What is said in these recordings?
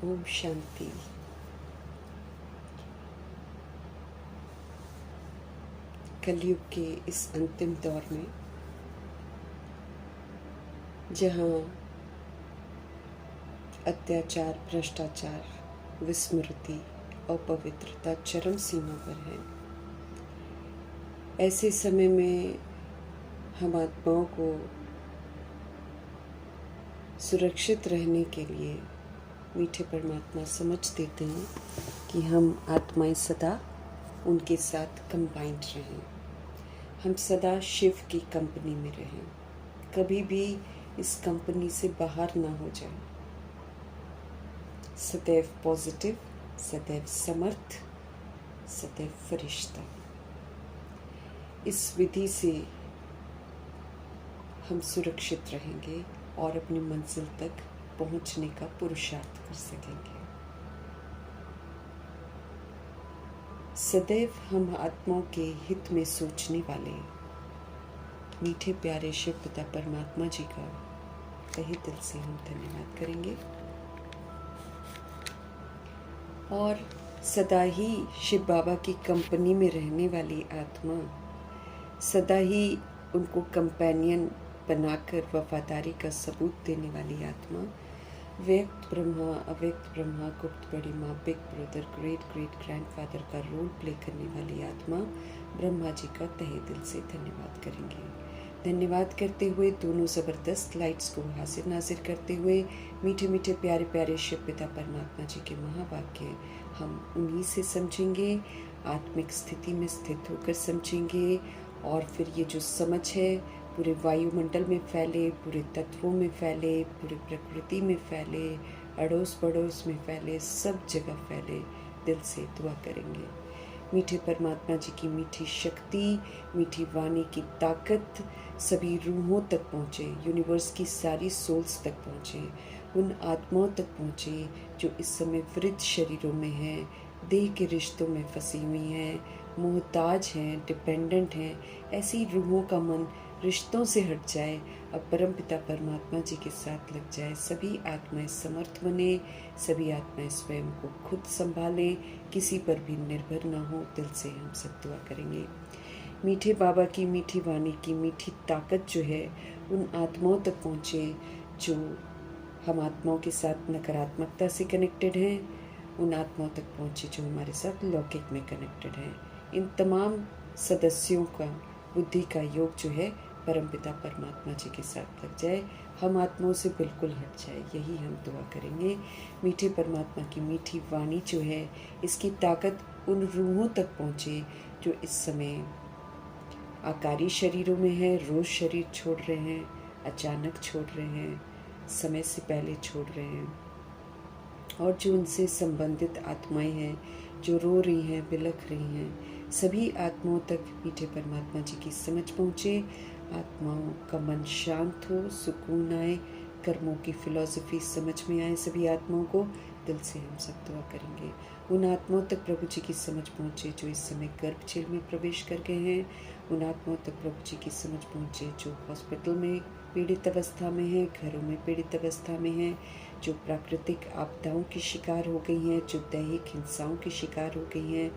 ओम शांति। कलयुग के इस अंतिम दौर में जहाँ अत्याचार, भ्रष्टाचार, विस्मृति, अपवित्रता चरम सीमा पर है, ऐसे समय में हम आत्माओं को सुरक्षित रहने के लिए मीठे परमात्मा समझ देते हैं कि हम आत्माएं सदा उनके साथ कंबाइंड रहें, हम सदा शिव की कंपनी में रहें, कभी भी इस कंपनी से बाहर ना हो जाए। सदैव पॉजिटिव, सदैव समर्थ, सदैव फरिश्ता। इस विधि से हम सुरक्षित रहेंगे और अपनी मंजिल तक पहुंचने का पुरुषार्थ कर सकेंगे। सदैव हम आत्माओं के हित में सोचने वाले मीठे प्यारे शिव पिता परमात्मा जी का तहे दिल से हम धन्यवाद करेंगे और सदा ही शिव बाबा की कंपनी में रहने वाली आत्मा, सदा ही उनको कंपेनियन बनाकर वफादारी का सबूत देने वाली आत्मा, व्यक्त ब्रह्मा, अव्यक्त ब्रह्मा, गुप्त बड़ी माँ, big brother, great great grandfather का रोल प्ले करने वाली आत्मा ब्रह्मा जी का तहे दिल से धन्यवाद करेंगे। धन्यवाद करते हुए दोनों ज़बरदस्त लाइट्स को हाजिर नाजिर करते हुए मीठे मीठे प्यारे प्यारे शिव पिता परमात्मा जी के महावाक्य हम उन्हीं से समझेंगे, आत्मिक स्थिति में स्थित होकर समझेंगे और फिर ये जो समझ है पूरे वायुमंडल में फैले, पूरे तत्वों में फैले, पूरी प्रकृति में फैले, अड़ोस पड़ोस में फैले, सब जगह फैले। दिल से दुआ करेंगे मीठे परमात्मा जी की मीठी शक्ति, मीठी वाणी की ताकत सभी रूहों तक पहुँचे, यूनिवर्स की सारी सोल्स तक पहुँचे, उन आत्माओं तक पहुँचे जो इस समय वृद्ध शरीरों में हैं, देह के रिश्तों में फंसी हुई हैं, मोहताज हैं, डिपेंडेंट हैं। ऐसी रूहों का मन रिश्तों से हट जाए, अब परमपिता परमात्मा जी के साथ लग जाए। सभी आत्माएं समर्थ बने, सभी आत्माएं स्वयं को खुद संभालें, किसी पर भी निर्भर ना हो। दिल से हम सब दुआ करेंगे मीठे बाबा की मीठी वाणी की मीठी ताकत जो है उन आत्माओं तक पहुँचे जो हम आत्माओं के साथ नकारात्मकता से कनेक्टेड हैं, उन आत्माओं तक पहुँचे जो हमारे साथ लौकिक में कनेक्टेड हैं। इन तमाम सदस्यों का बुद्धि का योग जो है परमपिता परमात्मा जी के साथ लग जाए, हम आत्माओं से बिल्कुल हट जाए, यही हम दुआ करेंगे। मीठे परमात्मा की मीठी वाणी जो है इसकी ताकत उन रूहों तक पहुँचे जो इस समय आकारी शरीरों में है, रोज़ शरीर छोड़ रहे हैं, अचानक छोड़ रहे हैं, समय से पहले छोड़ रहे हैं, और जो उनसे संबंधित आत्माएं हैं जो रो रही हैं, बिलख रही हैं, सभी आत्माओं तक मीठे परमात्मा जी की समझ पहुँचे, आत्माओं का मन शांत हो, सुकून आए, कर्मों की फिलॉसफी समझ में आए सभी आत्माओं को। दिल से हम सब दुआ करेंगे उन आत्माओं तक प्रभु जी की समझ पहुँचे जो इस समय गर्भ झील में प्रवेश कर गए हैं, उन आत्माओं तक प्रभु जी की समझ पहुँचे जो हॉस्पिटल में पीड़ित अवस्था में हैं, घरों में पीड़ित अवस्था में हैं, जो प्राकृतिक आपदाओं की शिकार हो गई हैं, जो दैहिक हिंसाओं की शिकार हो गई हैं,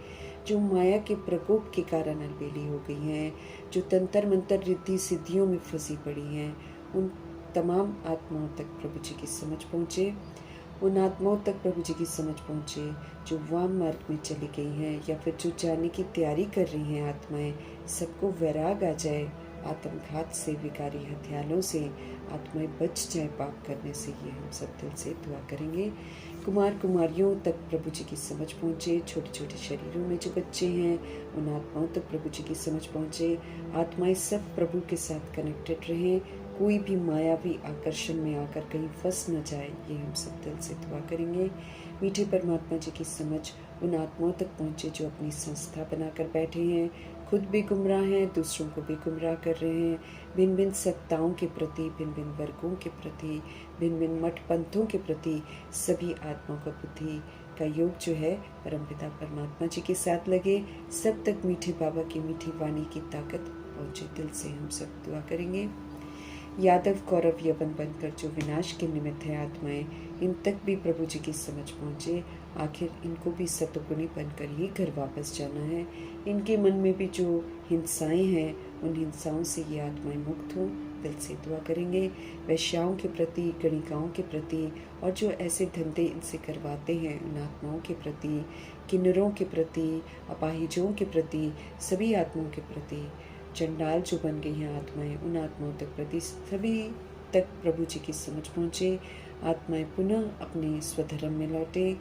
जो माया के प्रकोप के कारण अलबेली हो गई हैं, जो तंत्र मंत्र रिद्धि सिद्धियों में फंसी पड़ी हैं, उन तमाम आत्माओं तक प्रभु जी की समझ पहुँचे। उन आत्माओं तक प्रभु जी की समझ पहुँचे जो वाम मार्ग में चली गई हैं या फिर जो जाने की तैयारी कर रही हैं आत्माएं, सबको वैराग आ जाए, आत्मघात से, विकारी हथियारों से आत्माएं बच जाए पाप करने से। ये हम सब दिल से दुआ करेंगे। कुमार कुमारियों तक प्रभु जी की समझ पहुँचे, छोटे छोटे शरीरों में जो बच्चे हैं उन आत्माओं तक प्रभु जी की समझ पहुँचे, आत्माएं सब प्रभु के साथ कनेक्टेड रहें, कोई भी मायावी आकर्षण में आकर कहीं फंस न जाए, ये हम सब दिल से दुआ करेंगे। मीठे परमात्मा जी की समझ उन आत्माओं तक पहुँचे जो अपनी संस्था बनाकर बैठे हैं, खुद भी गुमराह हैं, दूसरों को भी गुमराह कर रहे हैं, भिन्न भिन्न सत्ताओं के प्रति, भिन्न भिन्न वर्गों के प्रति, भिन्न भिन्न मठ पंथों के प्रति सभी आत्माओं का बुद्धि का योग जो है परमपिता परमात्मा जी के साथ लगे, सब तक मीठे बाबा की मीठी वाणी की ताकत पहुँचे। दिल से हम सब दुआ करेंगे। यादव कौरव यवन बनकर जो विनाश के निमित्त है आत्माएं, इन तक भी प्रभु जी की समझ पहुँचे। आखिर इनको भी सतोगुणी बनकर ही घर वापस जाना है। इनके मन में भी जो हिंसाएं हैं, उन हिंसाओं से ये आत्माएं मुक्त हों। दिल से दुआ करेंगे। वैश्याओं के प्रति, गणिकाओं के प्रति और जो ऐसे धंधे इनसे करवाते हैं, उन आत्माओं के प्रति, किन्नरों के प्रति, अपाहिजों के प्रति, सभी आत्माओं के प्रति, चंडाल जो बन गई हैं आत्माएं, उन आत्माओं तक प्रति सभी तक प्रभु जी की समझ पहुँचे। आत्माएं पुनः अपने स्वधर्म में लौटे।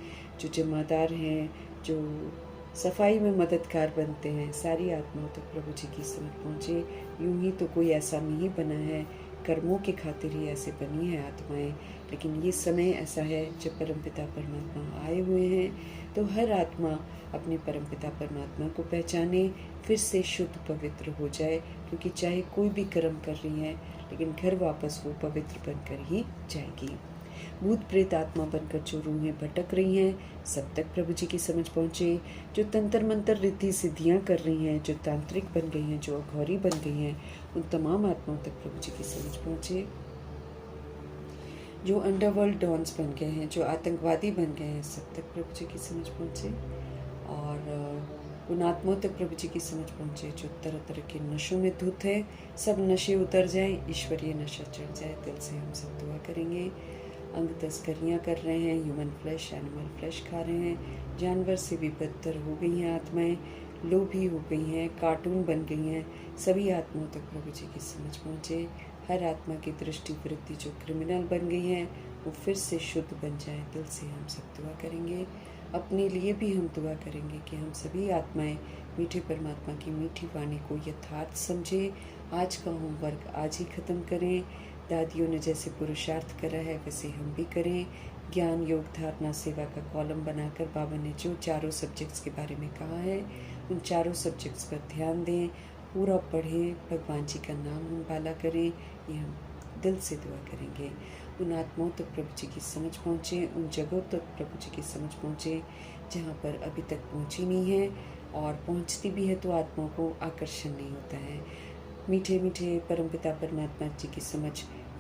जो जमादार हैं, जो सफाई में मददगार बनते हैं, सारी आत्माओं तक प्रभु जी की समझ पहुँचे। यूं ही तो कोई ऐसा नहीं बना है, कर्मों के खातिर ही ऐसे बनी है आत्माएं, लेकिन ये समय ऐसा है जब परमपिता परमात्मा आए हुए हैं। तो हर आत्मा अपने परमपिता परमात्मा को पहचाने, फिर से शुद्ध पवित्र हो जाए, क्योंकि चाहे कोई भी कर्म कर रही है, लेकिन घर वापस वो पवित्र बनकर ही जाएगी। भूत प्रेत आत्मा बनकर जो रूहें भटक रही हैं, सब तक प्रभु जी की समझ पहुँचे। जो तंत्र मंत्र रिद्धि सिद्धियाँ कर रही हैं, जो तांत्रिक बन गई हैं, जो अघौरी बन गई हैं, उन तमाम आत्माओं तक प्रभु जी की समझ पहुँचे। जो अंडरवर्ल्ड डॉन्स बन गए हैं, जो आतंकवादी बन गए हैं, सब तक प्रभु जी की समझ पहुँचे। और उन आत्माओं तक प्रभु जी की समझ पहुँचे जो तरह तरह के नशों में धुत है, सब नशे उतर जाए, ईश्वरीय नशा चढ़ जाए। दिल से हम सब दुआ करेंगे। अंग तस्करियाँ कर रहे हैं, ह्यूमन फ्लैश, एनिमल फ्लैश खा रहे हैं, जानवर से भी बदतर हो गई हैं आत्माएं, लोभी हो गई हैं, कार्टून बन गई हैं, सभी आत्माओं तक प्रभु जी की समझ पहुँचे। हर आत्मा की दृष्टि वृत्ति जो क्रिमिनल बन गई है, वो फिर से शुद्ध बन जाए। दिल से हम सब दुआ करेंगे। अपने लिए भी हम दुआ करेंगे कि हम सभी आत्माएं मीठे परमात्मा की मीठी वाणी को यथार्थ समझें। आज का होमवर्क आज ही ख़त्म करें। दादियों ने जैसे पुरुषार्थ करा है, वैसे हम भी करें। ज्ञान, योग, धारणा, सेवा का कॉलम बनाकर बाबा ने जो चारों सब्जेक्ट्स के बारे में कहा है, उन चारों सब्जेक्ट्स पर ध्यान दें, पूरा पढ़ें, भगवान जी का नाम मुंबाला करें। ये हम दिल से दुआ करेंगे। उन आत्माओं तक प्रभु जी की समझ पहुँचे, उन जगहों तक प्रभु जी की समझ पहुँचे जहाँ पर अभी तक पहुँची नहीं है, और पहुँचती भी है तो आत्माओं को आकर्षण नहीं होता है। मीठे मीठे परमपिता परमात्मा जी की समझ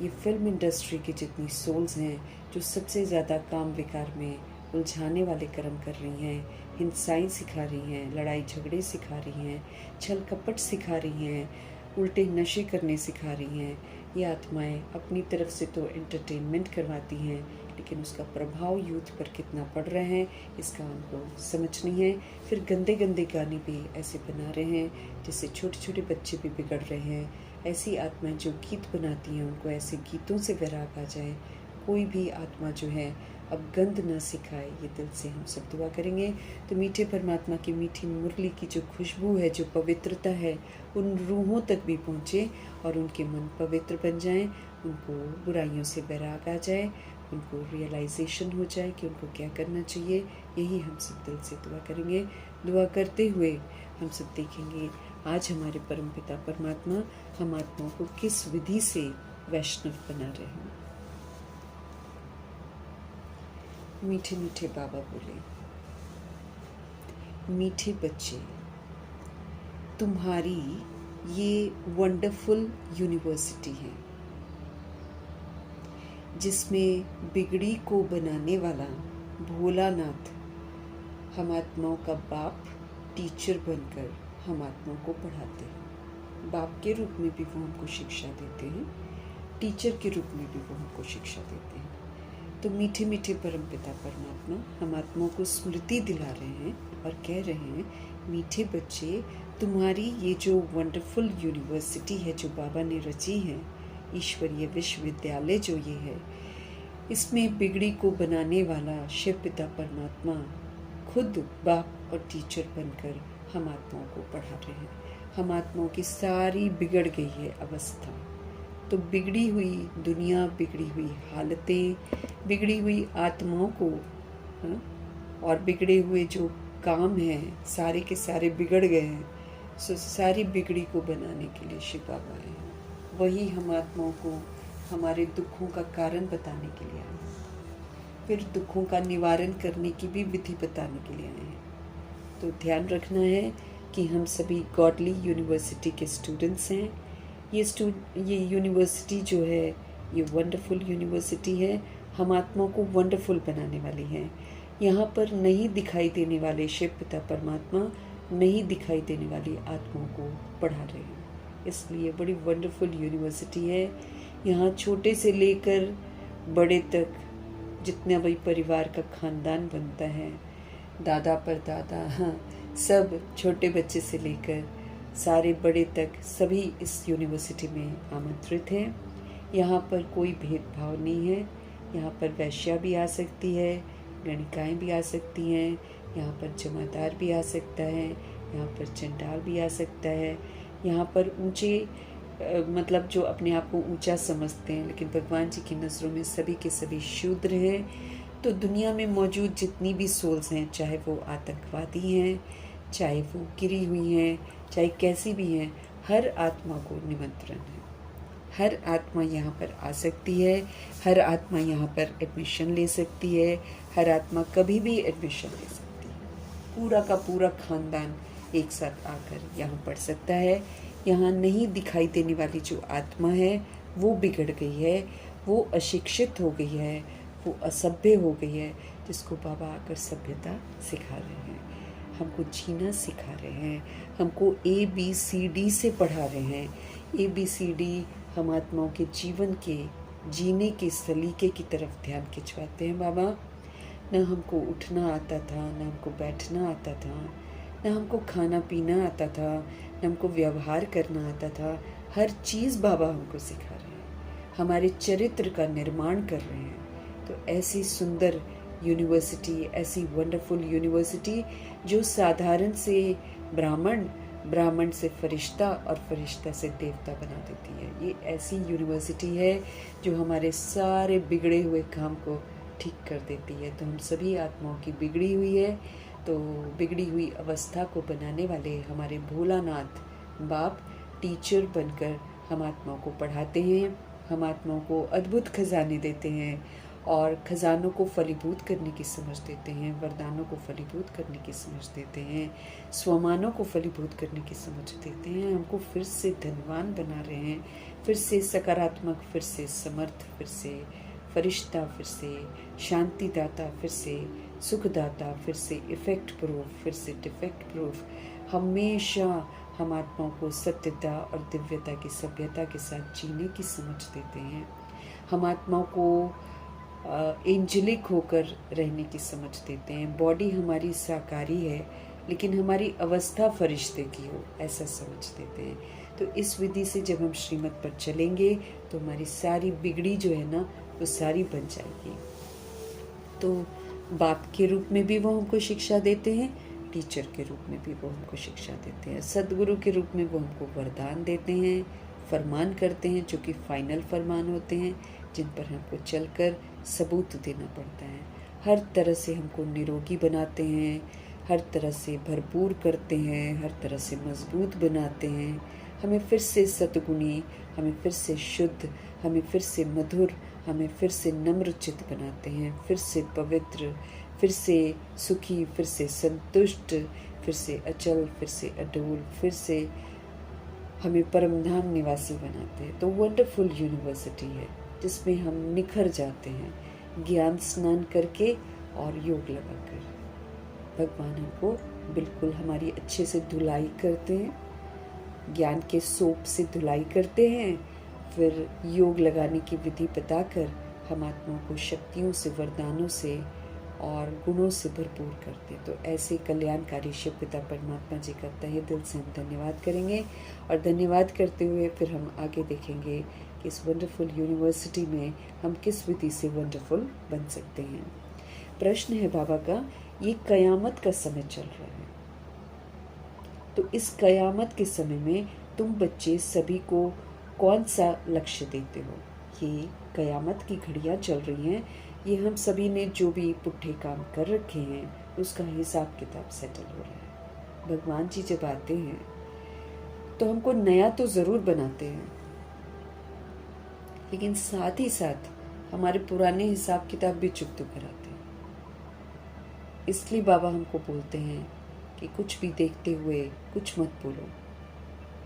ये फिल्म इंडस्ट्री की जितनी सोल्स हैं, जो सबसे ज़्यादा काम विकार में उलझाने वाले कर्म कर रही हैं, हिंसाएं सिखा रही हैं, लड़ाई झगड़े सिखा रही हैं, छल कपट सिखा रही हैं, उल्टे नशे करने सिखा रही हैं, ये आत्माएं अपनी तरफ से तो एंटरटेनमेंट करवाती हैं, लेकिन उसका प्रभाव यूथ पर कितना पड़ रहा है इसका उनको समझ नहीं है। फिर गंदे गंदे गाने भी ऐसे बना रहे हैं जिससे छोटे छोटे बच्चे भी बिगड़ रहे हैं। ऐसी आत्माएं जो गीत बनाती हैं, उनको ऐसे गीतों से वैराग आ जाए। कोई भी आत्मा जो है अब गंद न सिखाए, ये दिल से हम सब दुआ करेंगे। तो मीठे परमात्मा की मीठी मुरली की जो खुशबू है, जो पवित्रता है, उन रूहों तक भी पहुँचे और उनके मन पवित्र बन जाएं, उनको बुराइयों से वैराग आ जाए, उनको रियलाइजेशन हो जाए कि उनको क्या करना चाहिए। यही हम सब दिल से दुआ करेंगे। दुआ करते हुए हम सब देखेंगे आज हमारे परमपिता परमात्मा हम आत्माओं को किस विधि से वैष्णव बना रहे हैं। मीठे मीठे बाबा बोले, मीठे बच्चे, तुम्हारी ये वंडरफुल यूनिवर्सिटी है जिसमें बिगड़ी को बनाने वाला भोलानाथ हम आत्माओं का बाप टीचर बनकर हम आत्माओं को पढ़ाते हैं। बाप के रूप में भी वो हमको शिक्षा देते हैं, टीचर के रूप में भी वो हमको शिक्षा देते हैं। तो मीठे मीठे परमपिता परमात्मा हम आत्माओं को स्मृति दिला रहे हैं और कह रहे हैं, मीठे बच्चे, तुम्हारी ये जो वंडरफुल यूनिवर्सिटी है जो बाबा ने रची है, ईश्वरीय विश्वविद्यालय जो ये है, इसमें बिगड़ी को बनाने वाला शिव पिता परमात्मा खुद बाप और टीचर बनकर हम आत्माओं को पढ़ा रहे हैं। हम आत्माओं की सारी बिगड़ गई है अवस्था, तो बिगड़ी हुई दुनिया, बिगड़ी हुई हालतें, बिगड़ी हुई आत्माओं को और बिगड़े हुए जो काम हैं, सारे के सारे बिगड़ गए हैं। सो सारी बिगड़ी को बनाने के लिए शिव बाबा आए हैं। वही हम आत्माओं को हमारे दुखों का कारण बताने के लिए आए हैं, फिर दुखों का निवारण करने की भी विधि बताने के लिए आए हैं। तो ध्यान रखना है कि हम सभी गॉडली यूनिवर्सिटी के स्टूडेंट्स हैं। ये यूनिवर्सिटी जो है, ये वंडरफुल यूनिवर्सिटी है। हम आत्माओं को वंडरफुल बनाने वाली हैं। यहाँ पर नहीं दिखाई देने वाले शिव पिता परमात्मा नहीं दिखाई देने वाली आत्माओं को पढ़ा रहे हैं। इसलिए बड़ी वंडरफुल यूनिवर्सिटी है। यहाँ छोटे से लेकर बड़े तक जितना भी परिवार का खानदान बनता है, दादा परदादा, हाँ, सब छोटे बच्चे से लेकर सारे बड़े तक सभी इस यूनिवर्सिटी में आमंत्रित हैं। यहाँ पर कोई भेदभाव नहीं है। यहाँ पर वैश्या भी आ सकती है, गणिकाएँ भी आ सकती हैं, यहाँ पर जमादार भी आ सकता है, यहाँ पर चंडाल भी आ सकता है। यहाँ पर ऊंचे मतलब जो अपने आप को ऊंचा समझते हैं, लेकिन भगवान जी की नज़रों में सभी के सभी शूद्र हैं। तो दुनिया में मौजूद जितनी भी सोल्स हैं, चाहे वो आतंकवादी हैं, चाहे वो गिरी हुई हैं, चाहे कैसी भी हैं, हर आत्मा को निमंत्रण है। हर आत्मा यहाँ पर आ सकती है, हर आत्मा यहाँ पर एडमिशन ले सकती है, हर आत्मा कभी भी एडमिशन ले सकती है। पूरा का पूरा खानदान एक साथ आकर यहाँ पढ़ सकता है। यहाँ नहीं दिखाई देने वाली जो आत्मा है वो बिगड़ गई है, वो अशिक्षित हो गई है, वो असभ्य हो गई है, जिसको बाबा आकर सभ्यता सिखा रहे हैं, हमको जीना सिखा रहे हैं, हमको ABCD से पढ़ा रहे हैं। ABCD हम आत्माओं के जीवन के जीने के सलीके की तरफ ध्यान खिंचवाते हैं बाबा। न हमको उठना आता था, न हमको बैठना आता था, न हमको खाना पीना आता था, न हमको व्यवहार करना आता था। हर चीज़ बाबा हमको सिखा रहे हैं, हमारे चरित्र का निर्माण कर रहे हैं। तो ऐसी सुंदर यूनिवर्सिटी, ऐसी वंडरफुल यूनिवर्सिटी जो साधारण से ब्राह्मण, ब्राह्मण से फरिश्ता और फरिश्ता से देवता बना देती है। ये ऐसी यूनिवर्सिटी है जो हमारे सारे बिगड़े हुए काम को ठीक कर देती है। तो हम सभी आत्माओं की बिगड़ी हुई है, तो बिगड़ी हुई अवस्था को बनाने वाले हमारे भोलानाथ बाप टीचर बनकर हम आत्माओं को पढ़ाते हैं, हम आत्माओं को अद्भुत खजाने देते हैं और खजानों को फलीभूत करने की समझ देते हैं, वरदानों को फलीभूत करने की समझ देते हैं, स्वमानों को फलीभूत करने की समझ देते हैं। हमको फिर से धनवान बना रहे हैं, फिर से सकारात्मक, फिर से समर्थ, फिर से फरिश्ता, फिर से शांतिदाता, फिर से सुखदाता, फिर से इफेक्ट प्रूफ, फिर से डिफेक्ट प्रूफ। हमेशा हम आत्माओं को सत्यता और दिव्यता की सभ्यता के साथ जीने की समझ देते हैं। हम आत्माओं को एंजेलिक होकर रहने की समझ देते हैं। बॉडी हमारी साकारी है, लेकिन हमारी अवस्था फरिश्ते की हो, ऐसा समझ देते हैं। तो इस विधि से जब हम श्रीमत पर चलेंगे तो हमारी सारी बिगड़ी जो है ना, वो सारी बन जाएगी। तो बाप के रूप में भी वो हमको शिक्षा देते हैं, टीचर के रूप में भी वो हमको शिक्षा देते हैं, सदगुरु के रूप में वो हमको वरदान देते हैं, फरमान करते हैं, जो कि फाइनल फरमान होते हैं, जिन पर हमको चलकर सबूत देना पड़ता है। हर तरह से हमको निरोगी बनाते हैं, हर तरह से भरपूर करते हैं, हर तरह से मजबूत बनाते हैं, हमें फिर से सतगुणी, हमें फिर से शुद्ध, हमें फिर से मधुर, हमें फिर से नम्र चित्त बनाते हैं, फिर से पवित्र, फिर से सुखी, फिर से संतुष्ट, फिर से अचल, फिर से अडोल, फिर से हमें परमधाम निवासी बनाते हैं। तो वंडरफुल यूनिवर्सिटी है जिसमें हम निखर जाते हैं, ज्ञान स्नान करके और योग लगाकर। भगवान हमको बिल्कुल हमारी अच्छे से धुलाई करते हैं, ज्ञान के सोप से धुलाई करते हैं, फिर योग लगाने की विधि बताकर हम आत्माओं को शक्तियों से, वरदानों से और गुणों से भरपूर करते। तो ऐसे कल्याणकारी शिव पिता परमात्मा जी का तहे दिल से हम धन्यवाद करेंगे। और धन्यवाद करते हुए फिर हम आगे देखेंगे कि इस वंडरफुल यूनिवर्सिटी में हम किस विधि से वंडरफुल बन सकते हैं। प्रश्न है बाबा का, ये कयामत का समय चल रहा है, तो इस कयामत के समय में तुम बच्चे सभी को कौन सा लक्ष्य देते हो? ये कयामत की घड़ियाँ चल रही हैं, ये हम सभी ने जो भी पुट्ठे काम कर रखे हैं उसका हिसाब किताब सेटल हो रहा है। भगवान जी जब आते हैं तो हमको नया तो ज़रूर बनाते हैं, लेकिन साथ ही साथ हमारे पुराने हिसाब किताब भी चुकतो कराते हैं। इसलिए बाबा हमको बोलते हैं कि कुछ भी देखते हुए कुछ मत बोलो,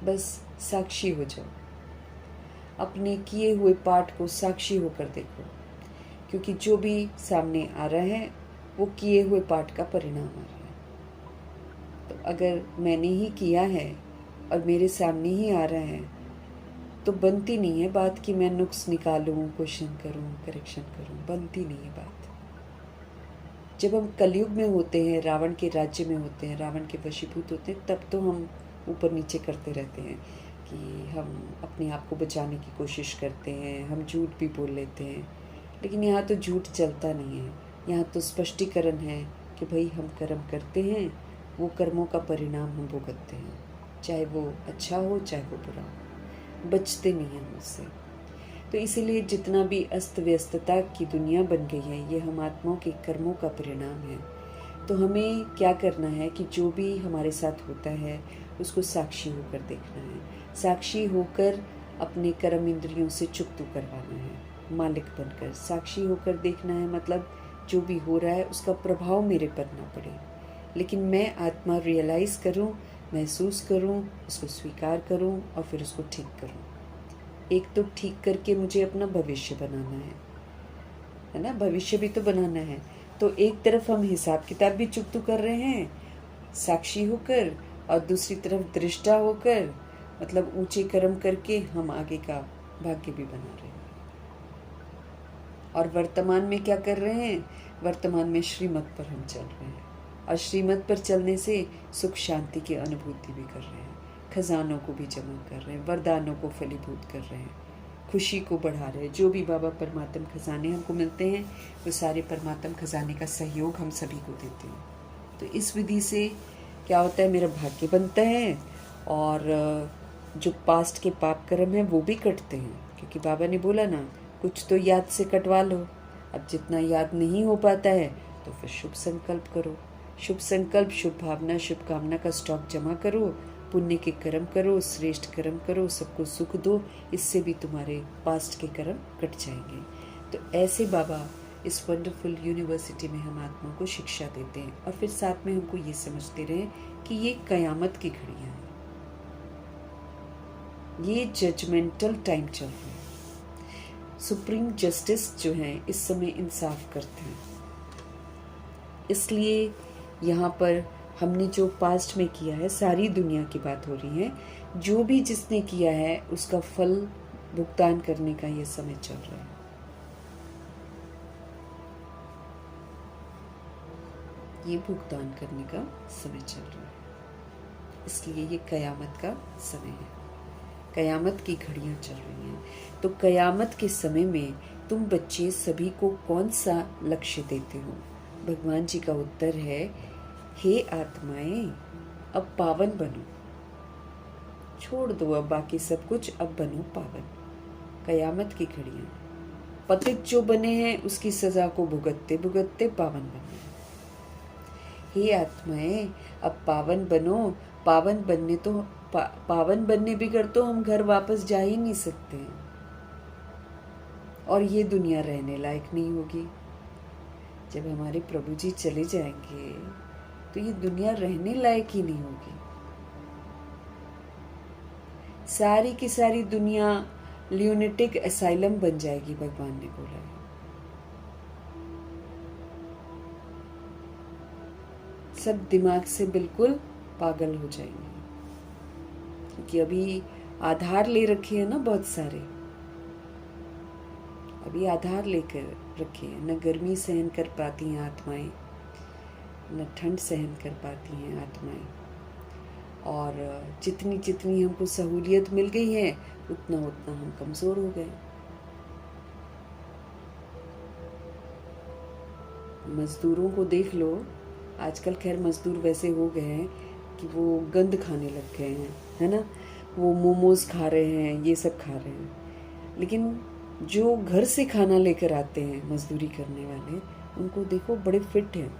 बस साक्षी हो जाओ, अपने किए हुए पाठ को साक्षी होकर देखो। क्योंकि जो भी सामने आ रहा है वो किए हुए पाठ का परिणाम आ रहा है। तो अगर मैंने ही किया है और मेरे सामने ही आ रहा है तो बनती नहीं है बात कि मैं नुक्स निकालूं, क्वेश्चन करूं, करेक्शन करूं, बनती नहीं है बात। जब हम कलयुग में होते हैं, रावण के राज्य में होते हैं, रावण के वशीभूत होते हैं, तब तो हम ऊपर नीचे करते रहते हैं कि हम अपने आप को बचाने की कोशिश करते हैं, हम झूठ भी बोल लेते हैं। लेकिन यहाँ तो झूठ चलता नहीं है, यहाँ तो स्पष्टीकरण है कि भाई हम कर्म करते हैं, वो कर्मों का परिणाम हम भुगतते हैं, चाहे वो अच्छा हो चाहे वो बुरा हो, बचते नहीं हैं उससे। तो इसीलिए जितना भी अस्त व्यस्तता की दुनिया बन गई है, ये हम आत्माओं के कर्मों का परिणाम है। तो हमें क्या करना है कि जो भी हमारे साथ होता है उसको साक्षी होकर देखना है, साक्षी होकर अपने कर्म इंद्रियों से चुप करवाना है, मालिक बनकर साक्षी होकर देखना है। मतलब जो भी हो रहा है उसका प्रभाव मेरे पर ना पड़े, लेकिन मैं आत्मा रियलाइज़ करूं, महसूस करूं, उसको स्वीकार करूं और फिर उसको ठीक करूं। एक तो ठीक करके मुझे अपना भविष्य बनाना है ना, भविष्य भी तो बनाना है। तो एक तरफ हम हिसाब किताब भी चुकतू कर रहे हैं साक्षी होकर, और दूसरी तरफ दृष्टा होकर, मतलब ऊंचे कर्म करके हम आगे का भाग्य भी बना रहे हैं। और वर्तमान में क्या कर रहे हैं, वर्तमान में श्रीमत पर हम चल रहे हैं, और श्रीमत पर चलने से सुख शांति की अनुभूति भी कर रहे हैं, खजानों को भी जमा कर रहे हैं, वरदानों को फलीभूत कर रहे हैं, खुशी को बढ़ा रहे हैं। जो भी बाबा परमात्म खजाने हमको मिलते हैं वो सारे परमात्म खजाने का सहयोग हम सभी को देते हैं। तो इस विधि से क्या होता है, मेरा भाग्य बनता है और जो पास्ट के पाप कर्म हैं वो भी कटते हैं, क्योंकि बाबा ने बोला ना, कुछ तो याद से कटवा लो। अब जितना याद नहीं हो पाता है तो फिर शुभ संकल्प करो, शुभ संकल्प, शुभ भावना, शुभ कामना का स्टॉक जमा करो, पुण्य के कर्म करो, श्रेष्ठ कर्म करो, सबको सुख दो, इससे भी तुम्हारे पास्ट के कर्म कट जाएंगे। तो ऐसे बाबा इस वंडरफुल यूनिवर्सिटी में हम आत्मा को शिक्षा देते हैं, और फिर साथ में हमको ये समझते रहे कि ये कयामत की घड़ियां हैं, ये जजमेंटल टाइम चल रहा है। सुप्रीम जस्टिस जो है इस समय इंसाफ करते हैं, इसलिए यहाँ पर हमने जो पास्ट में किया है, सारी दुनिया की बात हो रही है, जो भी जिसने किया है उसका फल भुगतान करने का ये समय चल रहा है। ये भुगतान करने का समय चल रहा है, इसलिए ये कयामत का समय है, कयामत की घड़ियां चल रही हैं। तो कयामत के समय में तुम बच्चे सभी को कौन सा लक्ष्य देते हो? भगवान जी का उत्तर है, हे आत्माएं, अब पावन बनो, छोड़ दो अब बाकी सब कुछ, अब बनो पावन। कयामत की घड़ियां, पतित जो बने हैं उसकी सजा को भुगतते भुगतते पावन बने। हे आत्माएं, अब पावन बनो। पावन बनने तो पावन बनने बिगड़ तो हम घर वापस जा ही नहीं सकते हैं, और ये दुनिया रहने लायक नहीं होगी। जब हमारे प्रभु जी चले जाएंगे तो ये दुनिया रहने लायक ही नहीं होगी। सारी की सारी दुनिया ल्यूनेटिक असाइलम बन जाएगी, भगवान ने बोला है। सब दिमाग से बिल्कुल पागल हो जाएंगे, क्योंकि अभी आधार ले रखे हैं ना बहुत सारे, अभी आधार लेकर रखे हैं। न गर्मी सहन कर पाती हैं आत्माएं, न ठंड सहन कर पाती हैं आत्माएं, और जितनी जितनी हमको सहूलियत मिल गई है उतना उतना हम कमज़ोर हो गए। मजदूरों को देख लो, आजकल खैर मजदूर वैसे हो गए हैं कि वो गंद खाने लग गए हैं, है ना, वो मोमोज खा रहे हैं, ये सब खा रहे हैं। लेकिन जो घर से खाना लेकर आते हैं मजदूरी करने वाले, उनको देखो बड़े फिट हैं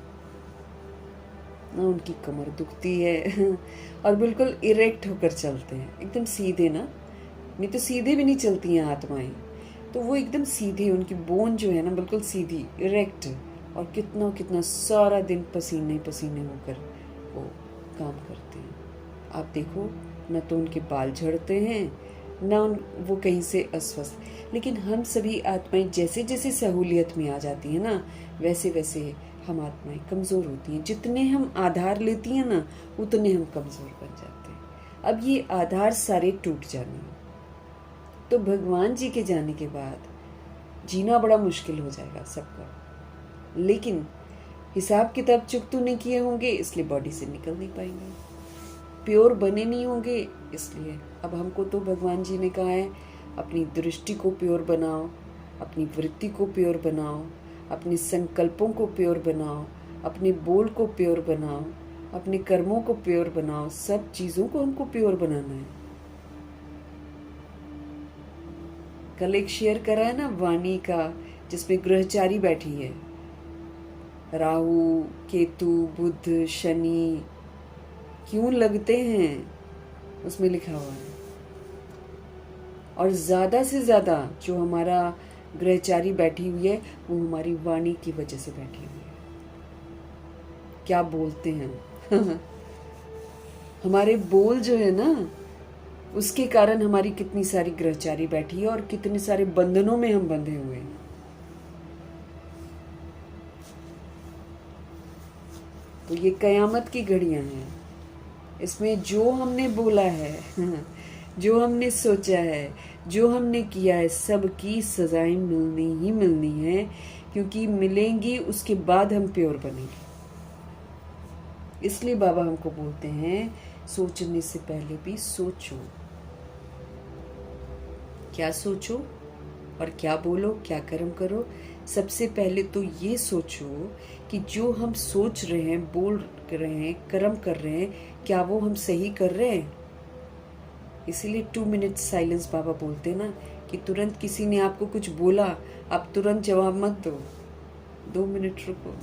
ना, उनकी कमर दुखती है और बिल्कुल इरेक्ट होकर चलते हैं, एकदम सीधे ना, नहीं तो सीधे भी नहीं चलती हैं आत्माएं, तो वो एकदम सीधे, उनकी बोन जो है ना बिल्कुल सीधी इरेक्ट, और कितना कितना सारा दिन पसीने पसीने होकर वो काम करते हैं। आप देखो, न तो उनके बाल झड़ते हैं, ना वो कहीं से अस्वस्थ। लेकिन हम सभी आत्माएं जैसे जैसे सहूलियत में आ जाती हैं ना, वैसे वैसे हम आत्माएं कमज़ोर होती हैं। जितने हम आधार लेती हैं ना, उतने हम कमज़ोर बन जाते हैं। अब ये आधार सारे टूट जाने, तो भगवान जी के जाने के बाद जीना बड़ा मुश्किल हो जाएगा सबका। लेकिन हिसाब किताब चुक तो नहीं किए होंगे, इसलिए बॉडी से निकल नहीं पाएंगे। प्योर बने नहीं होंगे, इसलिए अब हमको तो भगवान जी ने कहा है अपनी दृष्टि को प्योर बनाओ, अपनी वृत्ति को प्योर बनाओ, अपने संकल्पों को प्योर बनाओ, अपने बोल को प्योर बनाओ, अपने कर्मों को प्योर बनाओ। सब चीज़ों को हमको प्योर बनाना है। कल एक शेयर करा है ना वाणी का, जिसमें ग्रहचारी बैठी है, राहु केतु बुध शनि क्यों लगते हैं, उसमें लिखा हुआ है। और ज़्यादा से ज़्यादा जो हमारा ग्रहचारी बैठी हुई है, वो हमारी वाणी की वजह से बैठी हुई है। क्या बोलते हैं हमारे बोल जो है ना, उसके कारण हमारी कितनी सारी ग्रहचारी बैठी है और कितने सारे बंधनों में हम बंधे हुए हैं। तो ये कयामत की घड़ियां हैं। इसमें जो हमने बोला है जो हमने सोचा है, जो हमने किया है, सब की सजाएं मिलनी ही मिलनी है, क्योंकि मिलेंगी उसके बाद हम प्योर बनेंगे। इसलिए बाबा हमको बोलते हैं सोचने से पहले भी सोचो। क्या सोचो और क्या बोलो, क्या कर्म करो। सबसे पहले तो ये सोचो कि जो हम सोच रहे हैं, बोल रहे हैं, कर्म कर रहे हैं, क्या वो हम सही कर रहे हैं। इसीलिए 2 मिनट साइलेंस बाबा बोलते हैं ना, कि तुरंत किसी ने आपको कुछ बोला, आप तुरंत जवाब मत दो, 2 मिनट रुको।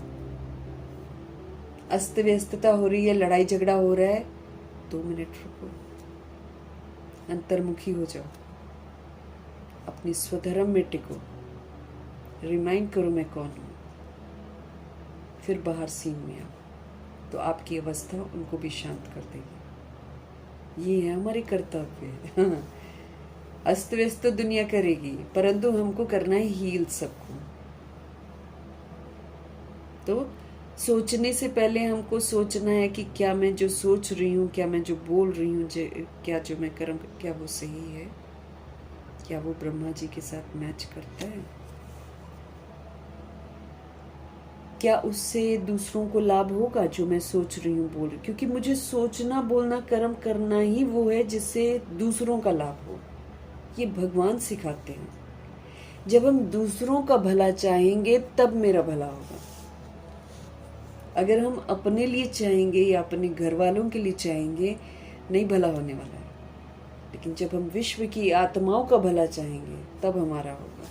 अस्त व्यस्तता हो रही है, लड़ाई झगड़ा हो रहा है, 2 मिनट रुको, अंतर्मुखी हो जाओ, अपने स्वधर्म में टिको, रिमाइंड करो मैं कौन हूँ, फिर बाहर सीन में आओ, तो आपकी अवस्था उनको भी शांत कर देगी। ये है हमारे कर्तव्य अस्त व्यस्त तो दुनिया करेगी, परंतु हमको करना है हील सबको। तो सोचने से पहले हमको सोचना है कि क्या मैं जो सोच रही हूँ, क्या मैं जो बोल रही हूँ, क्या जो मैं कर्म, क्या वो सही है, क्या वो ब्रह्मा जी के साथ मैच करता है, क्या उससे दूसरों को लाभ होगा जो मैं सोच रही हूँ, बोल रही। क्योंकि मुझे सोचना, बोलना, कर्म करना ही वो है जिससे दूसरों का लाभ हो। ये भगवान सिखाते हैं। जब हम दूसरों का भला चाहेंगे तब मेरा भला होगा। अगर हम अपने लिए चाहेंगे या अपने घर वालों के लिए चाहेंगे, नहीं भला होने वाला है। लेकिन जब हम विश्व की आत्माओं का भला चाहेंगे तब हमारा होगा।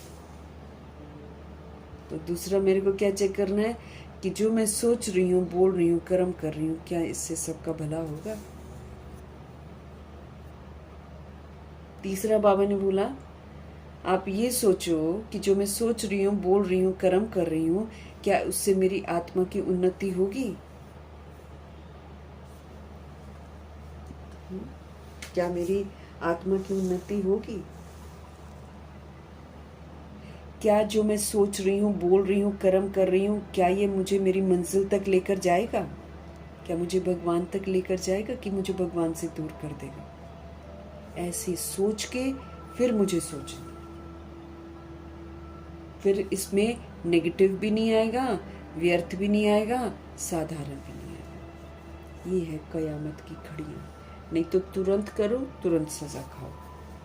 तो दूसरा मेरे को क्या चेक करना है कि जो मैं सोच रही हूँ, बोल रही हूँ, कर्म कर रही हूँ, क्या इससे सबका भला होगा। तीसरा बाबा ने बोला, आप ये सोचो कि जो मैं सोच रही हूँ, बोल रही हूँ, कर्म कर रही हूँ, क्या उससे मेरी आत्मा की उन्नति होगी। क्या मेरी आत्मा की उन्नति होगी। क्या जो मैं सोच रही हूँ, बोल रही हूँ, कर्म कर रही हूँ, क्या ये मुझे मेरी मंजिल तक लेकर जाएगा। क्या मुझे भगवान तक लेकर जाएगा कि मुझे भगवान से दूर कर देगा। ऐसे सोच के फिर मुझे सोचना, फिर इसमें नेगेटिव भी नहीं आएगा, व्यर्थ भी नहीं आएगा, साधारण भी नहीं आएगा। ये है कयामत की घड़ियाँ। नहीं तो तुरंत करो, तुरंत सजा खाओ।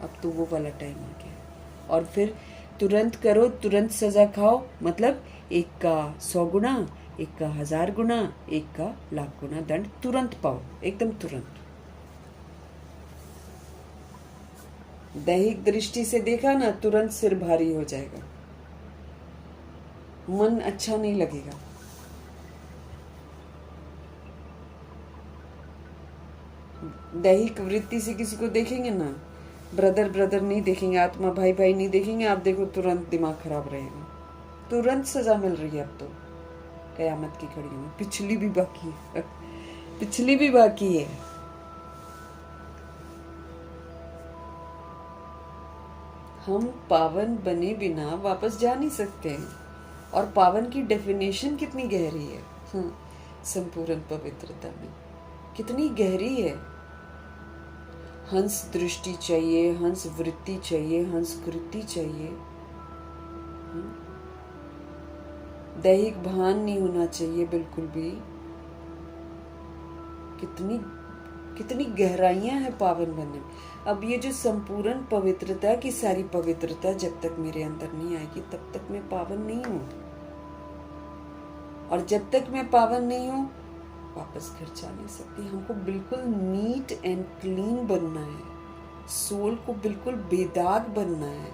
अब तो वो वाला टाइम आ गया। और फिर तुरंत करो, तुरंत सजा खाओ, मतलब एक का 100 गुना, एक का 1000 गुना, एक का 1,00,000 गुना दंड तुरंत पाओ, एकदम तुरंत। दैहिक दृष्टि से देखा ना, तुरंत सिर भारी हो जाएगा, मन अच्छा नहीं लगेगा। दैहिक वृत्ति से किसी को देखेंगे ना, ब्रदर ब्रदर नहीं देखेंगे, आत्मा भाई भाई नहीं देखेंगे, आप देखो तुरंत दिमाग खराब रहेगा। तुरंत सजा मिल रही है अब तो कयामत की घड़ी में। पिछली भी बाकी है पिछली भी बाकी है। हम पावन बने बिना वापस जा नहीं सकते हैं। और पावन की डेफिनेशन कितनी गहरी है। संपूर्ण पवित्रता में कितनी गहरी है। हंस दृष्टि चाहिए, हंस वृत्ति चाहिए, हंस कृति चाहिए। दैहिक भान नहीं होना चाहिए बिल्कुल भी। कितनी कितनी गहराइयां हैं पावन बनने में। अब ये जो संपूर्ण पवित्रता की सारी पवित्रता जब तक मेरे अंदर नहीं आएगी तब तक मैं पावन नहीं हूं। और जब तक मैं पावन नहीं हूं वापस घर जा नहीं सकती। हमको बिल्कुल नीट एंड क्लीन बनना है। सोल को बिल्कुल बेदाग बनना है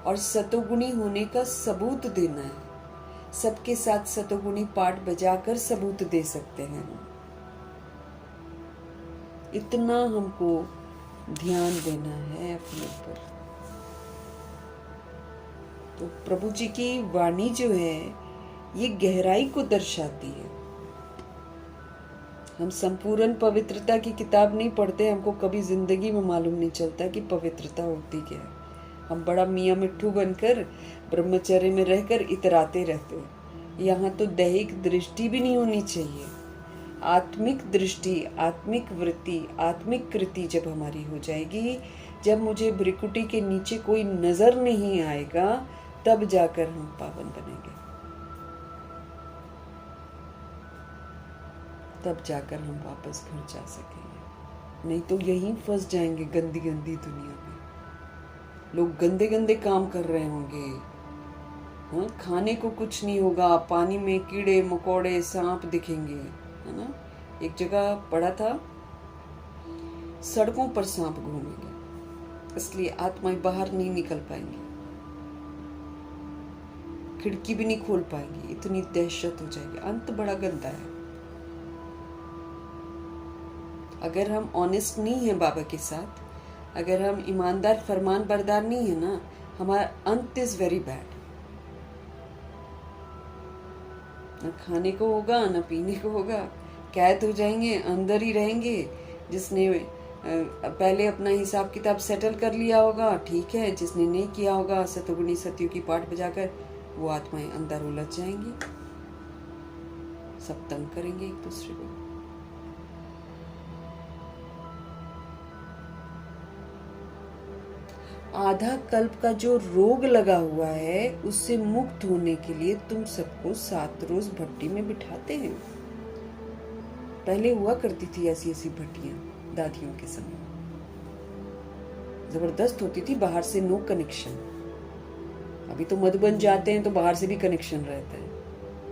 और सतोगुणी होने का सबूत देना है। सबके साथ सतोगुणी पाठ बजाकर सबूत दे सकते हैं। इतना हमको ध्यान देना है अपने ऊपर। तो प्रभु जी की वाणी जो है ये गहराई को दर्शाती है। हम संपूर्ण पवित्रता की किताब नहीं पढ़ते, हमको कभी जिंदगी में मालूम नहीं चलता कि पवित्रता होती क्या है। हम बड़ा मियाँ मिट्ठू बनकर ब्रह्मचर्य में रहकर इतराते रहते हैं। यहाँ तो दैहिक दृष्टि भी नहीं होनी चाहिए। आत्मिक दृष्टि, आत्मिक वृत्ति, आत्मिक कृति जब हमारी हो जाएगी, जब मुझे भ्रिकुटी के नीचे कोई नजर नहीं आएगा, तब जाकर हम पावन बनेंगे। तब जाकर हम वापस घर जा सकेंगे। नहीं तो यहीं फंस जाएंगे गंदी गंदी दुनिया में। लोग गंदे गंदे काम कर रहे होंगे। हाँ, खाने को कुछ नहीं होगा, पानी में कीड़े मकोड़े सांप दिखेंगे, है ना। एक जगह पढ़ा था सड़कों पर सांप घूमेंगे, इसलिए आत्माएं बाहर नहीं निकल पाएंगी, खिड़की भी नहीं खोल पाएंगी। इतनी दहशत हो जाएगी। अंत बड़ा गंदा है। अगर हम ऑनेस्ट नहीं है बाबा के साथ, अगर हम ईमानदार फरमान बरदार नहीं है ना, हमारा अंत इज वेरी बैड। न खाने को होगा न पीने को होगा, कैद हो जाएंगे, अंदर ही रहेंगे। जिसने पहले अपना हिसाब किताब सेटल कर लिया होगा ठीक है, जिसने नहीं किया होगा सतोगुणी सत्यों की पाठ बजाकर, वो आत्माएं अंदर उलझ जाएंगी। सब तंग करेंगे एक दूसरे को। आधा कल्प का जो रोग लगा हुआ है उससे मुक्त होने के लिए तुम सबको 7 रोज भट्टी में बिठाते हैं। पहले हुआ करती थी ऐसी ऐसी भट्टियां दादियों के समय, जबरदस्त होती थी, बाहर से नो कनेक्शन। अभी तो मधुबन जाते हैं तो बाहर से भी कनेक्शन रहता है,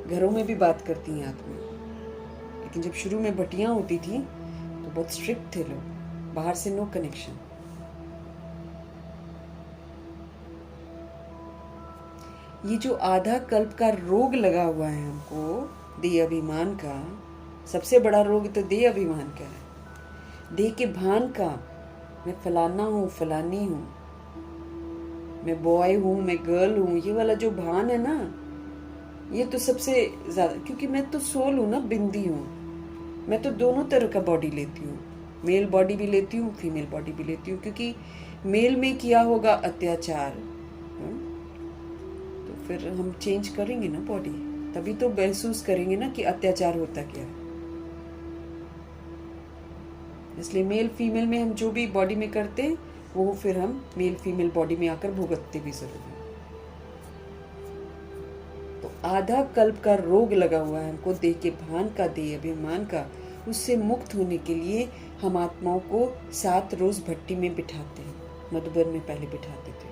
घरों में भी बात करती हैं आत्मा। लेकिन जब शुरू में भट्टियां होती थी तो बहुत स्ट्रिक्ट थे लोग, बाहर से नो कनेक्शन। ये जो आधा कल्प का रोग लगा हुआ है हमको, देह अभिमान का, सबसे बड़ा रोग तो देह अभिमान का है। देह के भान का, मैं फलाना हूँ फलानी हूँ, मैं बॉय हूँ मैं गर्ल हूँ, ये वाला जो भान है ना, ये तो सबसे ज्यादा। क्योंकि मैं तो सोल हूँ ना, बिंदी हूँ। मैं तो दोनों तरह का बॉडी लेती हूँ, मेल बॉडी भी लेती हूँ, फीमेल बॉडी भी लेती हूँ। क्योंकि मेल में किया होगा अत्याचार, तो फिर हम चेंज करेंगे ना बॉडी, तभी तो महसूस करेंगे ना कि अत्याचार होता क्या है। इसलिए मेल फीमेल में हम जो भी बॉडी में करते हैं वो फिर हम मेल फीमेल बॉडी में आकर भुगतते भी जरूर हैं। तो आधा कल्प का रोग लगा हुआ है हमको, देह के भान का, देह अभिमान का। उससे मुक्त होने के लिए हम आत्माओं को 7 रोज भट्टी में बिठाते हैं। मधुबन में पहले बिठाते थे,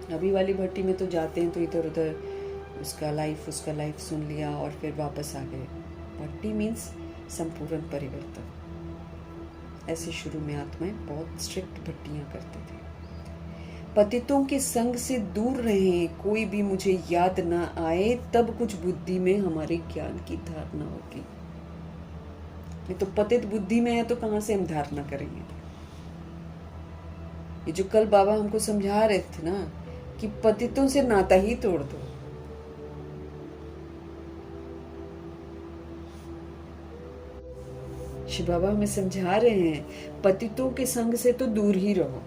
अभी वाली भट्टी में तो जाते हैं तो इधर उधर उसका लाइफ सुन लिया और फिर वापस आ गए। भट्टी मीन्स संपूर्ण परिवर्तन। ऐसे शुरू में आत्माएं बहुत स्ट्रिक्ट भट्टियां करते थे। पतितों के संग से दूर रहें, कोई भी मुझे याद ना आए, तब कुछ बुद्धि में हमारे ज्ञान की धारणा होगी। नहीं तो पतित बुद्धि में है तो कहां से हम धारणा करेंगे। ये जो कल बाबा हमको समझा रहे थे ना कि पतितों से नाता ही तोड़ दो। शिव बाबा हमें समझा रहे हैं पतितों के संग से तो दूर ही रहो।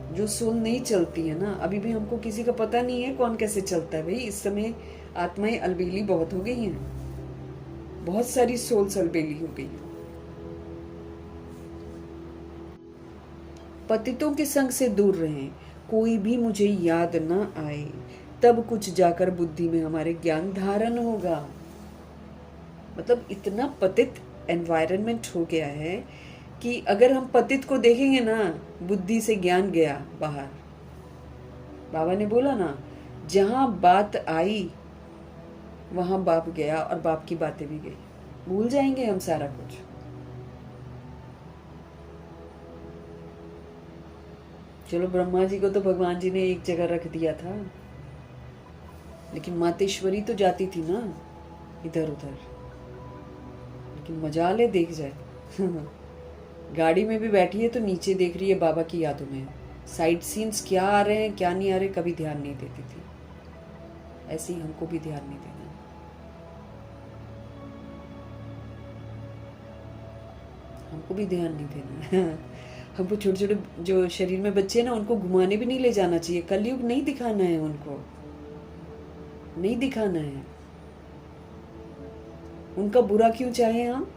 जो सोल नहीं चलती है ना, अभी भी हमको किसी का पता नहीं है कौन कैसे चलता है भाई। इस समय आत्माएं अलबेली बहुत हो गई हैं, बहुत सारी सोल्स अलबेली हो गई हैं। पतितों के संग से दूर रहें, कोई भी मुझे याद न आए, तब कुछ जाकर बुद्धि में हमारे ज्ञान धारण होगा। मतलब इतना पतित एनवायरनमेंट हो गया है कि अगर हम पतित को देखेंगे ना, बुद्धि से ज्ञान गया बाहर। बाबा ने बोला ना, जहां बात आई वहां बाप गया और बाप की बातें भी गई। भूल जाएंगे हम सारा कुछ। चलो ब्रह्मा जी को तो भगवान जी ने एक जगह रख दिया था, लेकिन मातेश्वरी तो जाती थी ना इधर उधर। लेकिन मजा ले देख जाए गाड़ी में भी बैठी है तो नीचे देख रही है बाबा की यादों में। साइड सीन्स क्या आ रहे हैं क्या नहीं आ रहे कभी ध्यान नहीं देती थी। ऐसे ही हमको भी ध्यान नहीं देना। हमको भी ध्यान नहीं देना हमको छोटे छोटे जो शरीर में बच्चे हैं ना, उनको घुमाने भी नहीं ले जाना चाहिए। कलयुग नहीं दिखाना है, उनको नहीं दिखाना है। उनका बुरा क्यों चाहे हम?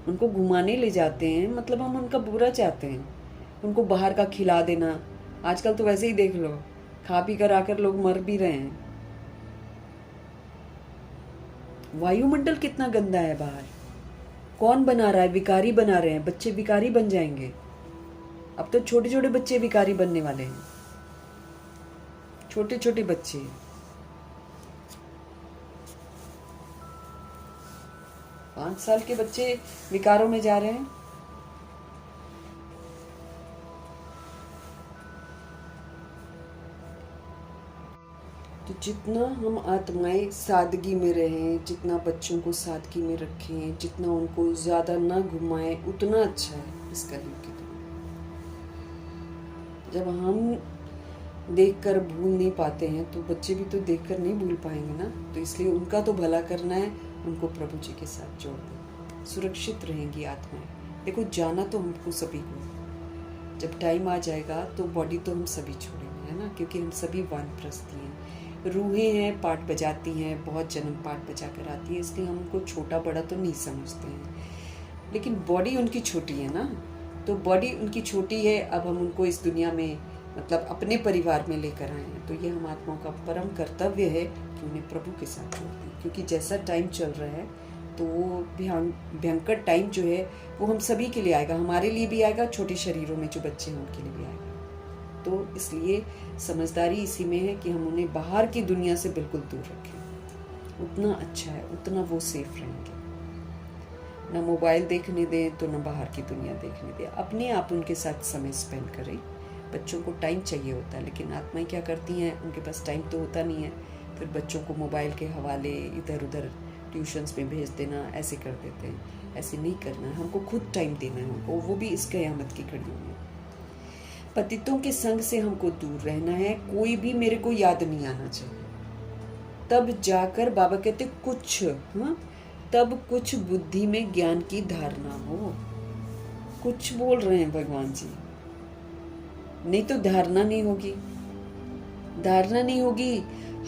उनको घुमाने ले जाते हैं मतलब हम उनका बुरा चाहते हैं। उनको बाहर का खिला देना, आजकल तो वैसे ही देख लो, खा पी कर आकर लोग मर भी रहे हैं। वायुमंडल कितना गंदा है बाहर। कौन बना रहा है? विकारी बना रहे हैं। बच्चे विकारी बन जाएंगे। अब तो छोटे छोटे बच्चे विकारी बनने वाले हैं, छोटे छोटे बच्चे। 5 साल के बच्चे विकारों में जा रहे हैं। तो जितना हम आत्माएं सादगी में रहें, जितना बच्चों को सादगी में रखें, जितना उनको ज्यादा ना घुमाएं, उतना अच्छा है इस कलयुग की दुनिया। जब हम देखकर भूल नहीं पाते हैं तो बच्चे भी तो देखकर नहीं भूल पाएंगे ना। तो इसलिए उनका तो भला करना है, उनको प्रभु जी के साथ जोड़ दो, सुरक्षित रहेंगी आत्माएं। देखो जाना तो हमको सभी को, जब टाइम आ जाएगा तो बॉडी तो हम सभी छोड़ेंगे, है ना, क्योंकि हम सभी वानप्रस्थी हैं। रूहें हैं, पाठ बजाती हैं, बहुत जन्म पाठ बजा कर आती है, इसलिए हम उनको छोटा बड़ा तो नहीं समझते हैं। लेकिन बॉडी उनकी छोटी है ना, तो बॉडी उनकी छोटी है। अब हम उनको इस दुनिया में मतलब अपने परिवार में लेकर आए हैं, तो ये हम आत्माओं का परम कर्तव्य है कि उन्हें प्रभु के साथ जोड़ दें। क्योंकि जैसा टाइम चल रहा है तो वो भयंकर टाइम जो है वो हम सभी के लिए आएगा, हमारे लिए भी आएगा, छोटे शरीरों में जो बच्चे हैं उनके लिए भी आएगा। तो इसलिए समझदारी इसी में है कि हम उन्हें बाहर की दुनिया से बिल्कुल दूर रखें। उतना अच्छा है, उतना वो सेफ रहेंगे। ना मोबाइल देखने दें तो ना बाहर की दुनिया देखने दें। अपने आप उनके साथ समय स्पेंड करें। बच्चों को टाइम चाहिए होता है, लेकिन आत्माएं क्या करती हैं, उनके पास टाइम तो होता नहीं है। फिर बच्चों को मोबाइल के हवाले इधर उधर ट्यूशन्स में भेज देना, ऐसे कर देते हैं। ऐसे नहीं करना है, हमको खुद टाइम देना है उनको, वो भी इस क़यामत की घड़ियों में। पतितों के संग से हमको दूर रहना है, कोई भी मेरे को याद नहीं आना चाहिए। तब जाकर बाबा कहते कुछ, हाँ, तब कुछ बुद्धि में ज्ञान की धारणा हो। कुछ बोल रहे हैं भगवान जी, नहीं तो धारणा नहीं होगी। धारणा नहीं होगी,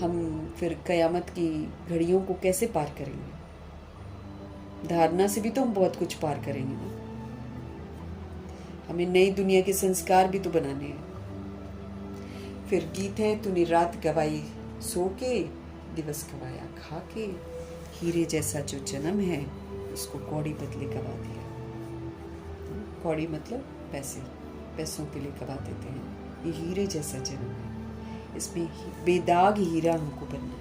हम फिर कयामत की घड़ियों को कैसे पार करेंगे? धारणा से भी तो हम बहुत कुछ पार करेंगे ना। हमें नई दुनिया के संस्कार भी तो बनाने हैं। फिर गीत है, तूने रात गवाई सो के, दिवस गवाया खा के, हीरे जैसा जो जन्म है उसको कौड़ी बदले गवा दिया। कौड़ी मतलब पैसे, पैसों के लिए गवा देते हैं। ये हीरे जैसा जन्म है, इसमें बेदाग हीरा हमको बनना है।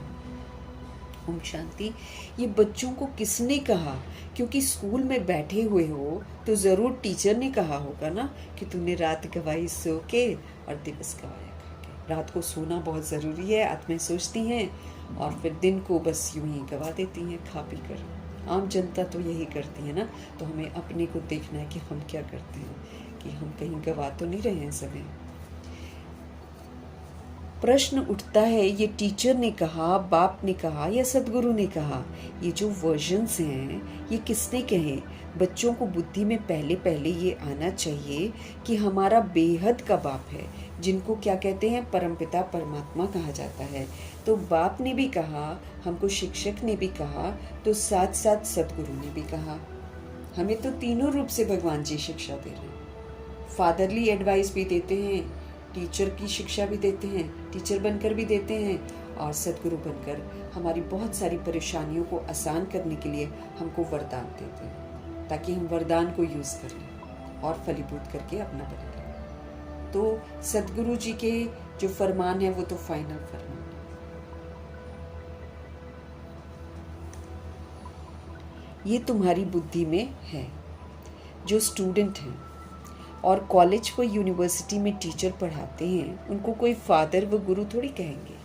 ओम शांति। ये बच्चों को किसने कहा? क्योंकि स्कूल में बैठे हुए हो तो जरूर टीचर ने कहा होगा ना कि तूने रात गवाई सो के और दिवस गवाया खा के। रात को सोना बहुत ज़रूरी है, आत्माएं सोचती हैं, और फिर दिन को बस यूं ही गवा देती हैं खा पी कर। आम जनता तो यही करती है ना। तो हमें अपने को देखना है कि हम क्या करते हैं, कि हम कहीं गवा तो नहीं रहे हैं समय। प्रश्न उठता है, ये टीचर ने कहा, बाप ने कहा या सदगुरु ने कहा? ये जो वर्जन्स हैं ये किसने कहे? बच्चों को बुद्धि में पहले पहले ये आना चाहिए कि हमारा बेहद का बाप है, जिनको क्या कहते हैं, परमपिता परमात्मा कहा जाता है। तो बाप ने भी कहा, हमको शिक्षक ने भी कहा, तो साथ साथ सदगुरु ने भी कहा। हमें तो तीनों रूप से भगवान जी शिक्षा दे रहे हैं। फादरली एडवाइस भी देते हैं, टीचर की शिक्षा भी देते हैं, टीचर बनकर भी देते हैं, और सदगुरु बनकर हमारी बहुत सारी परेशानियों को आसान करने के लिए हमको वरदान देते हैं, ताकि हम वरदान को यूज़ कर लें और फलीभूत करके अपना बना लें। तो सदगुरु जी के जो फरमान है वो तो फाइनल फरमान है। ये तुम्हारी बुद्धि में है। जो स्टूडेंट हैं और कॉलेज व यूनिवर्सिटी में टीचर पढ़ाते हैं, उनको कोई फादर व गुरु थोड़ी कहेंगे,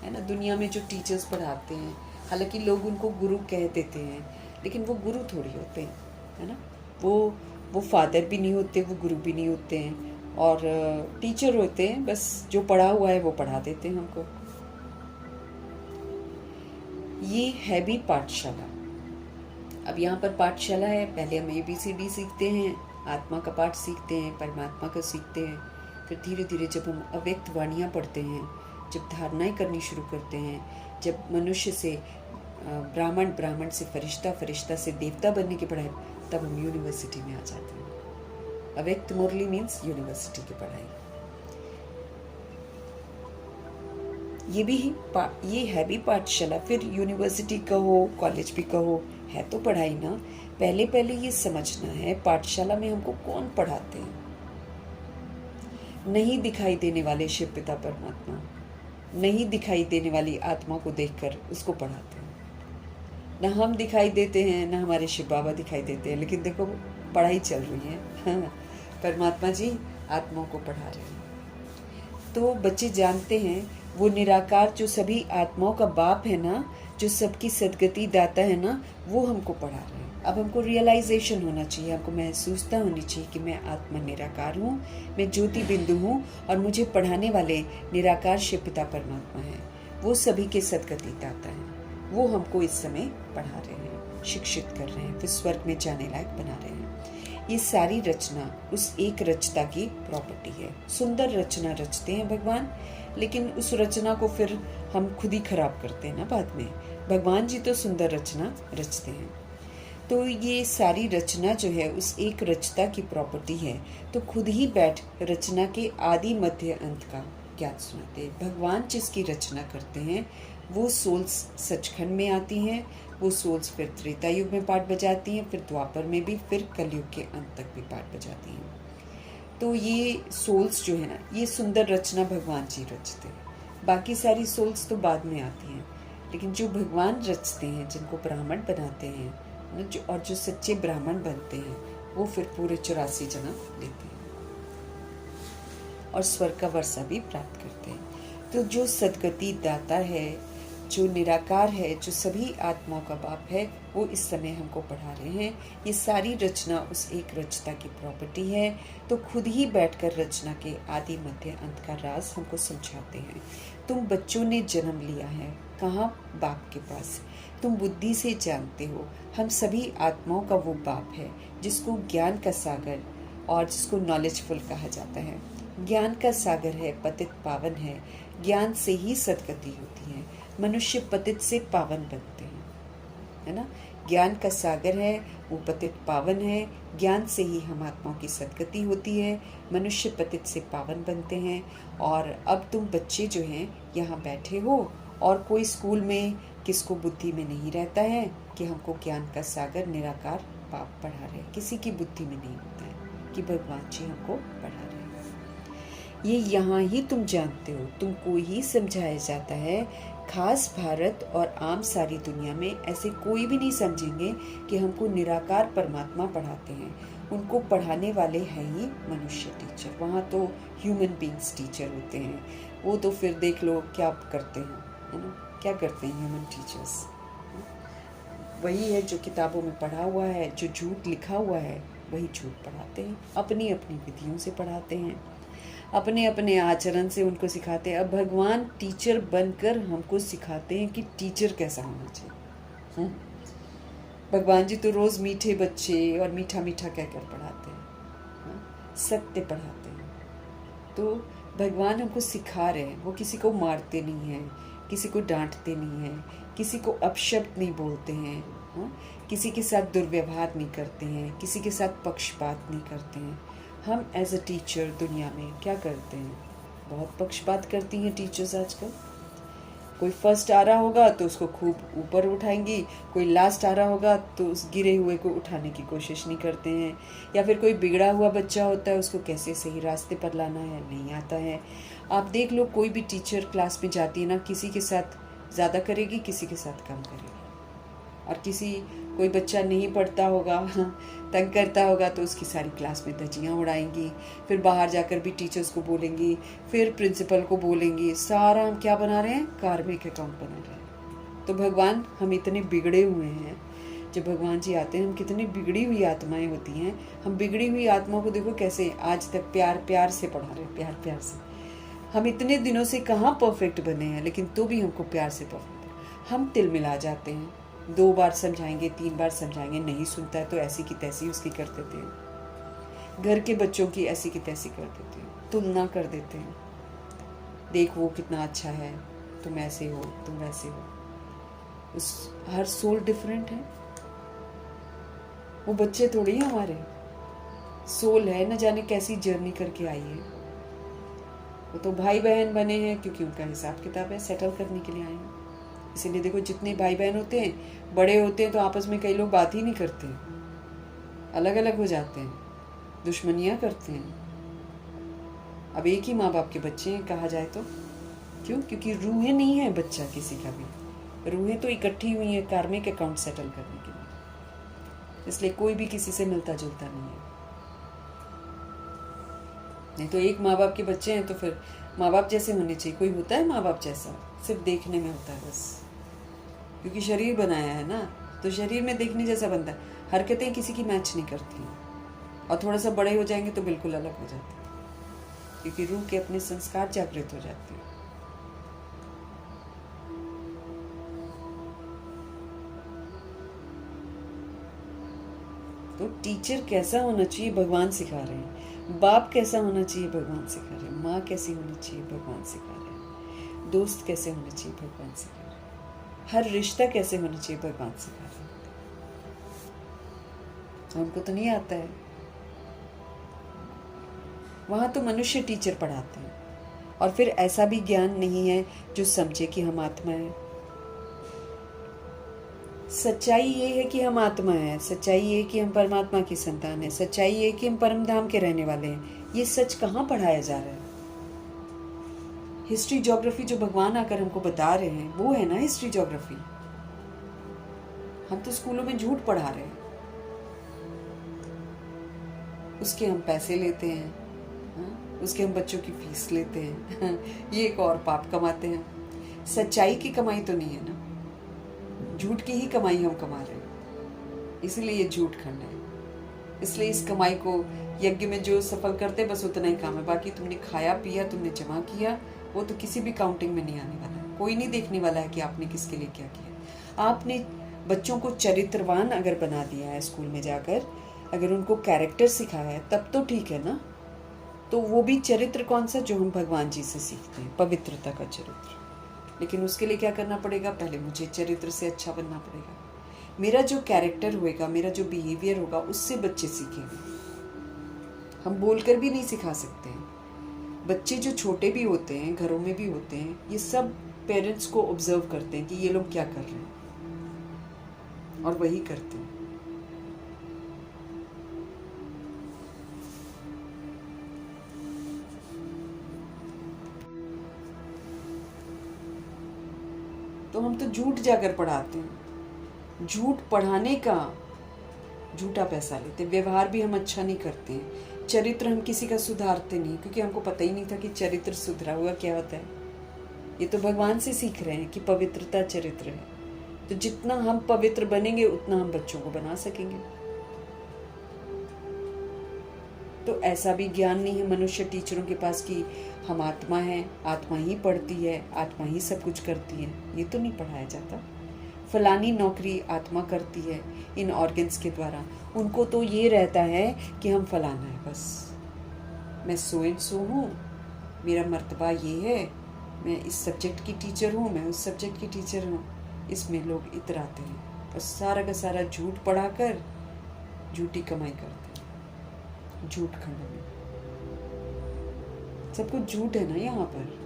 है ना। दुनिया में जो टीचर्स पढ़ाते हैं, हालांकि लोग उनको गुरु कह देते हैं, लेकिन वो गुरु थोड़ी होते हैं, है ना। वो फादर भी नहीं होते, वो गुरु भी नहीं होते हैं, और टीचर होते हैं, बस जो पढ़ा हुआ है वो पढ़ा देते हैं हमको। ये है भी पाठशाला। अब यहाँ पर पाठशाला है, पहले हम ABCD सीखते हैं, आत्मा का पाठ सीखते हैं, परमात्मा का सीखते हैं, फिर धीरे धीरे जब हम अव्यक्त वाणियाँ पढ़ते हैं, जब धारणाएं करनी शुरू करते हैं, जब मनुष्य से ब्राह्मण, ब्राह्मण से फरिश्ता, फरिश्ता से देवता बनने की पढ़ाई, तब हम यूनिवर्सिटी में आ जाते हैं। अव्यक्त मुरली मीन्स यूनिवर्सिटी की पढ़ाई। ये है भी पाठशाला। फिर यूनिवर्सिटी कहो, कॉलेज भी कहो, है तो पढ़ाई ना। पहले पहले ये समझना है, पाठशाला में हमको कौन पढ़ाते हैं। नहीं दिखाई देने वाले शिव पिता परमात्मा, नहीं दिखाई देने वाली आत्मा को देखकर उसको पढ़ाते हैं। ना हम दिखाई देते हैं, ना हमारे शिव बाबा दिखाई देते हैं, लेकिन देखो पढ़ाई चल रही है। हाँ, परमात्मा जी आत्माओं को पढ़ा रहे हैं। तो बच्चे जानते हैं वो निराकार जो सभी आत्माओं का बाप है ना, जो सबकी सदगति दाता है ना, वो हमको पढ़ा रहे हैं। अब हमको रियलाइजेशन होना चाहिए, हमको महसूसता होनी चाहिए कि मैं आत्मा निराकार हूँ, मैं ज्योति बिंदु हूँ, और मुझे पढ़ाने वाले निराकार शिव पिता परमात्मा है। वो सभी के सदगति दाता है, वो हमको इस समय पढ़ा रहे हैं, शिक्षित कर रहे हैं, फिर स्वर्ग में जाने लायक बना रहे हैं। ये सारी रचना उस एक रचता की प्रॉपर्टी है। सुंदर रचना रचते हैं भगवान, लेकिन उस रचना को फिर हम खुद ही खराब करते हैं ना बाद में। भगवान जी तो सुंदर रचना रचते हैं। तो ये सारी रचना जो है उस एक रचता की प्रॉपर्टी है, तो खुद ही बैठ रचना के आदि मध्य अंत का ज्ञान सुनाते हैं। भगवान जिसकी रचना करते हैं वो सोल्स सचखंड में आती हैं, वो सोल्स फिर त्रेता युग में पाठ बजाती हैं, फिर द्वापर में भी, फिर कलयुग के अंत तक भी पाठ बजाती हैं। तो ये सोल्स जो है ना, ये सुंदर रचना भगवान जी रचते हैं। बाकी सारी सोल्स तो बाद में आती हैं, लेकिन जो भगवान रचते हैं, जिनको ब्राह्मण बनाते हैं और जो सच्चे ब्राह्मण बनते हैं, वो फिर पूरे 84 जन्म लेते हैं और स्वर्ग का वर्षा भी प्राप्त करते हैं। तो जो सदगति दाता है, जो निराकार है, जो सभी आत्माओं का बाप है, वो इस समय हमको पढ़ा रहे हैं। ये सारी रचना उस एक रचता की प्रॉपर्टी है, तो खुद ही बैठकर रचना के आदि मध्य अंत का राज हमको समझाते हैं। तुम बच्चों ने जन्म लिया है, कहाँ? बाप के पास। तुम बुद्धि से जानते हो, हम सभी आत्माओं का वो बाप है जिसको ज्ञान का सागर और जिसको नॉलेजफुल कहा जाता है। ज्ञान का सागर है, पतित पावन है, ज्ञान से ही सदगति होती है। मनुष्य पतित से पावन बनते हैं, है ना। ज्ञान का सागर है, वो पतित पावन है, ज्ञान से ही हम आत्माओं की सदगति होती है, मनुष्य पतित से पावन बनते हैं। और अब तुम बच्चे जो हैं यहाँ बैठे हो, और कोई स्कूल में किसको बुद्धि में नहीं रहता है कि हमको ज्ञान का सागर निराकार बाप पढ़ा रहे हैं। किसी की बुद्धि में नहीं होता है कि भगवान जी हमको पढ़ा रहे हैं। ये यहाँ ही तुम जानते हो, तुमको ही समझाया जाता है। खास भारत और आम सारी दुनिया में ऐसे कोई भी नहीं समझेंगे कि हमको निराकार परमात्मा पढ़ाते हैं। उनको पढ़ाने वाले हैं ही मनुष्य टीचर। वहाँ तो ह्यूमन बींग्स टीचर होते हैं। वो तो फिर देख लो क्या करते हैं, है ना। क्या करते हैं ह्यूमन टीचर्स? वही है जो किताबों में पढ़ा हुआ है, जो झूठ लिखा हुआ है वही झूठ पढ़ाते हैं, अपनी अपनी विधियों से पढ़ाते हैं। अपने अपने आचरण से उनको सिखाते हैं। अब भगवान टीचर बनकर हमको सिखाते हैं कि टीचर कैसा होना चाहिए। भगवान जी तो रोज़ मीठे बच्चे और मीठा मीठा कहकर पढ़ाते हैं, सत्य पढ़ाते हैं। तो भगवान हमको सिखा रहे हैं, वो किसी को मारते नहीं हैं, किसी को डांटते नहीं हैं, किसी को अपशब्द नहीं बोलते हैं, किसी के साथ दुर्व्यवहार नहीं करते हैं, किसी के साथ पक्षपात नहीं करते हैं। हम एज अ टीचर दुनिया में क्या करते हैं? बहुत पक्षपात करती हैं टीचर्स आजकल। कोई फर्स्ट आ रहा होगा तो उसको खूब ऊपर उठाएंगी, कोई लास्ट आ रहा होगा तो उस गिरे हुए को उठाने की कोशिश नहीं करते हैं। या फिर कोई बिगड़ा हुआ बच्चा होता है, उसको कैसे सही रास्ते पर लाना है नहीं आता है। आप देख लो, कोई भी टीचर क्लास में जाती है ना, किसी के साथ ज़्यादा करेगी, किसी के साथ कम करेगी। और कोई बच्चा नहीं पढ़ता होगा, तंग करता होगा, तो उसकी सारी क्लास में धज्जियाँ उड़ाएंगी। फिर बाहर जाकर भी टीचर्स को बोलेंगी, फिर प्रिंसिपल को बोलेंगी। सारा हम क्या बना रहे हैं? कार्मिक अकाउंट बना रहे हैं। तो भगवान, हम इतने बिगड़े हुए हैं, जब भगवान जी आते हैं, हम कितनी बिगड़ी हुई आत्माएं होती हैं। हम बिगड़ी हुई आत्मा को देखो कैसे आज तक प्यार प्यार से पढ़ा रहे हैं, प्यार प्यार से। हम इतने दिनों से कहाँ परफेक्ट बने हैं, लेकिन तो भी हमको प्यार से परफेक्ट। हम तिल मिला जाते हैं, 2 बार समझाएंगे, 3 बार समझाएंगे, नहीं सुनता है तो ऐसी की तैसी उसकी कर देते हैं। घर के बच्चों की ऐसी की तैसी कर देते हैं, तुलना कर देते हैं। देख वो कितना अच्छा है, तुम ऐसे हो, तुम वैसे हो। हर सोल डिफरेंट है। वो बच्चे थोड़ी हैं हमारे, सोल है, न जाने कैसी जर्नी करके आई है। वो तो भाई बहन बने हैं क्योंकि उनका हिसाब किताब है, सेटल करने के लिए आए हैं। इसीलिए देखो, जितने भाई बहन होते हैं, बड़े होते हैं, तो आपस में कई लोग बात ही नहीं करते, अलग अलग हो जाते हैं, दुश्मनियाँ करते हैं। अब एक ही माँ बाप के बच्चे हैं कहा जाए तो। क्यों? क्योंकि रूहें नहीं है बच्चा किसी का भी। रूहें तो इकट्ठी हुई हैं कार्मिक अकाउंट सेटल करने के लिए। इसलिए कोई भी किसी से मिलता जुलता नहीं है। नहीं तो एक माँ बाप के बच्चे हैं तो फिर माँ बाप जैसे होने चाहिए। कोई होता है माँ बाप जैसा? सिर्फ देखने में होता है बस, क्योंकि शरीर बनाया है ना, तो शरीर में देखने जैसा बनता है। हरकतें किसी की मैच नहीं करती हैं। और थोड़ा सा बड़े हो जाएंगे तो बिल्कुल अलग हो जाते हैं, क्योंकि रूह के अपने संस्कार जागृत हो जाते हैं। तो टीचर कैसा होना चाहिए भगवान सिखा रहे हैं। बाप कैसा होना चाहिए भगवान सिखा रहे हैं। माँ कैसी होनी चाहिए भगवान सिखा रहे हैं। दोस्त कैसे होने चाहिए भगवान सिखा रहे हैं। हर रिश्ता कैसे होना चाहिए भगवान सिखा रहे हैं। हमको तो नहीं आता है। वहाँ तो मनुष्य टीचर पढ़ाते हैं, और फिर ऐसा भी ज्ञान नहीं है जो समझे कि हम आत्मा है। सच्चाई ये है कि हम आत्मा है, सच्चाई ये है कि हम परमात्मा की संतान है, सच्चाई ये है कि हम परम धाम के रहने वाले हैं। ये सच कहाँ पढ़ाया जा रहा है? हिस्ट्री ज्योग्राफी जो भगवान आकर हमको बता रहे हैं, वो है ना हिस्ट्री ज्योग्राफी। हम तो स्कूलों में झूठ पढ़ा रहे हैं, उसके हम पैसे लेते हैं, उसके हम बच्चों की फीस लेते हैं। ये एक और पाप कमाते हैं। सच्चाई की कमाई तो नहीं है ना, झूठ की ही कमाई हम कमा रहे हैं। इसलिए ये झूठ खंड है। इसलिए इस कमाई को यज्ञ में जो सफल करते बस उतना ही काम है। बाकी तुमने खाया पिया, तुमने जमा किया, वो तो किसी भी काउंटिंग में नहीं आने वाला है। कोई नहीं देखने वाला है कि आपने किसके लिए क्या किया। आपने बच्चों को चरित्रवान अगर बना दिया है स्कूल में जाकर, अगर उनको कैरेक्टर सिखाया है, तब तो ठीक है ना। तो वो भी चरित्र कौन सा? जो हम भगवान जी से सीखते हैं, पवित्रता का चरित्र। लेकिन उसके लिए क्या करना पड़ेगा? पहले मुझे चरित्र से अच्छा बनना पड़ेगा। मेरा जो कैरेक्टर होएगा, मेरा जो बिहेवियर होगा, उससे बच्चे सीखेंगे। हम बोलकर भी नहीं सिखा सकते हैं। बच्चे जो छोटे भी होते हैं, घरों में भी होते हैं, ये सब पेरेंट्स को ऑब्जर्व करते हैं कि ये लोग क्या कर रहे हैं, और वही करते हैं। तो हम तो झूठ जाकर पढ़ाते हैं। झूठ पढ़ाने का झूठा पैसा लेते हैं। व्यवहार भी हम अच्छा नहीं करते हैं। चरित्र हम किसी का सुधारते नहीं, क्योंकि हमको पता ही नहीं था कि चरित्र सुधरा हुआ क्या होता है। ये तो भगवान से सीख रहे हैं कि पवित्रता चरित्र है। तो जितना हम पवित्र बनेंगे उतना हम बच्चों को बना सकेंगे। तो ऐसा भी ज्ञान नहीं है मनुष्य टीचरों के पास कि हम आत्मा हैं, आत्मा ही पढ़ती है, आत्मा ही सब कुछ करती है। ये तो नहीं पढ़ाया जाता। फलानी नौकरी आत्मा करती है इन ऑर्गन्स के द्वारा। उनको तो ये रहता है कि हम फलाना है बस, मैं सो एंड सो हूँ, मेरा मर्तबा ये है, मैं इस सब्जेक्ट की टीचर हूँ, मैं उस सब्जेक्ट की टीचर हूँ। इसमें लोग इतराते हैं और सारा का सारा झूठ पढ़ाकर झूठी कमाई करते हैं। झूठ खंड में सब कुछ झूठ है ना। यहाँ पर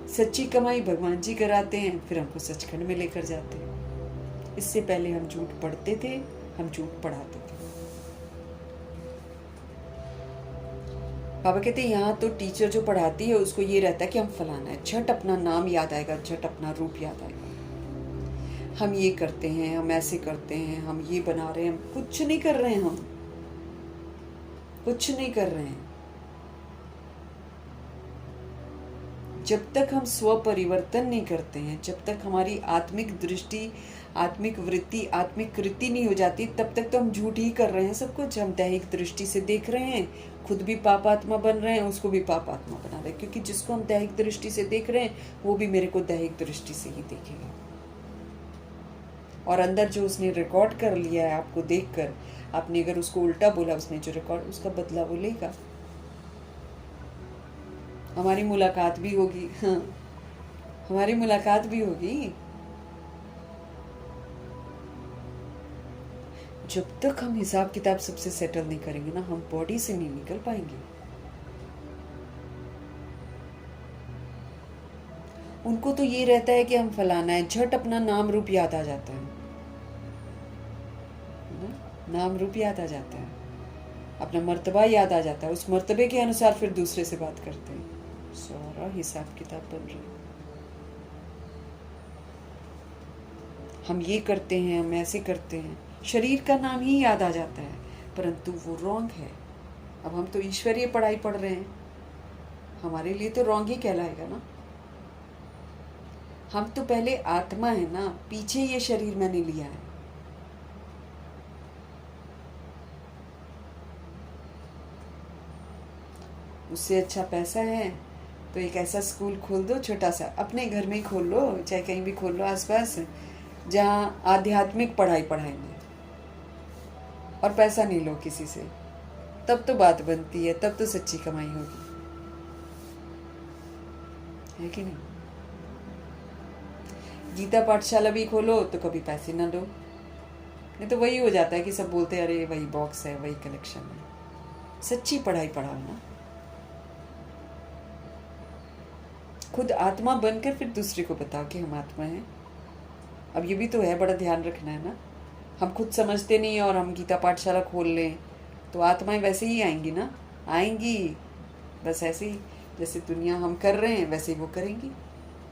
सच्ची कमाई भगवान जी कराते हैं, फिर हमको सचखंड में लेकर जाते हैं। इससे पहले हम झूठ पढ़ते थे, हम झूठ पढ़ाते थे। बाबा कहते हैं यहाँ तो टीचर जो पढ़ाती है उसको ये रहता है कि हम फलाना है, झट अपना नाम याद आएगा, झट अपना रूप याद आएगा। हम ये करते हैं, हम ऐसे करते हैं, हम ये बना रहे हैं। हम कुछ नहीं कर रहे हैं, हम कुछ नहीं कर रहे हैं। जब तक हम स्व परिवर्तन नहीं करते हैं, जब तक हमारी आत्मिक दृष्टि, आत्मिक वृत्ति, आत्मिक कृति नहीं हो जाती, तब तक तो हम झूठ ही कर रहे हैं सब कुछ। हम दैहिक दृष्टि से देख रहे हैं, खुद भी पापात्मा बन रहे हैं, उसको भी पापात्मा बना रहे हैं। क्योंकि जिसको हम दैहिक दृष्टि से देख रहे हैं वो भी मेरे को दैहिक दृष्टि से ही देखेगा। और अंदर जो उसने रिकॉर्ड कर लिया है आपको देखकर, आपने अगर उसको उल्टा बोला, उसने जो रिकॉर्ड, उसका बदला वो लेगा। हमारी मुलाकात भी होगी, हाँ हमारी मुलाकात भी होगी। जब तक हम हिसाब किताब सबसे सेटल नहीं करेंगे ना, हम बॉडी से नहीं निकल पाएंगे। उनको तो ये रहता है कि हम फलाना है, झट अपना नाम रूप याद आ जाता है, नाम रूप याद आ जाता है, अपना मर्तबा याद आ जाता है। उस मर्तबे के अनुसार फिर दूसरे से बात करते हैं। सारा हिसाब किताब बन रहा है। हम ये करते हैं, हम ऐसे करते हैं, शरीर का नाम ही याद आ जाता है, परंतु वो रॉन्ग है। अब हम तो ईश्वरीय पढ़ाई पढ़ रहे हैं, हमारे लिए तो रॉन्ग ही कहलाएगा ना। हम तो पहले आत्मा है ना, पीछे ये शरीर मैंने लिया है। उससे अच्छा पैसा है तो एक ऐसा स्कूल खोल दो छोटा सा, अपने घर में ही खोल लो, चाहे कहीं भी खोल लो आसपास, जहाँ आध्यात्मिक पढ़ाई पढ़ाएंगे और पैसा नहीं लो किसी से। तब तो बात बनती है, तब तो सच्ची कमाई होगी, है कि नहीं। गीता पाठशाला भी खोलो तो कभी पैसे ना दो, नहीं तो वही हो जाता है कि सब बोलते हैं अरे वही बॉक्स है, वही कलेक्शन है। सच्ची पढ़ाई पढ़ाओ ना, खुद आत्मा बनकर फिर दूसरे को बताओ कि हम आत्मा हैं। अब ये भी तो है, बड़ा ध्यान रखना है ना। हम खुद समझते नहीं और हम गीता पाठशाला खोल लें तो आत्माएं वैसे ही आएंगी ना, आएंगी बस ऐसे ही जैसे दुनिया हम कर रहे हैं वैसे ही वो करेंगी।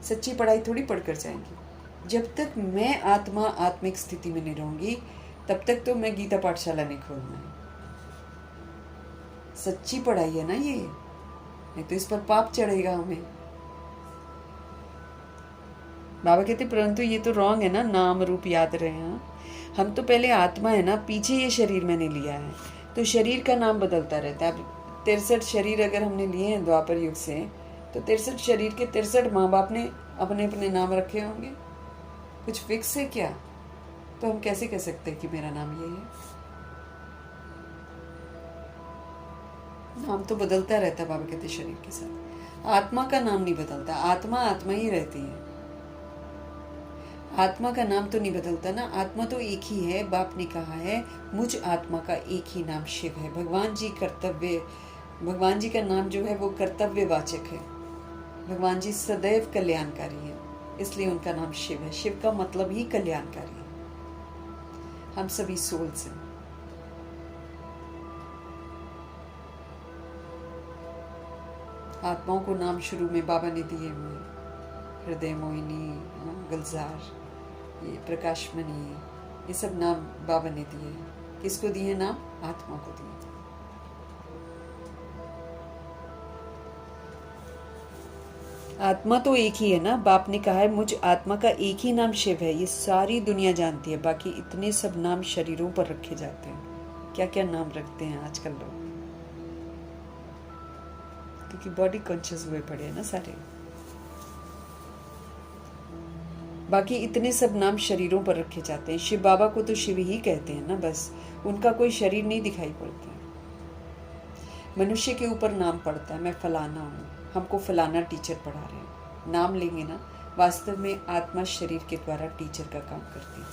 सच्ची पढ़ाई थोड़ी पढ़कर जाएंगी। जब तक मैं आत्मा आत्मिक स्थिति में नहीं रहूंगी तब तक तो मैं गीता पाठशाला नहीं खोलना है। सच्ची पढ़ाई है ना ये, नहीं तो इस पर पाप चढ़ेगा हमें। बाबा कहते परंतु ये तो रॉन्ग है ना, नाम रूप याद रहे हैं। हम तो पहले आत्मा है ना, पीछे ये शरीर मैंने लिया है, तो शरीर का नाम बदलता रहता है। अब 63 शरीर अगर हमने लिए हैं द्वापर युग से, तो 63 शरीर के 63 माँ बाप ने अपने अपने नाम रखे होंगे। कुछ फिक्स है क्या? तो हम कैसे कह सकते हैं कि मेरा नाम ये है? नाम तो बदलता रहता है बाबा कहते शरीर के साथ। आत्मा का नाम नहीं बदलता, आत्मा आत्मा ही रहती है। आत्मा का नाम तो नहीं बदलता ना, आत्मा तो एक ही है। बाप ने कहा है मुझ आत्मा का एक ही नाम शिव है। भगवान जी का नाम जो है वो कर्तव्यवाचक है। भगवान जी सदैव कल्याणकारी है, इसलिए उनका नाम शिव है। शिव का मतलब ही कल्याणकारी है। हम सभी सोल्स हैं। आत्माओं को नाम शुरू में बाबा ने दिए हुए, हृदय मोहिनी, गुलजार, ये प्रकाशमणि, ये सब नाम बाबा ने दिए। किसको दिए नाम? आत्मा को दिए। आत्मा तो एक ही है ना। बाप ने कहा है मुझ आत्मा का एक ही नाम शिव है। ये सारी दुनिया जानती है, बाकी इतने सब नाम शरीरों पर रखे जाते हैं। क्या क्या नाम रखते हैं आजकल लोग। क्योंकि बॉडी कॉन्शियस हुए पड़े हैं ना सारे। बाकी इतने सब नाम शरीरों पर रखे जाते हैं। शिव बाबा को तो शिव ही कहते हैं ना, बस उनका कोई शरीर नहीं दिखाई पड़ता है। मनुष्य के ऊपर नाम पड़ता है, मैं फलाना हूँ, हमको फलाना टीचर पढ़ा रहे हैं, नाम लेंगे ना। वास्तव में आत्मा शरीर के द्वारा टीचर का काम करती है,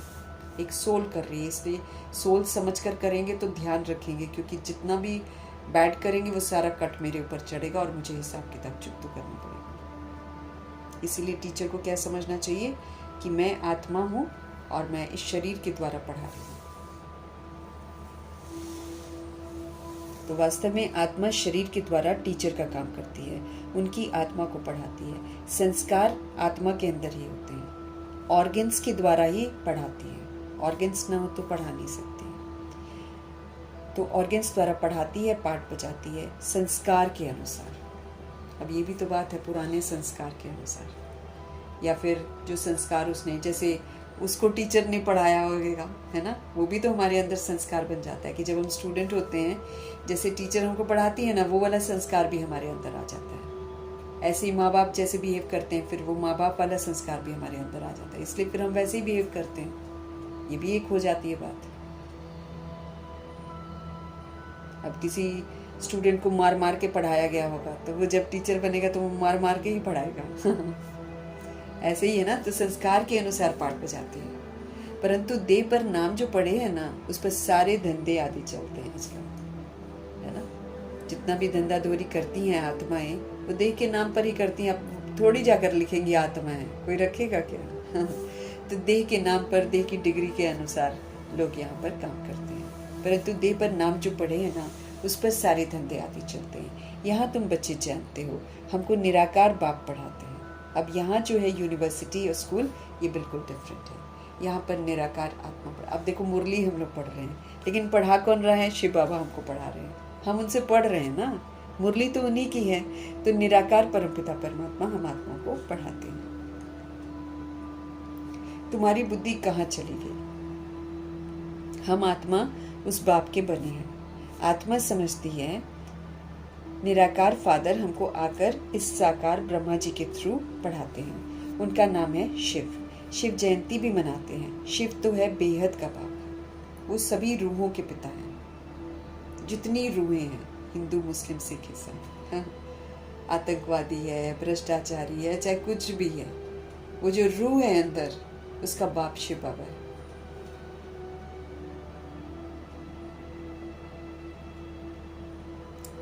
एक सोल कर रही है। इसलिए सोल समझ कर करेंगे तो ध्यान रखेंगे, क्योंकि जितना भी बैड करेंगे वो सारा कट मेरे ऊपर चढ़ेगा और मुझे हिसाब किताब चुकता करना पड़ेगा। इसीलिए टीचर को क्या समझना चाहिए कि मैं आत्मा हूँ और मैं इस शरीर के द्वारा पढ़ा रही हूँ। तो वास्तव में आत्मा शरीर के द्वारा टीचर का काम करती है, उनकी आत्मा को पढ़ाती है। संस्कार आत्मा के अंदर ही होते हैं, ऑर्गन्स के द्वारा ही पढ़ाती है। ऑर्गन्स ना हो तो पढ़ा नहीं सकती, तो ऑर्गन्स द्वारा पढ़ाती है, पाठ बजाती है संस्कार के अनुसार। अब ये भी तो बात है, पुराने संस्कार के अनुसार, या फिर जो संस्कार उसने, जैसे उसको टीचर ने पढ़ाया होगा, है ना, वो भी तो हमारे अंदर संस्कार बन जाता है कि जब हम स्टूडेंट होते हैं, जैसे टीचर हमको पढ़ाती है ना, वो वाला संस्कार भी हमारे अंदर आ जाता है। ऐसे ही माँ बाप जैसे बिहेव करते हैं, फिर वो माँ बाप वाला संस्कार भी हमारे अंदर आ जाता है, इसलिए फिर हम वैसे ही बिहेव करते हैं। ये भी एक हो जाती है बात। अब किसी स्टूडेंट को मार मार के पढ़ाया गया होगा, तो वो जब टीचर बनेगा तो वो मार मार के ही पढ़ाएगा। ऐसे ही है ना, तो संस्कार के अनुसार पाठ बजाते हैं। परंतु देह पर नाम जो पड़े हैं ना, उस पर सारे धंधे आदि चलते हैं इसका, है ना। जितना भी धंधा धोरी करती हैं आत्माएं, वो देह के नाम पर ही करती हैं। अब थोड़ी जाकर लिखेंगी आत्माएं, कोई रखेगा क्या? तो देह के नाम पर, देह की डिग्री के अनुसार लोग यहाँ पर काम करते हैं। परंतु देह पर नाम जो पड़े हैं ना, उस पर सारे धंधे आदि चलते हैं। यहाँ तुम बच्चे जानते हो, हमको निराकार बाप पढ़ाते हैं। अब यहाँ जो है यूनिवर्सिटी और स्कूल, ये बिल्कुल डिफरेंट है। यहाँ पर निराकार आत्मा पढ़, अब देखो मुरली हम लोग पढ़ रहे हैं, लेकिन पढ़ा कौन रहा है? शिव बाबा हमको पढ़ा रहे हैं, हम उनसे पढ़ रहे हैं ना, मुरली तो उन्हीं की है। तो निराकार परमपिता परमात्मा हम आत्मा को पढ़ाते हैं। तुम्हारी बुद्धि कहाँ चली गई? हम आत्मा उस बाप के बने हैं। आत्मा समझती है निराकार फादर हमको आकर इस साकार ब्रह्मा जी के थ्रू पढ़ाते हैं। उनका नाम है शिव। शिव जयंती भी मनाते हैं। शिव तो है बेहद का बाप, वो सभी रूहों के पिता हैं। जितनी रूहें हैं, हिंदू मुस्लिम सिख ईसाई, आतंकवादी है, भ्रष्टाचारी है, चाहे कुछ भी है, वो जो रूह है अंदर, उसका बाप शिव बाबा है।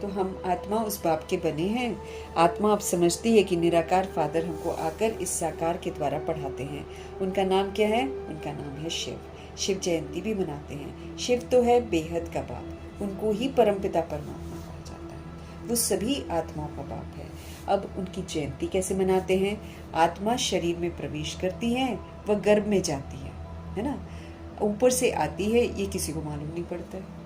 तो हम आत्मा उस बाप के बने हैं। आत्मा अब समझती है कि निराकार फादर हमको आकर इस साकार के द्वारा पढ़ाते हैं। उनका नाम क्या है? उनका नाम है शिव। शिव जयंती भी मनाते हैं। शिव तो है बेहद का बाप, उनको ही परमपिता परमात्मा कहा जाता है। वो सभी आत्माओं का बाप है। अब उनकी जयंती कैसे मनाते हैं? आत्मा शरीर में प्रवेश करती है, वह गर्भ में जाती है ना, ऊपर से आती है, ये किसी को मालूम नहीं पड़ता है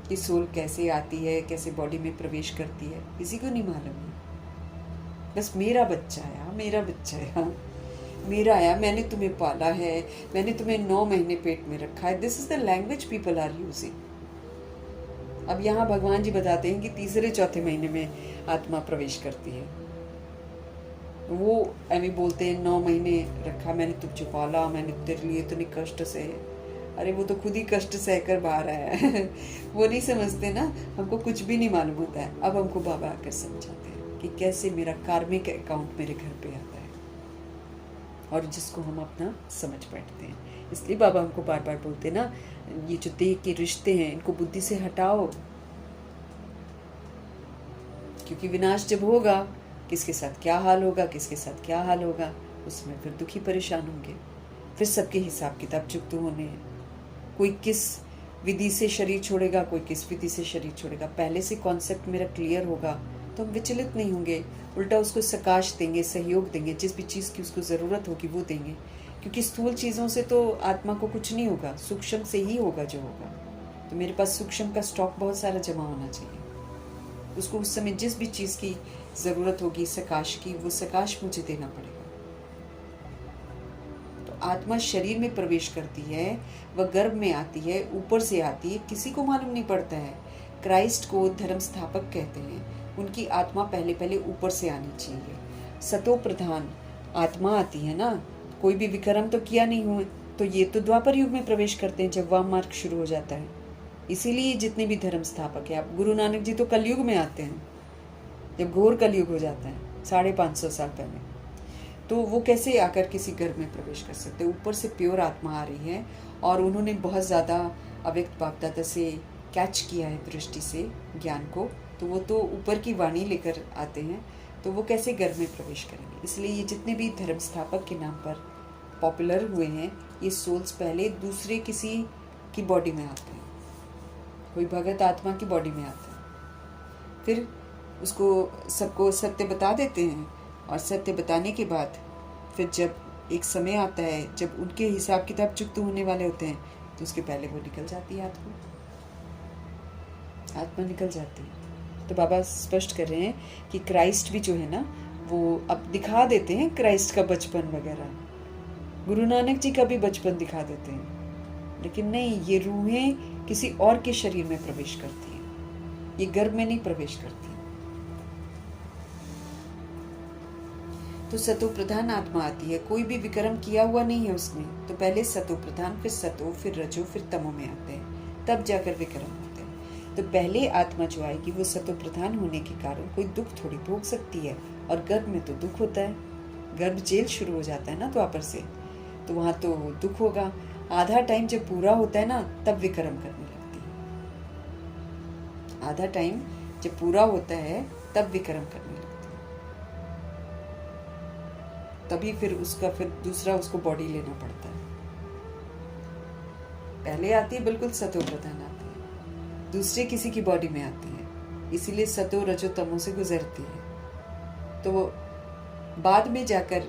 कि सोल कैसे आती है, कैसे बॉडी में प्रवेश करती है, किसी को नहीं मालूम है। बस मेरा बच्चा आया, मेरा बच्चा आया, मेरा आया, मैंने तुम्हें पाला है, मैंने तुम्हें 9 महीने पेट में रखा है। This is the language people are using. अब यहाँ भगवान जी बताते हैं कि तीसरे चौथे महीने में आत्मा प्रवेश करती है। वो ऐसे बोलते हैं 9 महीने रखा, मैंने तुझे पाला, मैंने तेरे लिए इतने कष्ट से। अरे वो तो खुद ही कष्ट सहकर बाहर आया है। वो नहीं समझते ना, हमको कुछ भी नहीं मालूम होता है। अब हमको बाबा आकर समझाते हैं कि कैसे मेरा कार्मिक अकाउंट मेरे घर पे आता है, और जिसको हम अपना समझ बैठते हैं। इसलिए बाबा हमको बार बार बोलते ना, ये जो देह के रिश्ते हैं, इनको बुद्धि से हटाओ, क्योंकि विनाश जब होगा, किसके साथ क्या हाल होगा, किसके साथ क्या हाल होगा, उसमें फिर दुखी परेशान होंगे। फिर सबके हिसाब किताब चुकते होने हैं। कोई किस विधि से शरीर छोड़ेगा, कोई किस विधि से शरीर छोड़ेगा। पहले से कॉन्सेप्ट मेरा क्लियर होगा तो हम विचलित नहीं होंगे, उल्टा उसको सकाश देंगे, सहयोग देंगे, जिस भी चीज़ की उसको ज़रूरत होगी वो देंगे। क्योंकि स्थूल चीज़ों से तो आत्मा को कुछ नहीं होगा, सूक्ष्म से ही होगा जो होगा। तो मेरे पास सूक्ष्म का स्टॉक बहुत सारा जमा होना चाहिए। उसको उस समय जिस भी चीज़ की ज़रूरत होगी सकाश की, वो सकाश मुझे देना पड़ेगा। आत्मा शरीर में प्रवेश करती है, वह गर्भ में आती है, ऊपर से आती है, किसी को मालूम नहीं पड़ता है। क्राइस्ट को धर्म स्थापक कहते हैं। उनकी आत्मा पहले पहले ऊपर से आनी चाहिए। सतो प्रधान आत्मा आती है ना, कोई भी विक्रम तो किया नहीं हुए, तो ये तो द्वापर युग में प्रवेश करते हैं जब वाम मार्ग शुरू हो जाता है। इसीलिए जितने भी धर्म स्थापक है, आप गुरु नानक जी तो कलयुग में आते हैं, जब घोर कलयुग हो जाता है 550 साल पहले, तो वो कैसे आकर किसी घर में प्रवेश कर सकते? ऊपर से प्योर आत्मा आ रही है और उन्होंने बहुत ज़्यादा अव्यक्त बापदादा से कैच किया है दृष्टि से ज्ञान को, तो वो तो ऊपर की वाणी लेकर आते हैं, तो वो कैसे घर में प्रवेश करेंगे? इसलिए ये जितने भी धर्म स्थापक के नाम पर पॉपुलर हुए हैं, ये सोल्स पहले दूसरे किसी की बॉडी में आते हैं, कोई भगत आत्मा की बॉडी में आता है, फिर उसको सबको सत्य बता देते हैं, और सत्य बताने के बाद फिर जब एक समय आता है जब उनके हिसाब किताब चुकते होने वाले होते हैं, तो उसके पहले वो निकल जाती है, आत्मा निकल जाती है। तो बाबा स्पष्ट कर रहे हैं कि क्राइस्ट भी जो है ना, वो अब दिखा देते हैं क्राइस्ट का बचपन वगैरह, गुरु नानक जी का भी बचपन दिखा देते हैं, लेकिन नहीं, ये रूहें किसी और के शरीर में प्रवेश करती हैं, ये गर्भ में नहीं प्रवेश करती। तो सतो प्रधान आत्मा आती है, कोई भी विक्रम किया हुआ नहीं है उसने, तो पहले सतो प्रधान, फिर सतो, फिर रजो, फिर तमो में आते हैं, तब जाकर विक्रम होते हैं। तो पहले आत्मा जो आएगी वो सतो प्रधान होने के कारण कोई दुख थोड़ी भोग सकती है, और गर्भ में तो दुख होता है, गर्भ जेल शुरू हो जाता है ना द्वापर से, तो वहां तो दुख होगा। आधा टाइम जब पूरा होता है ना, तब विक्रम करने लगती है, आधा टाइम जब पूरा होता है तब विक्रम करने लगती है, तभी फिर उसका फिर दूसरा उसको बॉडी लेना पड़ता है। पहले आती है बिल्कुल सतो प्रधान आती है, दूसरे किसी की बॉडी में आती है, इसीलिए सतो रजो तमो से गुजरती है, तो बाद में जाकर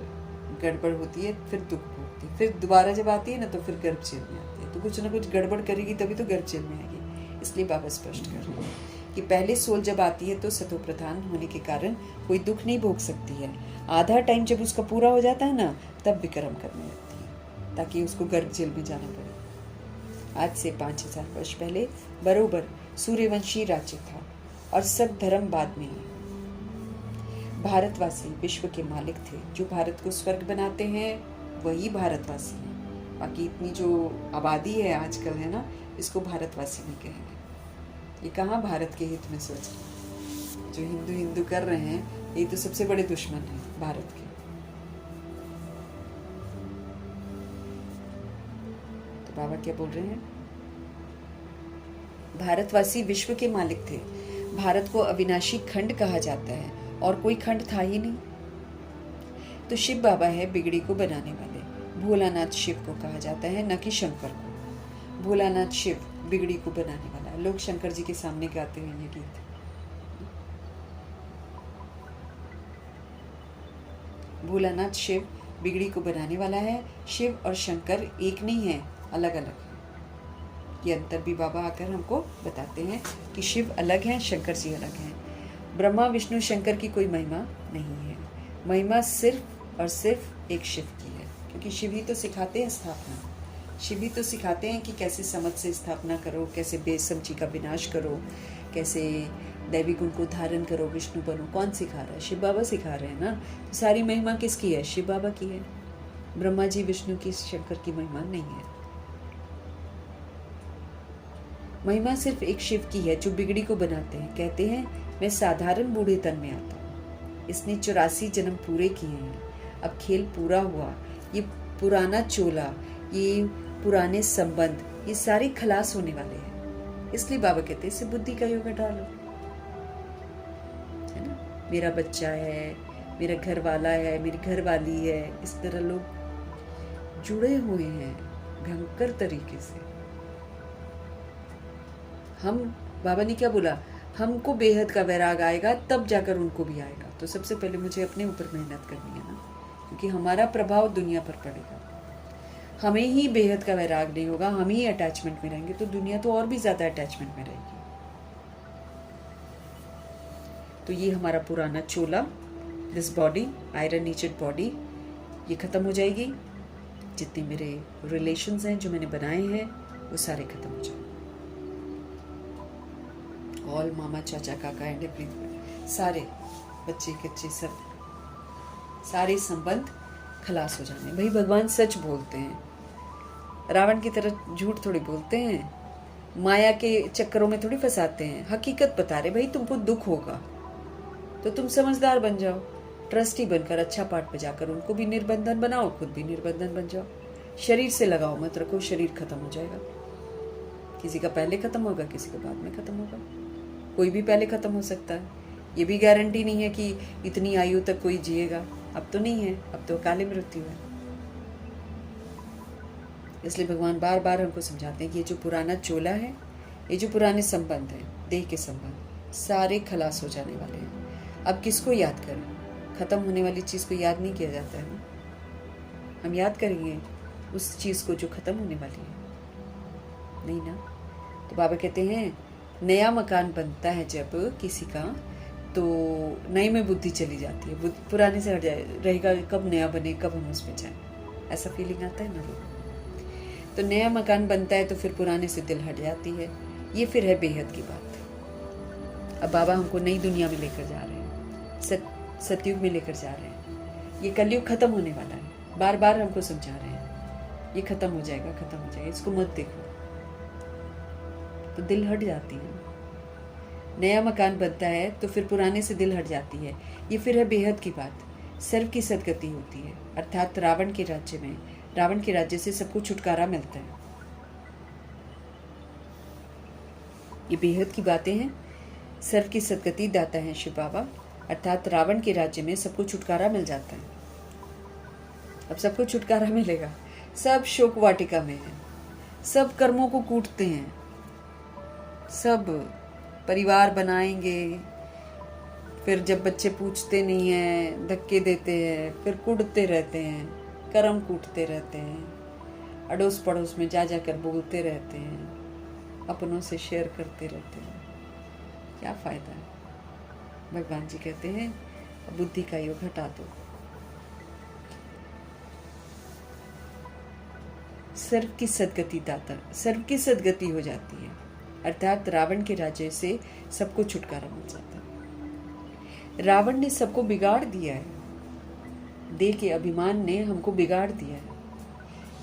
गड़बड़ होती है, फिर दुख भोगती है, फिर दोबारा जब आती है ना तो फिर गर्भ जेल में आती है, तो कुछ ना कुछ गड़बड़ करेगी तभी तो गर्भ जेल में आएगी। इसलिए बाबा स्पष्ट कर रहे हैं कि पहले सोल जब आती है तो सतो प्रधान होने के कारण कोई दुख नहीं भोग सकती है, आधा टाइम जब उसका पूरा हो जाता है ना, तब विक्रम करने लगती है, ताकि उसको गर्भ जेल में जाना पड़े। आज से 5000 वर्ष पहले बरोबर सूर्यवंशी राज्य था, और सब धर्म बाद में है। भारतवासी विश्व के मालिक थे, जो भारत को स्वर्ग बनाते हैं वही भारतवासी हैं। बाकी इतनी जो आबादी है आजकल है ना, इसको भारतवासी नहीं कहेंगे। ये कहाँ भारत के हित में सोच रहे, जो हिंदू हिंदू कर रहे हैं, ये तो सबसे बड़े दुश्मन हैं भारत के। तो बाबा क्या बोल रहे हैं? भारतवासी विश्व के मालिक थे, भारत को अविनाशी खंड कहा जाता है, और कोई खंड था ही नहीं। तो शिव बाबा है बिगड़ी को बनाने वाले, भोलानाथ शिव को कहा जाता है, न कि शंकर को। भोलानाथ शिव बिगड़ी को बनाने वाला है। लोग शंकर जी के सामने गाते हैं ये गीत। भोलानाथ शिव बिगड़ी को बनाने वाला है। शिव और शंकर एक नहीं है, अलग अलग है। ये अंतर भी बाबा आकर हमको बताते हैं कि शिव अलग हैं, शंकर जी अलग हैं। ब्रह्मा विष्णु शंकर की कोई महिमा नहीं है, महिमा सिर्फ और सिर्फ एक शिव की है, क्योंकि शिव ही तो सिखाते हैं स्थापना, शिव ही तो सिखाते हैं कि कैसे समझ से स्थापना करो, कैसे बेसमझी का विनाश करो, कैसे दैवी गुण को धारण करो, विष्णु बनो। कौन सिखा रहा है? शिव बाबा सिखा रहे हैं ना। तो सारी महिमा किसकी है? शिव बाबा की है। ब्रह्मा जी विष्णु की, शंकर की महिमा नहीं है। महिमा सिर्फ एक शिव की है, जो बिगड़ी को बनाते हैं। कहते हैं मैं साधारण बूढ़े तन में आता हूँ, इसने 84 जन्म पूरे किए हैं, अब खेल पूरा हुआ। ये पुराना चोला, ये पुराने संबंध, ये सारे खलास होने वाले हैं। इसलिए बाबा कहते हैं इसे बुद्धि का योग हटा लो, है ना। मेरा बच्चा है, मेरा घर वाला है, मेरी घर वाली है, इस तरह लोग जुड़े हुए हैं भयंकर तरीके से। हम, बाबा ने क्या बोला, हमको बेहद का वैराग आएगा तब जाकर उनको भी आएगा। तो सबसे पहले मुझे अपने ऊपर मेहनत करनी है ना, क्योंकि हमारा प्रभाव दुनिया पर पड़ेगा। हमें ही बेहद का वैराग नहीं होगा, हम ही अटैचमेंट में रहेंगे, तो दुनिया तो और भी ज्यादा अटैचमेंट में रहेगी। तो ये हमारा पुराना चोला, this body, iron natured body, ये खत्म हो जाएगी। जितने मेरे रिलेशंस हैं जो मैंने बनाए हैं वो सारे खत्म हो जाएंगे। ऑल मामा चाचा काका एंड एवरीवन, सारे बच्चे कच्चे सब सारे संबंध खलास हो जाने। भाई भगवान सच बोलते हैं, रावण की तरह झूठ थोड़ी बोलते हैं, माया के चक्करों में थोड़ी फंसाते हैं। हकीकत बता रहे, भाई तुमको दुख होगा तो तुम समझदार बन जाओ, ट्रस्टी बनकर अच्छा पाठ बजाकर उनको भी निर्बंधन बनाओ, खुद भी निर्बंधन बन जाओ। शरीर से लगाओ मत रखो, शरीर खत्म हो जाएगा। किसी का पहले खत्म होगा, किसी का बाद में खत्म होगा, कोई भी पहले खत्म हो सकता है। ये भी गारंटी नहीं है कि इतनी आयु तक कोई जिएगा। अब तो नहीं है, अब तो काली मृत्यु है। इसलिए भगवान बार बार हमको समझाते हैं कि ये जो पुराना चोला है, ये जो पुराने संबंध हैं, देह के संबंध, सारे खलास हो जाने वाले हैं। अब किसको याद करें? खत्म होने वाली चीज को याद नहीं किया जाता है ना। हम याद करेंगे उस चीज को जो खत्म होने वाली है, नहीं ना। तो बाबा कहते हैं नया मकान बनता है जब किसी का, तो नए में बुद्धि चली जाती है, पुराने से हट जाए रहेगा, कब नया बने, कब हम उसमें जाए, ऐसा फीलिंग आता है ना लोग। तो नया मकान बनता है तो फिर पुराने से दिल हट जाती है। ये फिर है बेहद की बात। अब बाबा हमको नई दुनिया में लेकर जा रहे हैं, सतयुग में लेकर जा रहे हैं। ये कलयुग खत्म होने वाला है, बार बार हमको समझा रहे हैं ये खत्म हो जाएगा, खत्म हो जाएगा, इसको मत देखो। तो दिल हट जाती है। नया मकान बनता है तो फिर पुराने से दिल हट जाती है। ये फिर है बेहद की बात। सर्व की सदगति होती है, अर्थात रावण के राज्य में, रावण के राज्य से सबको छुटकारा मिलता है। ये बेहद की बातें हैं। सर्व की सदगति दाता है शिव बाबा, अर्थात रावण के राज्य में सबको छुटकारा मिल जाता है। अब सबको छुटकारा मिलेगा। सब शोक वाटिका में है, सब कर्मों को कूटते हैं, सब परिवार बनाएंगे, फिर जब बच्चे पूछते नहीं हैं धक्के देते हैं, फिर कूटते रहते हैं, कर्म कूटते रहते हैं, अड़ोस पड़ोस में जा जाकर बोलते रहते हैं, अपनों से शेयर करते रहते हैं। क्या फायदा है? भगवान जी कहते हैं बुद्धि का योग हटा दो। सर्व की सदगति दाता, सर्व की सदगति हो जाती है, अर्थात रावण के राज्य से सबको छुटकारा मिल जाता है। रावण ने सबको बिगाड़ दिया है, देह के अभिमान ने हमको बिगाड़ दिया है।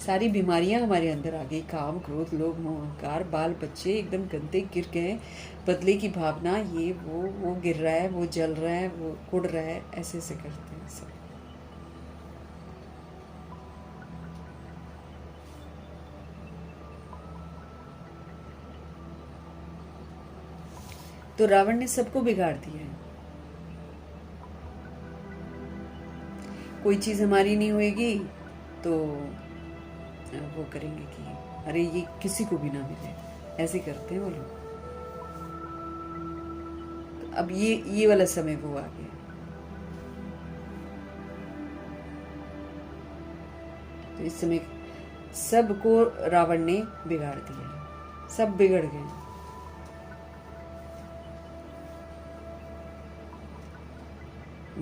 सारी बीमारियां हमारे अंदर आ गई, काम क्रोध लोभ मोह अहंकार, बाल बच्चे एकदम गंदे गिर गए, बदले की भावना, ये वो गिर रहा है, वो जल रहा है, वो कुड़ रहा है, ऐसे ऐसे करते हैं सब। तो रावण ने सबको बिगाड़ दिया है। कोई चीज हमारी नहीं होएगी तो वो करेंगे कि अरे ये किसी को भी ना मिले, ऐसे करते हैं वो लोग। तो अब ये वाला समय वो आ गया। तो इस समय सबको रावण ने बिगाड़ दिया, सब बिगड़ गए।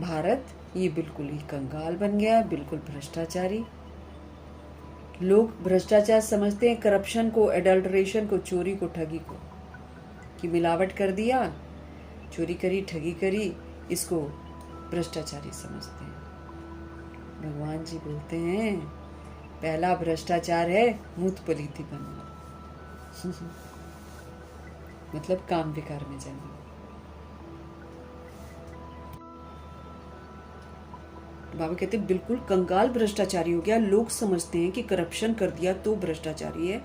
भारत ये बिल्कुल ही कंगाल बन गया, बिल्कुल भ्रष्टाचारी। लोग भ्रष्टाचार समझते हैं करप्शन को, एडल्ट्रेशन को, चोरी को, ठगी को, कि मिलावट कर दिया, चोरी करी, ठगी करी, इसको भ्रष्टाचारी समझते हैं। भगवान जी बोलते हैं पहला भ्रष्टाचार है मूत पलीती बनना मतलब काम विकार में जाना। बाबा कहते हैं बिल्कुल कंगाल भ्रष्टाचारी हो गया। लोग समझते हैं कि करप्शन कर दिया तो भ्रष्टाचारी है,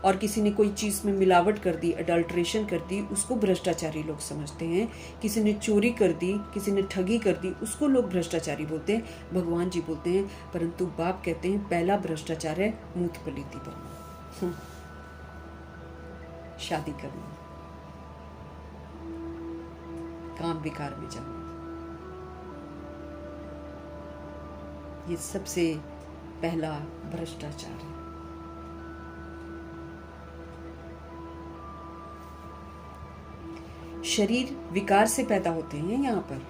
और किसी ने कोई चीज में मिलावट कर दी, अडल्ट्रेशन कर दी, उसको भ्रष्टाचारी लोग समझते हैं। किसी ने चोरी कर दी, किसी ने ठगी कर दी, उसको लोग भ्रष्टाचारी बोलते हैं। भगवान जी बोलते हैं परंतु बाप कहते हैं पहला भ्रष्टाचार है मूत पलीती बनना, शादी करना, काम विकार में जाना। ये सबसे पहला भ्रष्टाचार है। शरीर विकार से पैदा होते हैं। यहाँ पर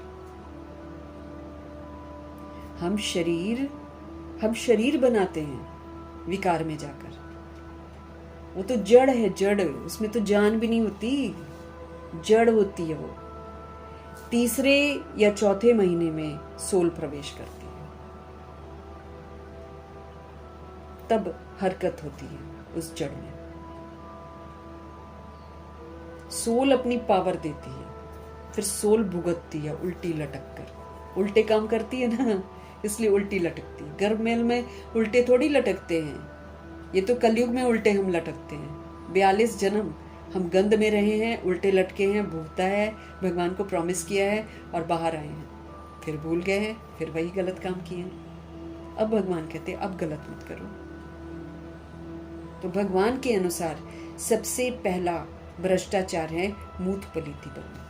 हम शरीर बनाते हैं विकार में जाकर। वो तो जड़ है, जड़, उसमें तो जान भी नहीं होती, जड़ होती है वो। तीसरे या चौथे महीने में सोल प्रवेश करती है, तब हरकत होती है उस जड़ में। सोल अपनी पावर देती है, फिर सोल भुगतती है उल्टी लटक कर। उल्टे काम करती है ना, इसलिए उल्टी लटकती है। गर्भ महल में उल्टे थोड़ी लटकते हैं, ये तो कलयुग में उल्टे हम लटकते हैं। 42 जन्म हम गंध में रहे हैं, उल्टे लटके हैं, भुगता है, भगवान को प्रॉमिस किया है और बाहर आए हैं, फिर भूल गए हैं, फिर वही गलत काम किए हैं। अब भगवान कहते हैं अब गलत मत करो। तो भगवान के अनुसार सबसे पहला भ्रष्टाचार है मूठ पलीती बनना।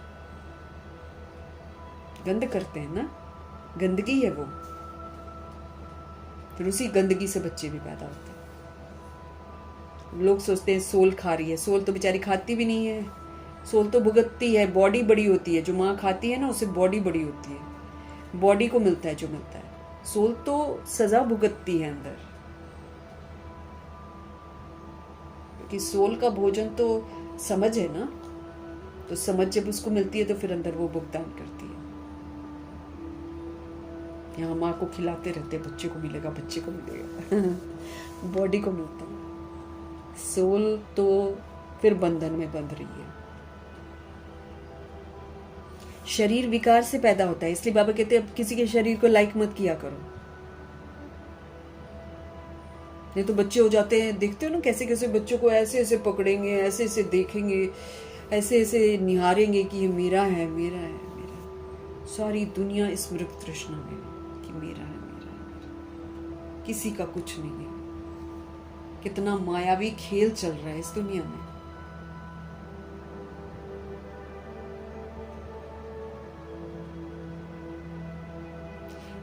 गंद करते हैं ना, गंदगी है वो, फिर उसी गंदगी से बच्चे भी पैदा होते हैं। लोग सोचते हैं सोल खा रही है, सोल तो बेचारी खाती भी नहीं है, सोल तो भुगतती है। बॉडी बड़ी होती है, जो माँ खाती है ना उससे बॉडी बड़ी होती है, बॉडी को मिलता है जो मिलता है। सोल तो सजा भुगतती है अंदर, क्योंकि सोल का भोजन तो समझ है ना, तो समझ जब उसको मिलती है तो फिर अंदर वो भुगतान करती है। यहाँ माँ को खिलाते रहते, बच्चे को मिलेगा, बच्चे को मिलेगा बॉडी को मिलता है। सोल तो फिर बंधन में बंध रही है। शरीर विकार से पैदा होता है, इसलिए बाबा कहते हैं अब किसी के शरीर को लाइक मत किया करो, नहीं तो बच्चे हो जाते हैं। देखते हो ना कैसे कैसे बच्चों को ऐसे ऐसे पकड़ेंगे, ऐसे ऐसे देखेंगे, ऐसे ऐसे निहारेंगे कि ये मेरा है, मेरा है, मेरा। सारी दुनिया इस मृग तृष्णा में कि मेरा है, मेरा है, किसी का कुछ नहीं है। कितना मायावी खेल चल रहा है इस दुनिया में।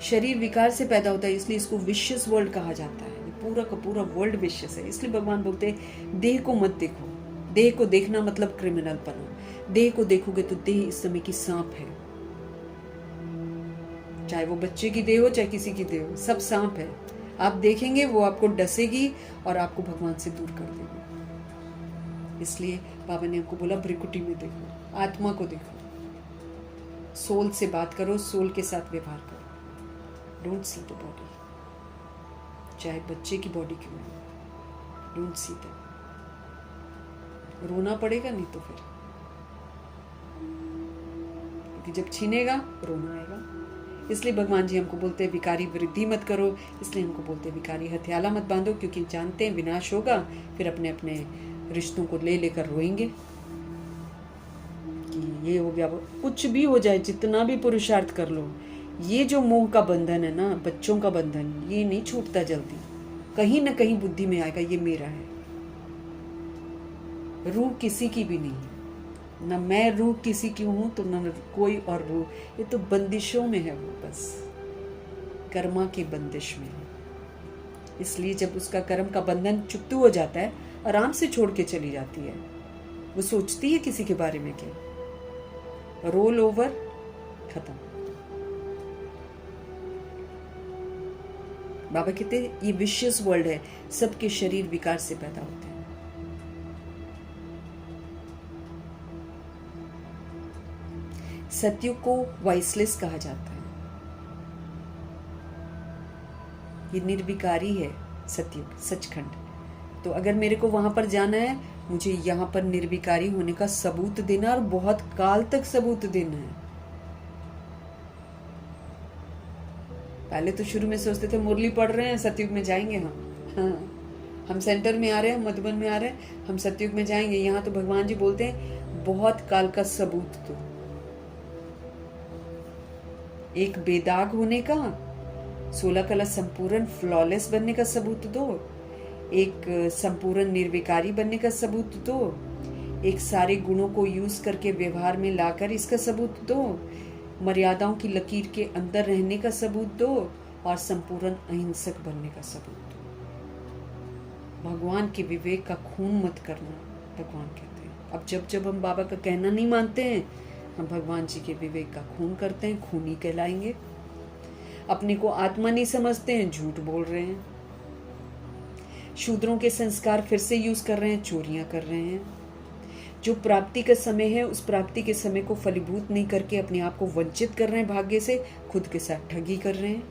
शरीर विकार से पैदा होता है, इसलिए इसको विशियस वर्ल्ड कहा जाता है। पूरा का पूरा वर्ल्ड विशियस है, इसलिए भगवान बोलते हैं देह को मत देखो। देह को देखना मतलब क्रिमिनल बनो। देह को देखोगे तो देह इस समय की सांप है, चाहे वो बच्चे की देह हो चाहे किसी की देह हो, सब सांप है। आप देखेंगे वो आपको डसेगी और आपको भगवान से दूर कर देगी। इसलिए बाबा ने हमको बोला भ्रिकुटी में देखो, आत्मा को देखो, सोल से बात करो, सोल के साथ व्यवहार करो। डोंट सी द बॉडी, चाहे बच्चे की बॉडी क्यों हो, डोंट सी द। रोना पड़ेगा नहीं तो फिर, क्योंकि जब छीनेगा रोना आएगा। इसलिए भगवान जी हमको बोलते हैं विकारी वृद्धि मत करो, इसलिए हमको बोलते हैं विकारी हथियाला मत बांधो, क्योंकि जानते हैं विनाश होगा, फिर अपने अपने रिश्तों को ले लेकर रोएंगे कि ये हो गया, कुछ भी हो जाए, जितना भी पुरुषार्थ कर लो, ये जो मोह का बंधन है ना, बच्चों का बंधन, ये नहीं छूटता जल्दी, कहीं ना कहीं बुद्धि में आएगा ये मेरा है। रूह किसी की भी नहीं है, न मैं रूह किसी की हूं तो न कोई और रूह, ये तो बंदिशों में है वो, बस कर्मा की बंदिश में है। इसलिए जब उसका कर्म का बंधन चुकतू हो जाता है, आराम से छोड़ के चली जाती है। वो सोचती है किसी के बारे में क्या, रोल ओवर, खत्म। बाबा कहते हैं ये विशियस वर्ल्ड है, सबके शरीर विकार से पैदा होते हैं। सतयुग को वाइसलेस कहा जाता है, ये निर्विकारी है सतयुग, सचखंड। तो अगर मेरे को वहां पर जाना है, मुझे यहाँ पर निर्विकारी होने का सबूत देना, और बहुत काल तक सबूत देना है। पहले तो शुरू में सोचते थे मुरली पढ़ रहे हैं सतयुग में जाएंगे हम सेंटर में आ रहे हैं, हम मधुबन में आ रहे हैं, हम सतयुग में जाएंगे। यहाँ तो भगवान जी बोलते हैं बहुत काल का सबूत दो, एक बेदाग होने का, 16 कला संपूर्ण फ्लॉलेस बनने का सबूत दो, एक संपूर्ण निर्विकारी बनने का सबूत दो, एक सारे गुणों को यूज करके व्यवहार में लाकर इसका सबूत दो, मर्यादाओं की लकीर के अंदर रहने का सबूत दो, और संपूर्ण अहिंसक बनने का सबूत दो। भगवान के विवेक का खून मत करना, भगवान कहते हैं। अब जब जब हम बाबा का कहना नहीं मानते हैं, हम भगवान जी के विवेक का खून करते हैं, खूनी कहलाएंगे। अपने को आत्मा नहीं समझते हैं, झूठ बोल रहे हैं। शूद्रों के संस्कार फिर से यूज कर रहे हैं, चोरियां कर रहे हैं। जो प्राप्ति का समय है उस प्राप्ति के समय को फलीभूत नहीं करके अपने आप को वंचित कर रहे हैं भाग्य से, खुद के साथ ठगी कर रहे हैं।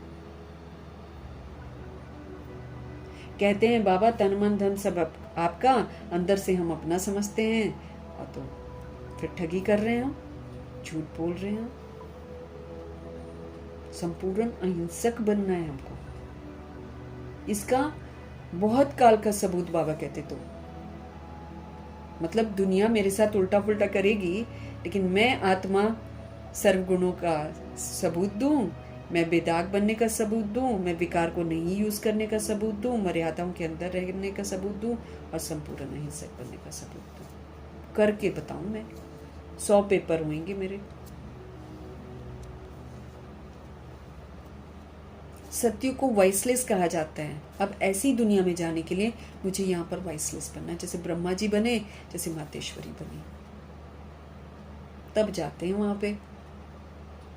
कहते हैं बाबा तन मन धन सब आपका, अंदर से हम अपना समझते हैं और तो फिर ठगी कर रहे हैं, झूठ बोल रहे हैं। संपूर्ण अहिंसक बनना है हमको। इसका बहुत काल का सबूत बाबा कहते तो, मतलब दुनिया मेरे साथ उल्टा पुल्टा करेगी, लेकिन मैं आत्मा सर्वगुणों का सबूत दूं, मैं बेदाग बनने का सबूत दूं, मैं विकार को नहीं यूज करने का सबूत दूं, मर्यादाओं के अंदर रहने का सबूत दूं और संपूर्ण अहिंसक बनने का सबूत दूं। करके बताऊं मैं, 100 पेपर होंगे मेरे। सत्य को वाइसलेस कहा जाता है। अब ऐसी दुनिया में जाने के लिए मुझे यहाँ पर वाइसलेस बनना है, जैसे ब्रह्मा जी बने, जैसे मातेश्वरी बनी, तब जाते हैं वहां पे।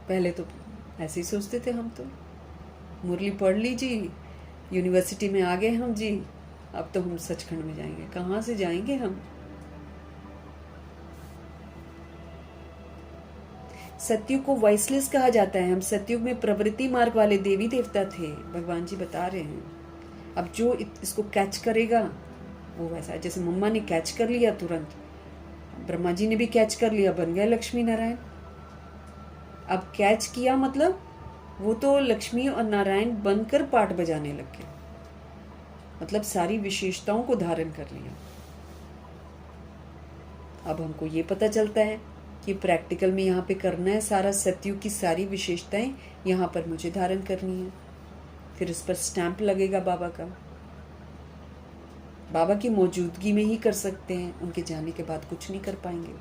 पहले तो ऐसे ही सोचते थे हम, तो मुरली पढ़ ली जी, यूनिवर्सिटी में आ गए हम जी, अब तो हम सचखंड में जाएंगे। कहाँ से जाएंगे हम? सतयुग को वाइसलेस कहा जाता है। हम सतयुग में प्रवृत्ति मार्ग वाले देवी देवता थे, भगवान जी बता रहे हैं। अब जो इसको कैच करेगा वो वैसा है, जैसे मम्मा ने कैच कर लिया तुरंत, ब्रह्मा जी ने भी कैच कर लिया, बन गए लक्ष्मी नारायण। अब कैच किया मतलब वो तो लक्ष्मी और नारायण बनकर पाठ बजाने लग गए, मतलब सारी विशेषताओं को धारण कर लिया। अब हमको ये पता चलता है कि प्रैक्टिकल में यहाँ पे करना है, सारा सतयुग की सारी विशेषताएं यहाँ पर मुझे धारण करनी है। फिर इस पर स्टैंप लगेगा बाबा का। बाबा की मौजूदगी में ही कर सकते हैं, उनके जाने के बाद कुछ नहीं कर पाएंगे।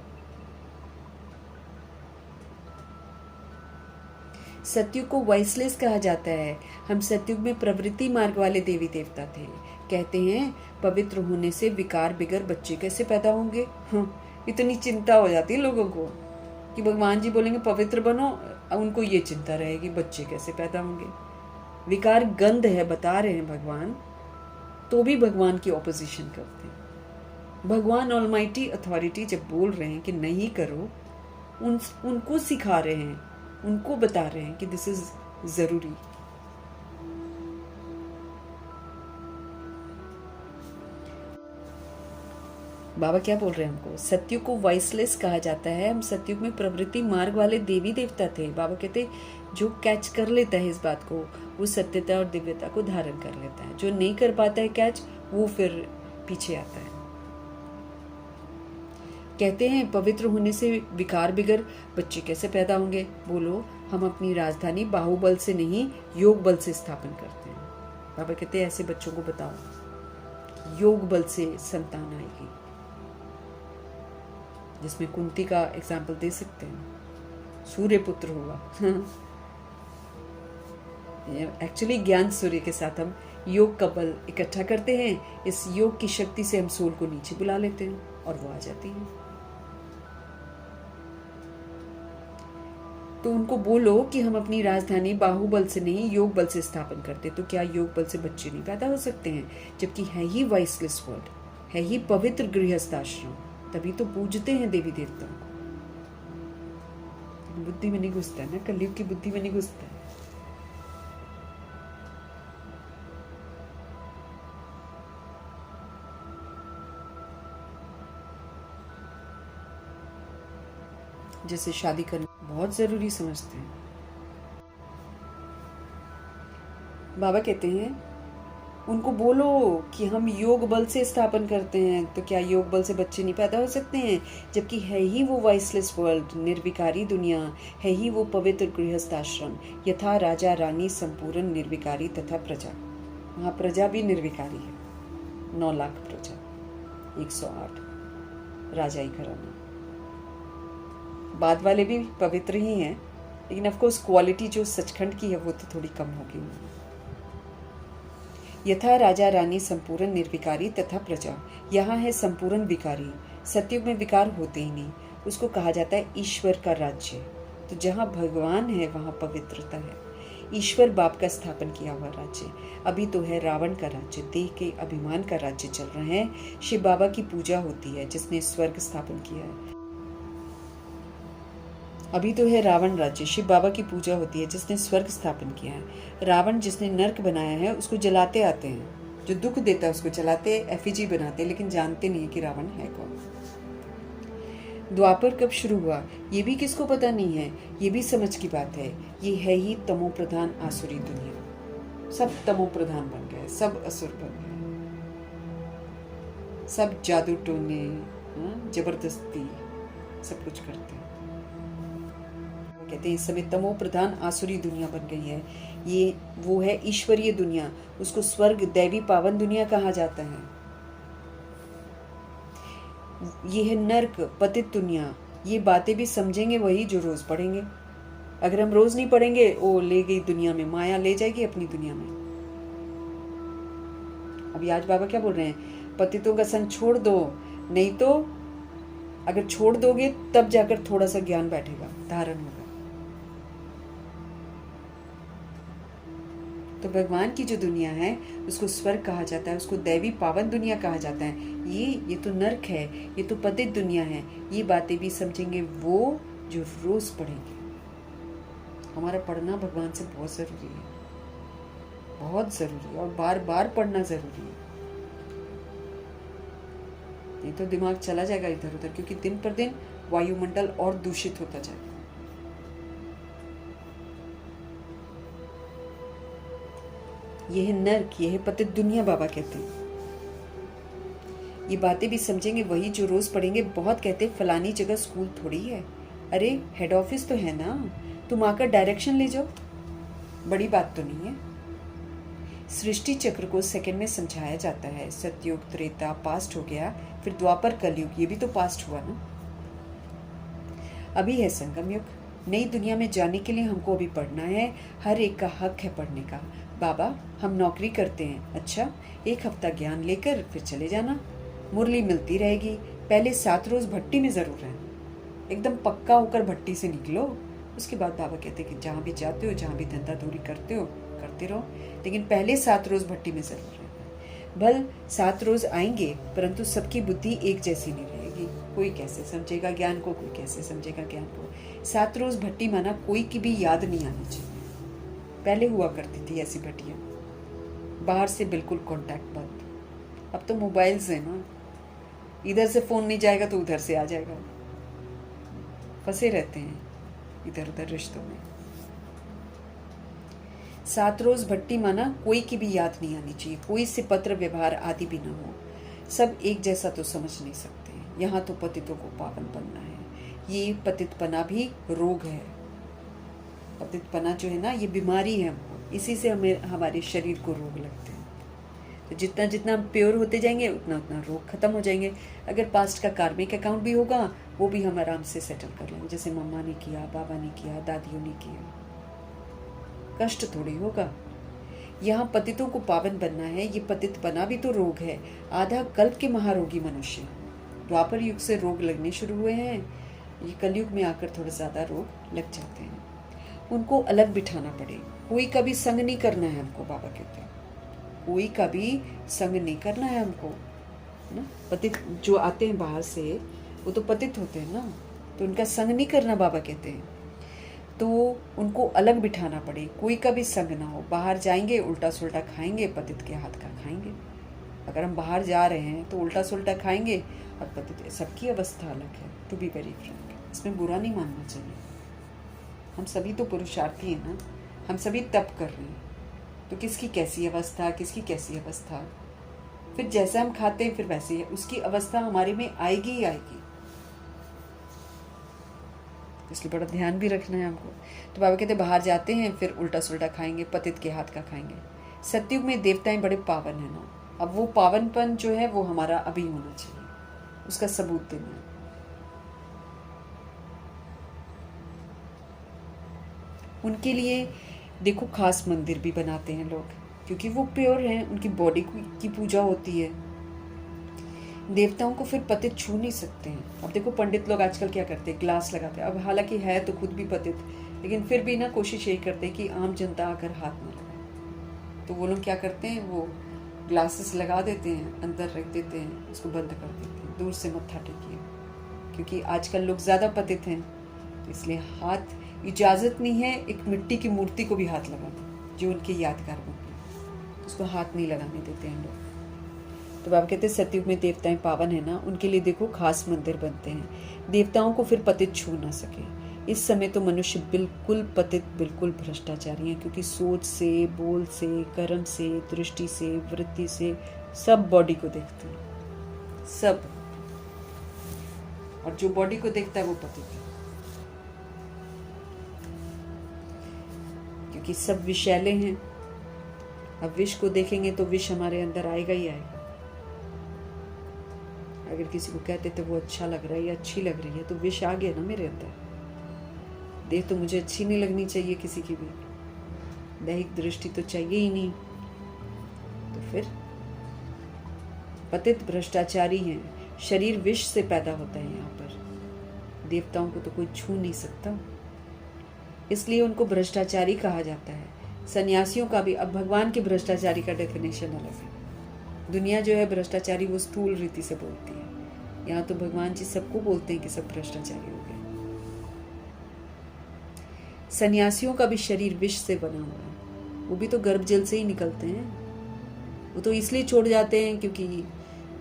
सतयुग को वाइसलेस कहा जाता है। हम सतयुग में प्रवृत्ति मार्ग वाले देवी देवता थे। कहते हैं पवित्र होने से विकार बिगर बच्चे कैसे पैदा होंगे। इतनी चिंता हो जाती है लोगों को कि भगवान जी बोलेंगे पवित्र बनो, उनको ये चिंता रहेगी बच्चे कैसे पैदा होंगे। विकार गंध है बता रहे हैं भगवान, तो भी भगवान की ऑपोजिशन करते हैं। भगवान ऑलमाइटी अथॉरिटी जब बोल रहे हैं कि नहीं करो, उनको सिखा रहे हैं, उनको बता रहे हैं कि दिस इज जरूरी। बाबा क्या बोल रहे हैं हमको? सतयुग को वाइसलेस कहा जाता है। हम सतयुग में प्रवृत्ति मार्ग वाले देवी देवता थे। बाबा कहते जो कैच कर लेता है इस बात को, वो सत्यता और दिव्यता को धारण कर लेता है। जो नहीं कर पाता है कैच, वो फिर पीछे आता है। कहते हैं पवित्र होने से विकार बिगर बच्चे कैसे पैदा होंगे। बोलो, हम अपनी राजधानी बाहुबल से नहीं, योग बल से स्थापन करते हैं। बाबा कहते हैं ऐसे बच्चों को बताओ योग बल से संतान आएगी, जिसमें कुंती का एग्जाम्पल दे सकते हैं, सूर्य पुत्र हुआ। एक्चुअली ज्ञान सूर्य के साथ हम योग का बल इकट्ठा करते हैं। इस योग की शक्ति से हम सोल को नीचे बुला लेते हैं और वो आ जाती है। तो उनको बोलो कि हम अपनी राजधानी बाहुबल से नहीं, योग बल से स्थापन करते। तो क्या योग बल से बच्चे नहीं पैदा हो सकते हैं? जबकि है ही वाइसलेस वर्ल्ड, है ही पवित्र गृहस्थाश्रम, तभी तो पूजते हैं देवी देवताओं को। बुद्धि में नहीं घुसता है ना, कलयुग की बुद्धि में नहीं घुसता है। जैसे शादी करना बहुत जरूरी समझते हैं। बाबा कहते हैं उनको बोलो कि हम योग बल से स्थापन करते हैं। तो क्या योग बल से बच्चे नहीं पैदा हो सकते हैं? जबकि है ही वो वाइसलेस वर्ल्ड, निर्विकारी दुनिया, है ही वो पवित्र गृहस्थाश्रम, यथा राजा रानी संपूर्ण निर्विकारी तथा प्रजा। वहाँ प्रजा भी निर्विकारी है, 9 लाख प्रजा, 108 राजा ही घराना। बाद वाले भी पवित्र ही हैं, लेकिन ऑफकोर्स क्वालिटी जो सचखंड की है वो तो थोड़ी कम होगी। यथा राजा रानी संपूर्ण निर्विकारी तथा प्रजा, यहाँ है संपूर्ण विकारी। सतयुग में विकार होते ही नहीं, उसको कहा जाता है ईश्वर का राज्य। तो जहाँ भगवान है वहाँ पवित्रता है। ईश्वर बाप का स्थापन किया हुआ राज्य। अभी तो है रावण का राज्य, देह के अभिमान का राज्य चल रहा है। शिव बाबा की पूजा होती है जिसने स्वर्ग स्थापन किया है। अभी तो है रावण राज्य, शिव बाबा की पूजा होती है जिसने स्वर्ग स्थापन किया है। रावण जिसने नर्क बनाया है उसको जलाते आते हैं, जो दुख देता है उसको जलाते, एफिजी बनाते, लेकिन जानते नहीं है कि रावण है कौन। द्वापर कब शुरू हुआ ये भी किसको पता नहीं है, ये भी समझ की बात है। ये है ही तमो प्रधान आसुरी दुनिया। सब तमो प्रधान बन गए, सब असुर बन गए, सब जादू टोने, जबरदस्ती सब कुछ करते हैं। कहते हैं इस समय तमो प्रधान आसुरी दुनिया बन गई है। ये वो है ईश्वरीय दुनिया, उसको स्वर्ग दैवी पावन दुनिया कहा जाता है। ये है नर्क पतित दुनिया। ये बातें भी समझेंगे वही जो रोज पढ़ेंगे। अगर हम रोज नहीं पढ़ेंगे, ओ ले गई दुनिया में, माया ले जाएगी अपनी दुनिया में। अभी आज बाबा क्या बोल रहे हैं, पतितों का संग छोड़ दो, नहीं तो अगर छोड़ दोगे तब जाकर थोड़ा सा ज्ञान बैठेगा, धारण होगा। तो भगवान की जो दुनिया है उसको स्वर्ग कहा जाता है, उसको दैवी पावन दुनिया कहा जाता है। ये तो नर्क है, ये तो पतित दुनिया है। ये बातें भी समझेंगे वो जो रोज पढ़ेंगे। हमारा पढ़ना भगवान से बहुत जरूरी है, बहुत जरूरी है, और बार बार पढ़ना जरूरी है। नहीं तो दिमाग चला जाएगा इधर उधर, क्योंकि दिन पर दिन वायुमंडल और दूषित होता जाएगा। यह है नर्क, यह है पतित दुनिया, बाबा कहते हैं। ये बातें भी समझेंगे वही जो रोज पढ़ेंगे। बहुत कहते फलानी जगह स्कूल थोड़ी है, अरे हेड ऑफिस तो है ना, तुम आकर डायरेक्शन ले जाओ, बड़ी बात तो नहीं है। सृष्टि चक्र को सेकंड में समझाया जाता है। सतयुग त्रेता पास्ट हो गया, फिर द्वापर कलयुग, ये भी तो पास्ट हुआ ना। अभी है संगम युग। नई दुनिया में जाने के लिए हमको अभी पढ़ना है। हर एक का हक है पढ़ने का। बाबा हम नौकरी करते हैं, अच्छा 1 हफ्ता ज्ञान लेकर फिर चले जाना, मुरली मिलती रहेगी। पहले 7 रोज भट्टी में जरूर रहना, एकदम पक्का होकर भट्टी से निकलो। उसके बाद बाबा कहते हैं कि जहाँ भी जाते हो, जहाँ भी धंधा धूरी करते हो करते रहो, लेकिन पहले 7 रोज भट्टी में जरूर रहना। भल 7 रोज आएंगे, परंतु सबकी बुद्धि एक जैसी नहीं रहेगी। कोई कैसे समझेगा ज्ञान को, कोई कैसे समझेगा ज्ञान को। 7 रोज भट्टी माना कोई की भी याद नहीं आनी चाहिए। पहले हुआ करती थी ऐसी भट्टियाँ, बाहर से बिल्कुल कांटेक्ट बंद। अब तो मोबाइल्स है ना, इधर से फोन नहीं जाएगा तो उधर से आ जाएगा। फंसे रहते हैं इधर उधर रिश्तों में। 7 रोज भट्टी माना कोई की भी याद नहीं आनी चाहिए, कोई से पत्र व्यवहार आदि भी ना हो। सब एक जैसा तो समझ नहीं सकते। यहाँ तो पतितों को पावन बनना है। ये पतितपना भी रोग है। पतितपना जो है ना, ये बीमारी है हमको, इसी से हमें हमारे शरीर को रोग लगते हैं। तो जितना जितना हम प्योर होते जाएंगे उतना उतना रोग खत्म हो जाएंगे। अगर पास्ट का कार्मिक अकाउंट भी होगा वो भी हम आराम से सेटल कर लेंगे, जैसे मम्मा ने किया, बाबा ने किया, दादियों ने किया। कष्ट थोड़ी होगा। यहाँ पतितों को पावन बनना है। ये पतितपना भी तो रोग है। आधा कल्प के महारोगी मनुष्य, द्वापर युग से रोग लगने शुरू हुए हैं। ये कलयुग में आकर थोड़ा ज्यादा रोग लग जाते हैं। उनको अलग बिठाना पड़े। कोई का भी संग नहीं करना है हमको, बाबा कहते हैं। कोई का भी संग नहीं करना है हमको ना। पतित जो आते हैं बाहर से वो तो पतित होते हैं ना, तो उनका संग नहीं करना बाबा कहते हैं। तो उनको अलग बिठाना पड़े, कोई का भी संग ना हो। बाहर जाएंगे उल्टा सुल्टा खाएंगे, पतित के हाथ का खाएंगे। अगर हम बाहर जा रहे हैं तो उल्टा सुल्टा खाएंगे और पतित। सबकी अवस्था अलग है, टू बी वेरी फ्रैंक। इसमें बुरा नहीं मानना चाहिए। हम सभी तो पुरुषार्थी हैं ना, हम सभी तप कर रहे हैं, तो किसकी कैसी अवस्था, किसकी कैसी अवस्था, फिर जैसा हम खाते हैं फिर वैसे ही उसकी अवस्था हमारे में आएगी ही आएगी। इसलिए बड़ा ध्यान भी रखना है हमको। तो बाबा कहते बाहर जाते हैं फिर उल्टा सुल्टा खाएंगे, पतित के हाथ का खाएंगे। सतयुग में देवताएं बड़े पावन है ना। अब वो पावनपन जो है वो हमारा अभी होना चाहिए, उसका सबूत देना है। उनके लिए देखो खास मंदिर भी बनाते हैं लोग, क्योंकि वो प्योर हैं, उनकी बॉडी की पूजा होती है। देवताओं को फिर पतित छू नहीं सकते हैं। अब देखो पंडित लोग आजकल क्या करते हैं, ग्लास लगाते हैं। अब हालांकि है तो खुद भी पतित, लेकिन फिर भी ना कोशिश यही करते हैं कि आम जनता आकर हाथ न लगाए। तो वो लोग क्या करते हैं, वो ग्लासेस लगा देते हैं, अंदर रख देते हैं, उसको बंद कर देते हैं, दूर से मत्था टेकिए, क्योंकि आजकल लोग ज़्यादा पतित हैं, तो इसलिए हाथ इजाज़त नहीं है एक मिट्टी की मूर्ति को भी हाथ लगाना जो उनके यादगार बन गई, उसको हाथ नहीं लगाने देते हैं लोग। तो बाबा कहते हैं सतयुग में देवताएं पावन है ना, उनके लिए देखो खास मंदिर बनते हैं, देवताओं को फिर पतित छू ना सके। इस समय तो मनुष्य बिल्कुल पतित, बिल्कुल भ्रष्टाचारी हैं, क्योंकि सोच से, बोल से, कर्म से, दृष्टि से, वृत्ति से सब बॉडी को देखते हैं, सब। और जो बॉडी को देखता है वो पतित है, क्योंकि सब विषैले हैं। अब विष को देखेंगे तो विष हमारे अंदर आएगा ही आएगा। अगर किसी को कहते तो वो अच्छा लग रहा है या अच्छी लग रही है, तो विष आ गया ना मेरे अंदर। देह तो मुझे अच्छी नहीं लगनी चाहिए किसी की भी, दैहिक दृष्टि तो चाहिए ही नहीं। तो फिर पतित भ्रष्टाचारी हैं, शरीर विष से पैदा होता है। यहाँ पर देवताओं को तो कोई छू नहीं सकता, इसलिए उनको भ्रष्टाचारी कहा जाता है। सन्यासियों का भी, अब भगवान के भ्रष्टाचारी का डेफिनेशन अलग है। दुनिया जो है भ्रष्टाचारी वो स्थूल रीति से बोलती है, यहाँ तो भगवान जी सबको बोलते हैं कि सब भ्रष्टाचारी हो गए। सन्यासियों का भी शरीर विष से बना हुआ है, वो भी तो गर्भ जल से ही निकलते हैं। वो तो इसलिए छोड़ जाते हैं क्योंकि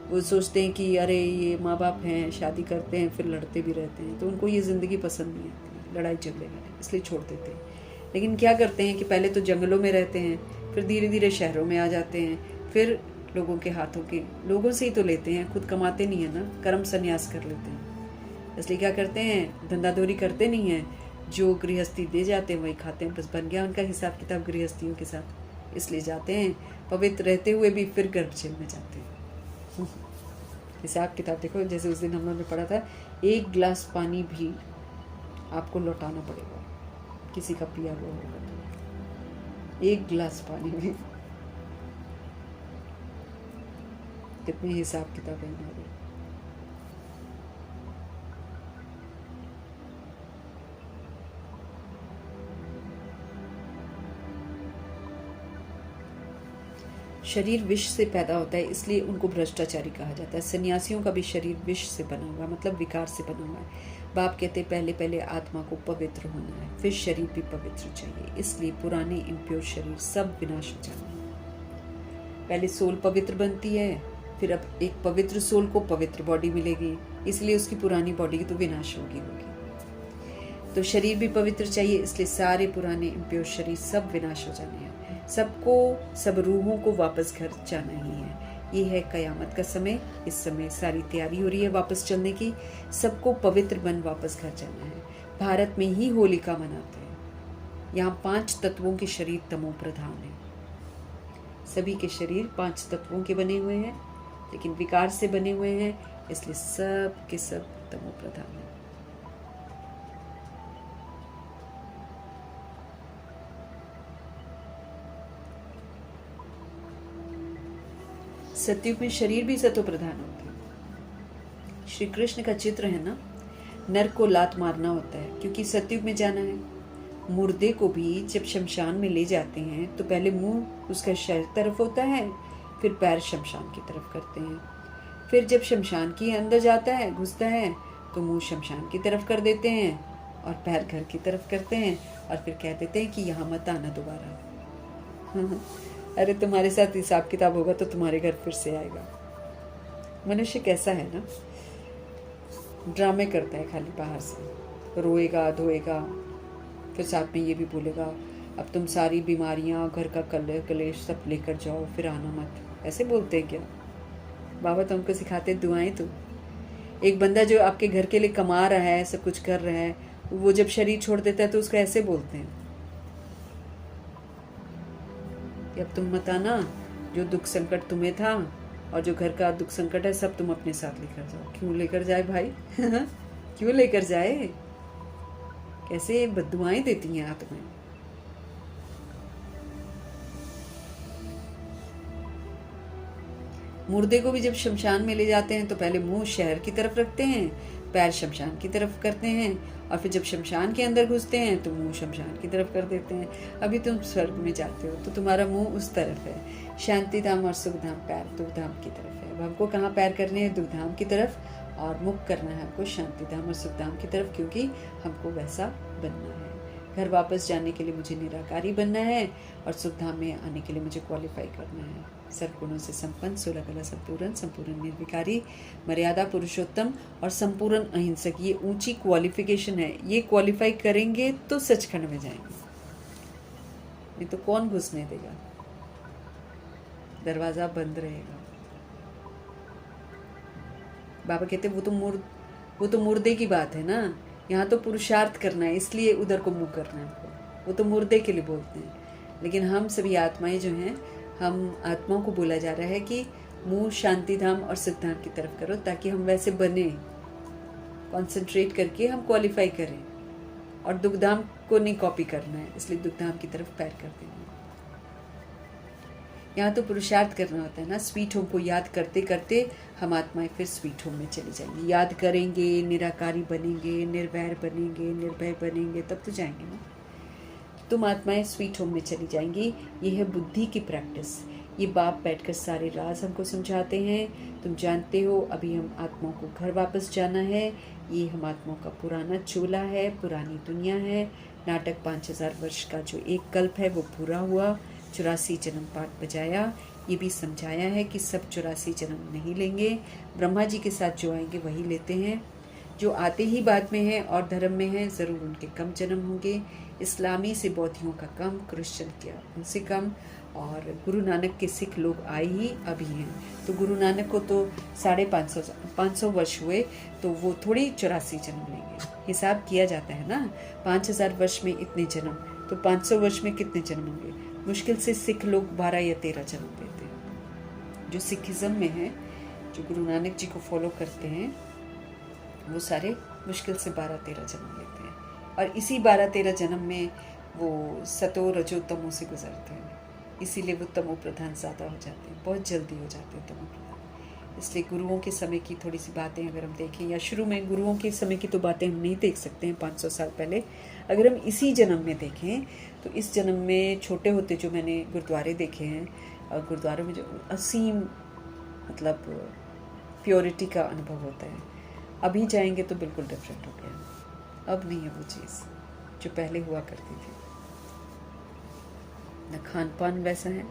वो सोचते हैं कि अरे ये माँ बाप हैं, शादी करते हैं फिर लड़ते भी रहते हैं, तो उनको ये ज़िंदगी पसंद नहीं आती, लड़ाई झगड़े वाली, इसलिए छोड़ देते हैं। लेकिन क्या करते हैं कि पहले तो जंगलों में रहते हैं, फिर धीरे धीरे शहरों में आ जाते हैं, फिर लोगों के हाथों के, लोगों से ही तो लेते हैं, खुद कमाते नहीं है ना, कर्म संन्यास कर लेते हैं। इसलिए क्या करते हैं, धंधादौरी करते नहीं हैं, जो गृहस्थी दे जाते हैं वही खाते हैं, बस बन गया उनका हिसाब किताब गृहस्थियों के साथ। इसलिए जाते हैं पवित्र रहते हुए भी फिर गर्भजल में जाते हैं। हिसाब किताब देखो, जैसे उस दिन हम लोगों ने पढ़ा था, 1 गिलास पानी भी आपको लौटाना पड़ेगा, किसी का पिया हुआ होगा तो 1 गिलास पानी भी। कितने हिसाब किताब है हमारे। शरीर विष से पैदा होता है, इसलिए उनको भ्रष्टाचारी कहा जाता है। सन्यासियों का भी शरीर विष से बना हुआ, मतलब विकार से बना हुआ है। बाप कहते पहले पहले आत्मा को पवित्र होना है, फिर शरीर भी पवित्र चाहिए। इसलिए पुराने इम्प्योर शरीर सब विनाश हो जाने हैं। पहले सोल पवित्र बनती है, फिर अब एक पवित्र सोल को पवित्र बॉडी मिलेगी, इसलिए उसकी पुरानी बॉडी की तो विनाश होगी। तो शरीर भी पवित्र चाहिए, इसलिए सारे पुराने इम्प्योर शरीर सब विनाश हो जाने हैं। सबको, सब रूहों को वापस घर जाना ही है। ये है कयामत का समय। इस समय सारी तैयारी हो रही है वापस चलने की। सबको पवित्र बन वापस घर जाना है। भारत में ही होलिका मनाते हैं। यहाँ 5 तत्वों के शरीर तमो प्रधान है। सभी के शरीर 5 तत्वों के बने हुए हैं, लेकिन विकार से बने हुए हैं, इसलिए सब के सब तमो प्रधान है। सतयुग में शरीर भी सतो प्रधान होते हैं। श्री कृष्ण का चित्र है ना, नर को लात मारना होता है क्योंकि सतयुग में जाना है। मुर्दे को भी जब शमशान में ले जाते हैं तो पहले मुंह उसका शरीर तरफ होता है, फिर पैर शमशान की तरफ करते हैं। फिर जब शमशान के अंदर जाता है, घुसता है, तो मुंह शमशान की तरफ कर देते हैं और पैर घर की तरफ करते हैं, और फिर कह देते हैं कि यहाँ मत आना दोबारा। अरे तुम्हारे साथ हिसाब किताब होगा तो तुम्हारे घर फिर से आएगा। मनुष्य कैसा है ना, ड्रामे करता है खाली बाहर से, रोएगा धोएगा, फिर साथ में ये भी बोलेगा अब तुम सारी बीमारियां, घर का कलेश सब लेकर जाओ, फिर आना मत। ऐसे बोलते हैं क्या? बाबा तो हमको सिखाते दुआएं। तो एक बंदा जो आपके घर के लिए कमा रहा है, सब कुछ कर रहा है, वो जब शरीर छोड़ देता है तो उसको ऐसे बोलते हैं कि अब तुम मत आना, जो दुख संकट तुम्हें था और जो घर का दुख संकट है सब तुम अपने साथ लेकर जाओ। क्यों लेकर जाए भाई? क्यों लेकर जाए? कैसे बद्दुआएं देती हैं आत्माएं। मुर्दे को भी जब शमशान में ले जाते हैं तो पहले मुंह शहर की तरफ रखते हैं, पैर शमशान की तरफ करते हैं और फिर जब शमशान के अंदर घुसते हैं तो मुंह शमशान की तरफ कर देते हैं। अभी तुम स्वर्ग में जाते हो तो तुम्हारा मुंह उस तरफ है, शांति धाम और सुख धाम पैर दुख धाम की तरफ है। अब हमको कहाँ पैर करने हैं? दुख धाम की तरफ, और मुख करना है हमको शांति धाम और सुख धाम की तरफ, क्योंकि हमको वैसा बनना है। घर वापस जाने के लिए मुझे निराकारी बनना है और सुख धाम में आने के लिए मुझे क्वालिफाई करना है। सर्वगुणों से संपन्न, 16 कला संपूर्ण, संपूर्ण निर्विकारी, मर्यादा पुरुषोत्तम और संपूर्ण अहिंसक, ये ऊंची क्वालिफिकेशन है। ये क्वालिफाई करेंगे तो सचखंड में जाएंगे, नहीं तो कौन घुसने देगा? दरवाजा बंद रहेगा। बाबा कहते वो तो मुर्दे की बात है ना। यहाँ तो पुरुषार्थ करना है, इसलिए उधर को मुंह करना है हमको। वो तो मुर्दे के लिए बोलते हैं, लेकिन हम सभी आत्माएं जो हैं, हम आत्माओं को बोला जा रहा है कि मुंह शांति धाम और सुख धाम की तरफ करो, ताकि हम वैसे बने। कंसंट्रेट करके हम क्वालिफाई करें, और दुख धाम को नहीं कॉपी करना है, इसलिए दुख धाम की तरफ पैर कर देंगे। यहाँ तो पुरुषार्थ करना होता है ना। स्वीट होम को याद करते करते हम आत्माएं फिर स्वीट होम में चली जाएंगी। याद करेंगे, निराकारी बनेंगे, निर्वैर बनेंगे, निर्भय बनेंगे, तब तो जाएंगे ना। तुम आत्माएं स्वीट होम में चली जाएंगी। ये है बुद्धि की प्रैक्टिस। ये बाप बैठकर सारे राज हमको समझाते हैं। तुम जानते हो अभी हम आत्माओं को घर वापस जाना है। ये हम आत्माओं का पुराना चोला है, पुरानी दुनिया है। नाटक 5000 वर्ष का जो एक कल्प है वो पूरा हुआ। 84 जन्म पाठ बजाया। ये भी समझाया है कि सब 84 जन्म नहीं लेंगे। ब्रह्मा जी के साथ जो आएंगे वही लेते हैं। जो आते ही बाद में हैं और धर्म में हैं, ज़रूर उनके कम जन्म होंगे। इस्लामी से बौद्धियों का कम, क्रिश्चियन क्या उनसे कम, और गुरु नानक के सिख लोग आए ही अभी हैं। तो गुरु नानक को तो 550 वर्ष हुए, तो वो थोड़ी 84 जन्म लेंगे। हिसाब किया जाता है ना, 5000 वर्ष में इतने जन्म, तो 500 वर्ष में कितने जन्म होंगे? मुश्किल से सिख लोग 12 या 13 जन्म लेते हैं। जो सिखिज्म में है, जो गुरु नानक जी को फॉलो करते हैं, वो सारे मुश्किल से 12-13 जन्म लेते हैं। और इसी 12-13 जन्म में वो सतो रजो तमो से गुजरते हैं, इसीलिए वो तमो प्रधान ज़्यादा हो जाते हैं, बहुत जल्दी हो जाते हैं तमो प्रधान। इसलिए गुरुओं के समय की थोड़ी सी बातें अगर हम देखें, या शुरू में गुरुओं के समय की तो बातें हम नहीं देख सकते हैं 500 साल पहले, अगर हम इसी जन्म में देखें तो इस जन्म में छोटे होते जो मैंने गुरुद्वारे देखे हैं, और गुरुद्वारों में जो असीम मतलब प्योरिटी का अनुभव होता है। अभी जाएंगे तो बिल्कुल डिफरेंट हो गया। अब नहीं है वो चीज़ जो पहले हुआ करती थी। न खान पान वैसा है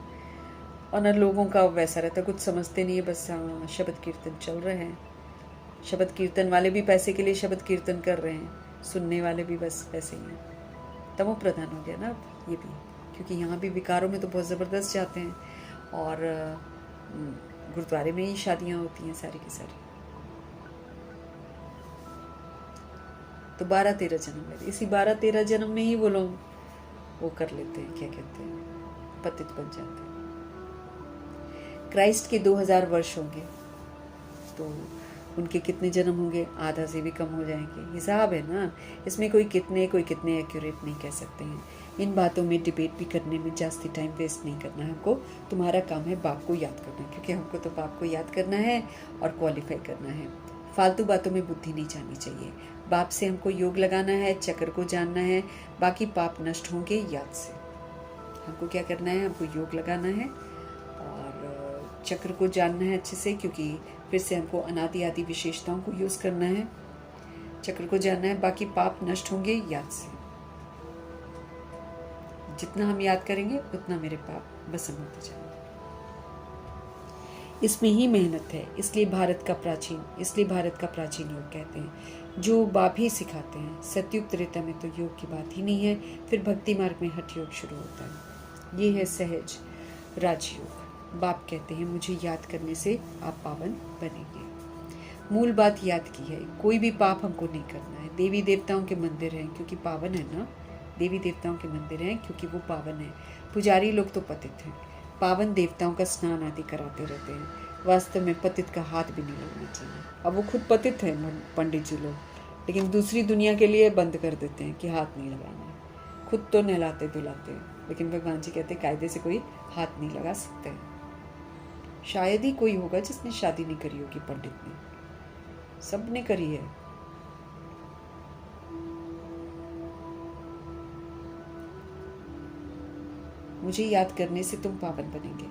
और न लोगों का वैसा रहता, कुछ समझते नहीं है, बस हाँ शब्द कीर्तन चल रहे हैं। शब्द कीर्तन वाले भी पैसे के लिए शब्द कीर्तन कर रहे हैं, सुनने वाले भी बस पैसे ही हैं। तमो प्रधान हो गया ना अब ये भी, क्योंकि यहाँ भी विकारों में तो बहुत ज़बरदस्त जाते हैं, और गुरुद्वारे में ही शादियाँ होती हैं सारी की सारी। तो 12-13 जन्म लेते, इसी 12-13 जन्म में ही वो लोग वो कर लेते हैं, क्या कहते हैं, पतित बन जाते हैं। क्राइस्ट के 2000 वर्ष होंगे, तो उनके कितने जन्म होंगे? आधा से भी कम हो जाएंगे। हिसाब है ना, इसमें कोई कितने एक्यूरेट नहीं कह सकते हैं। इन बातों में डिबेट भी करने में जास्ती टाइम वेस्ट नहीं करना है हमको। तुम्हारा काम है बाप को याद करना, क्योंकि हमको तो बाप को याद करना है और क्वालिफाई करना है। फालतू बातों में बुद्धि नहीं जानी चाहिए। बाप से हमको योग लगाना है, चक्र को जानना है, बाकी पाप नष्ट होंगे याद से। हमको क्या करना है? हमको योग लगाना है और चक्र को जानना है अच्छे से, क्योंकि फिर से हमको अनादि आदि विशेषताओं को यूज़ करना है। चक्र को जानना है, बाकी पाप नष्ट होंगे याद से। जितना हम याद करेंगे उतना मेरे पाप भस्म होते जाएंगे। इसमें ही मेहनत है, इसलिए भारत का प्राचीन योग कहते हैं, जो बाप ही सिखाते हैं। सतयुग त्रेता में तो योग की बात ही नहीं है, फिर भक्ति मार्ग में हठ योग शुरू होता है। ये है सहज राजयोग। बाप कहते हैं मुझे याद करने से आप पावन बनेंगे। मूल बात याद की है, कोई भी पाप हमको नहीं करना है। देवी देवताओं के मंदिर हैं क्योंकि पावन है ना, देवी देवताओं के मंदिर हैं क्योंकि वो पावन है। पुजारी लोग तो पतित हैं, पावन देवताओं का स्नान आदि कराते रहते हैं। वास्तव में पतित का हाथ भी नहीं लगना चाहिए। अब वो खुद पतित है पंडित जी लोग, लेकिन दूसरी दुनिया के लिए बंद कर देते हैं कि हाथ नहीं लगाना है। खुद तो नहलाते धुलाते हैं, लेकिन भगवान जी कहते कायदे से कोई हाथ नहीं लगा सकते। शायद ही कोई होगा जिसने शादी नहीं करी होगी पंडित ने, सब ने करी है, मुझे याद करने से तुम पावन बनेंगे।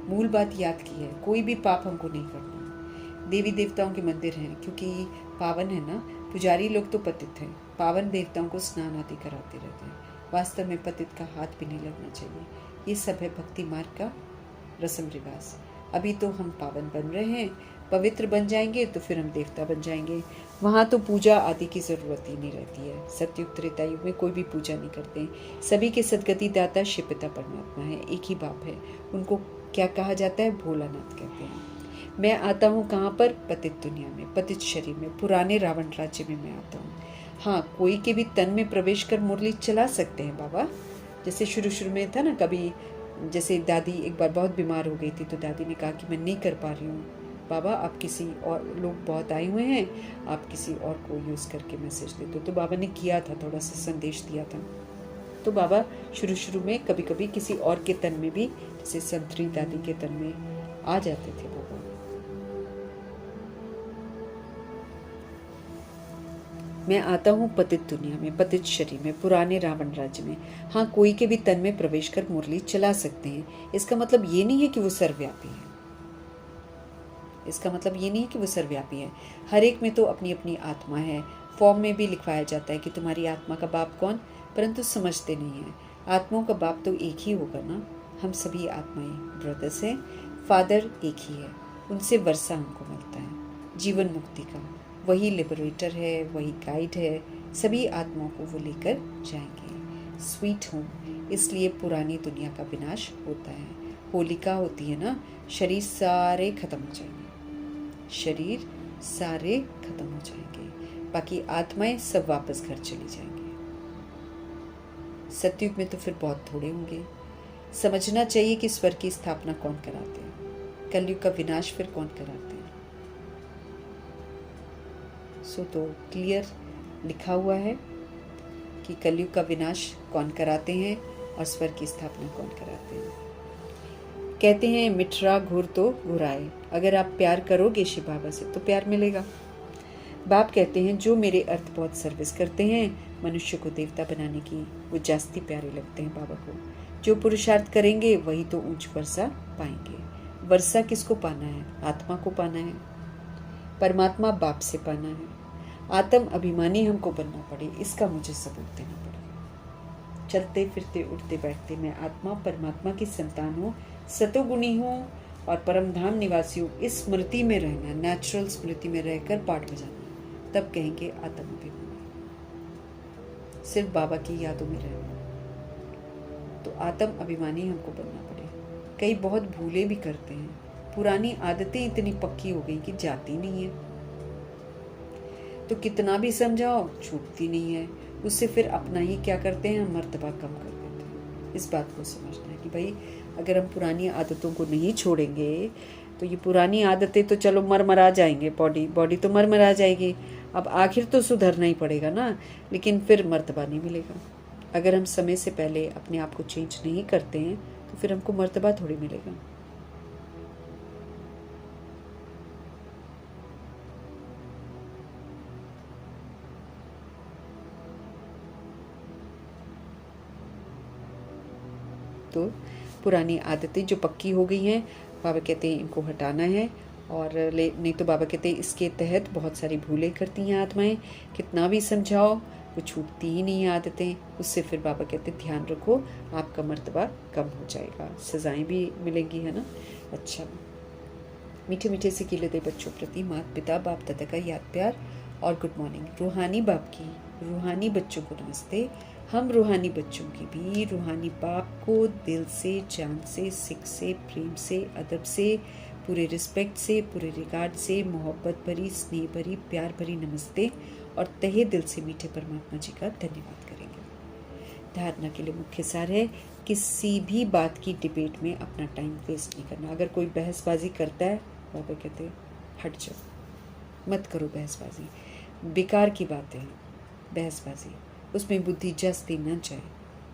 मूल बात याद की है, कोई भी पाप हमको नहीं करना। देवी देवताओं के मंदिर हैं क्योंकि पावन है ना, पुजारी लोग तो पतित हैं, पावन देवताओं को स्नान आदि कराते रहते हैं। वास्तव में पतित का हाथ भी नहीं लगना चाहिए। ये सब है भक्ति मार्ग का रस्म रिवाज। अभी तो हम पावन बन रहे हैं, पवित्र बन जाएंगे तो फिर हम देवता बन जाएंगे। वहाँ तो पूजा आदि की ज़रूरत ही नहीं रहती है। सतयुग त्रेता युग में कोई भी पूजा नहीं करते। सभी के सदगति दाता शिव पिता परमात्मा है, एक ही बाप है। उनको क्या कहा जाता है? भोलानाथ कहते हैं। मैं आता हूँ कहाँ पर? पतित दुनिया में, पतित शरीर में, पुराने रावण राज्य में मैं आता हूँ। हाँ, कोई के भी तन में प्रवेश कर मुरली चला सकते हैं बाबा। जैसे शुरू में था ना, कभी जैसे दादी एक बार बहुत बीमार हो गई थी तो दादी ने कहा कि मैं नहीं कर पा रही हूँ बाबा, आप किसी और, लोग बहुत आए हुए हैं, आप किसी और को यूज़ करके मैसेज दे दो। तो बाबा ने किया था, थोड़ा सा संदेश दिया था। तो बाबा शुरू में कभी कभी किसी और के तन में भी, जैसे संतरी दादी के तन में आ जाते थे बाबा। मैं आता हूँ पतित दुनिया में, पतित शरीर में, पुराने रावण राज्य में। हाँ, कोई के भी तन में प्रवेश कर मुरली चला सकते हैं। इसका मतलब ये नहीं है कि वो सर्वव्यापी है। इसका मतलब ये नहीं है कि वो सर्वव्यापी है। हर एक में तो अपनी अपनी आत्मा है। फॉर्म में भी लिखवाया जाता है कि तुम्हारी आत्मा का बाप कौन, परंतु समझते नहीं है। आत्माओं का बाप तो एक ही होगा ना। हम सभी आत्माएं ब्रदर्स हैं। फादर एक ही है, उनसे वर्षा हमको मिलता है जीवन मुक्ति का। वही लिबरेटर है, वही गाइड है। सभी आत्माओं को वो लेकर जाएंगे स्वीट होम। इसलिए पुरानी दुनिया का विनाश होता है। होलिका होती है ना, शरीर सारे खत्म हो जाएंगे, शरीर सारे खत्म हो जाएंगे, बाकी आत्माएं सब वापस घर चली जाएंगे। सतयुग में तो फिर बहुत थोड़े होंगे। समझना चाहिए कि स्वर्ग की स्थापना कौन कराते हैं, कलयुग का विनाश फिर कौन कराते हैं। सो तो क्लियर लिखा हुआ है कि कलयुग का विनाश कौन कराते हैं और स्वर्ग की स्थापना कौन कराते हैं। कहते हैं मिठरा घूर तो घुराए। अगर आप प्यार करोगे शिव बाबा से तो प्यार मिलेगा। बाप कहते हैं जो मेरे अर्थ बहुत सर्विस करते हैं मनुष्य को देवता बनाने की, वो जास्ती प्यारे लगते हैं बाबा को। जो पुरुषार्थ करेंगे वही तो ऊंच वर्षा पाएंगे। वर्षा किसको पाना है? आत्मा को पाना है, परमात्मा बाप से पाना है। आत्म अभिमानी हमको बनना पड़े, इसका मुझे सबूत देना पड़े। चलते फिरते उठते बैठते मैं आत्मा परमात्मा की संतान हूँ, सतोगुणी हूँ और परम धाम निवासी हूँ। इस स्मृति में रहना, नेचुरल स्मृति में रहकर पाठ बजाना, तब कहेंगे आत्म अभिमानी। सिर्फ बाबा की यादों में रहना, तो आत्म अभिमानी हमको बनना पड़े। कई बहुत भूले भी करते हैं, पुरानी आदतें इतनी पक्की हो गई कि जाती नहीं है, तो कितना भी समझाओ छूटती नहीं है। उससे फिर अपना ही क्या करते हैं, हम मर्तबा कम कर देते हैं। इस बात को समझना है कि भाई अगर हम पुरानी आदतों को नहीं छोड़ेंगे तो ये पुरानी आदतें तो चलो मरमरा जाएंगे, बॉडी तो मरमरा जाएगी। अब आखिर तो सुधरना ही पड़ेगा ना, लेकिन फिर मर्तबा नहीं मिलेगा। अगर हम समय से पहले अपने आप को चेंज नहीं करते हैं तो फिर हमको मर्तबा थोड़ी मिलेगा। तो पुरानी आदतें जो पक्की हो गई हैं, बाबा कहते हैं इनको हटाना है। और नहीं तो बाबा कहते हैं इसके तहत बहुत सारी भूलें करती हैं आत्माएं, कितना भी समझाओ वो छूटती ही नहीं है आदतें। उससे फिर बाबा कहते हैं ध्यान रखो, आपका मर्तबा कम हो जाएगा, सजाएं भी मिलेंगी, है ना। अच्छा, मीठे मीठे से कीले दे बच्चों प्रति माता पिता बाप दादा का याद प्यार और गुड मॉर्निंग। रूहानी बाप की रूहानी बच्चों को नमस्ते। हम रूहानी बच्चों की भी रूहानी बाप को दिल से, जान से, सिक से, प्रेम से, अदब से, पूरे रिस्पेक्ट से, पूरे रिगार्ड से, मोहब्बत भरी, स्नेह भरी, प्यार भरी नमस्ते और तहे दिल से मीठे परमात्मा जी का धन्यवाद करेंगे। धारणा के लिए मुख्य सार है किसी भी बात की डिबेट में अपना टाइम वेस्ट नहीं करना। अगर कोई बहसबाजी करता है, बाबा कहते हैं हट जाओ, मत करो बहसबाजी, बेकार की बातें हैं बहसबाजी, उसमें बुद्धि जस्ती न जाए,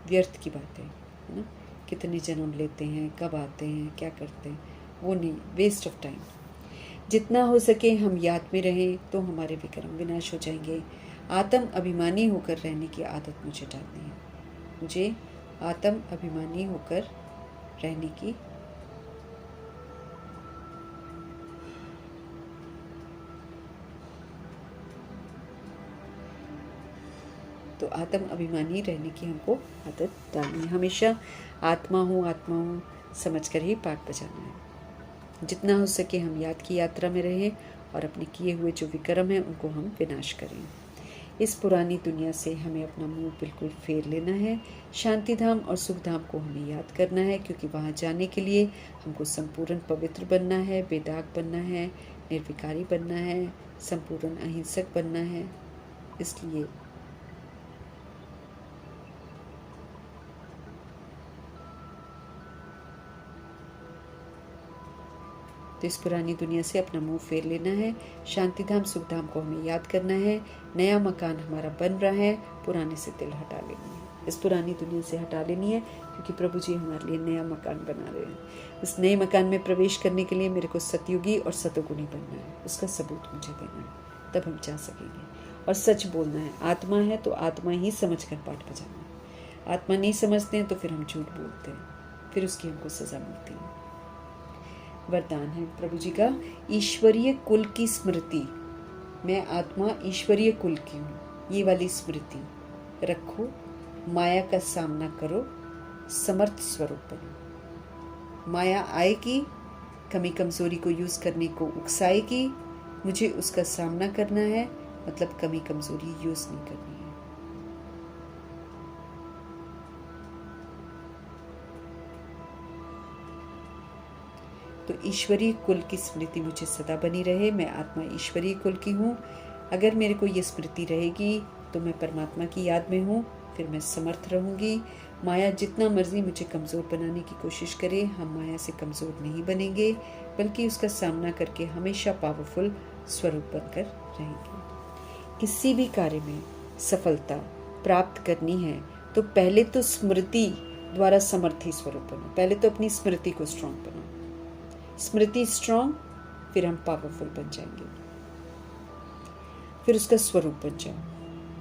व्यर्थ की बातें, है ना। कितने जन्म लेते हैं, कब आते हैं, क्या करते हैं, वो नहीं, वेस्ट ऑफ टाइम। जितना हो सके हम याद में रहें तो हमारे विक्रम विनाश हो जाएंगे। आत्म अभिमानी होकर रहने की आदत मुझे डालनी है। मुझे आत्म अभिमानी होकर रहने की। तो आत्म अभिमानी रहने की हमको आदत डालनी है। हमेशा आत्मा हूँ समझ कर ही पाठ बजाना है। जितना हो सके हम याद की यात्रा में रहें और अपने किए हुए जो विक्रम हैं उनको हम विनाश करें। इस पुरानी दुनिया से हमें अपना मुंह बिल्कुल फेर लेना है। शांति धाम और सुख धाम को हमें याद करना है, क्योंकि वहाँ जाने के लिए हमको संपूर्ण पवित्र बनना है, बेदाग बनना है, निर्विकारी बनना है, संपूर्ण अहिंसक बनना है। इसलिए तो इस पुरानी दुनिया से अपना मुंह फेर लेना है। शांति धाम सुख धाम को हमें याद करना है। नया मकान हमारा बन रहा है, पुराने से दिल हटा लेनी है, इस पुरानी दुनिया से हटा लेनी है, क्योंकि प्रभु जी हमारे लिए नया मकान बना रहे हैं। उस नए मकान में प्रवेश करने के लिए मेरे को सतयुगी और सतोगुणी बनना है, उसका सबूत मुझे देना है, तब हम जा सकेंगे। और सच बोलना है। आत्मा है तो आत्मा ही समझ कर पाठ बजाना है। आत्मा नहीं समझते हैं तो फिर हम झूठ बोलते हैं, फिर उसकी हमको सजा मिलती है। वरदान है प्रभु जी का, ईश्वरीय कुल की स्मृति। मैं आत्मा ईश्वरीय कुल की हूँ, ये वाली स्मृति रखो। माया का सामना करो, समर्थ स्वरूप बनो। माया आएगी, कमी कमजोरी को यूज करने को उकसाएगी, मुझे उसका सामना करना है, मतलब कमी कमजोरी यूज नहीं करनी है। तो ईश्वरीय कुल की स्मृति मुझे सदा बनी रहे। मैं आत्मा ईश्वरीय कुल की हूँ। अगर मेरे को ये स्मृति रहेगी तो मैं परमात्मा की याद में हूँ, फिर मैं समर्थ रहूँगी। माया जितना मर्जी मुझे कमज़ोर बनाने की कोशिश करे, हम माया से कमज़ोर नहीं बनेंगे, बल्कि उसका सामना करके हमेशा पावरफुल स्वरूप बनकर रहेंगे। किसी भी कार्य में सफलता प्राप्त करनी है तो पहले तो स्मृति द्वारा समर्थी स्वरूप बनो। पहले तो अपनी स्मृति को स्ट्रांग बनाओ। स्मृति स्ट्रांग, फिर हम पावरफुल बन जाएंगे, फिर उसका स्वरूप बन जाओ,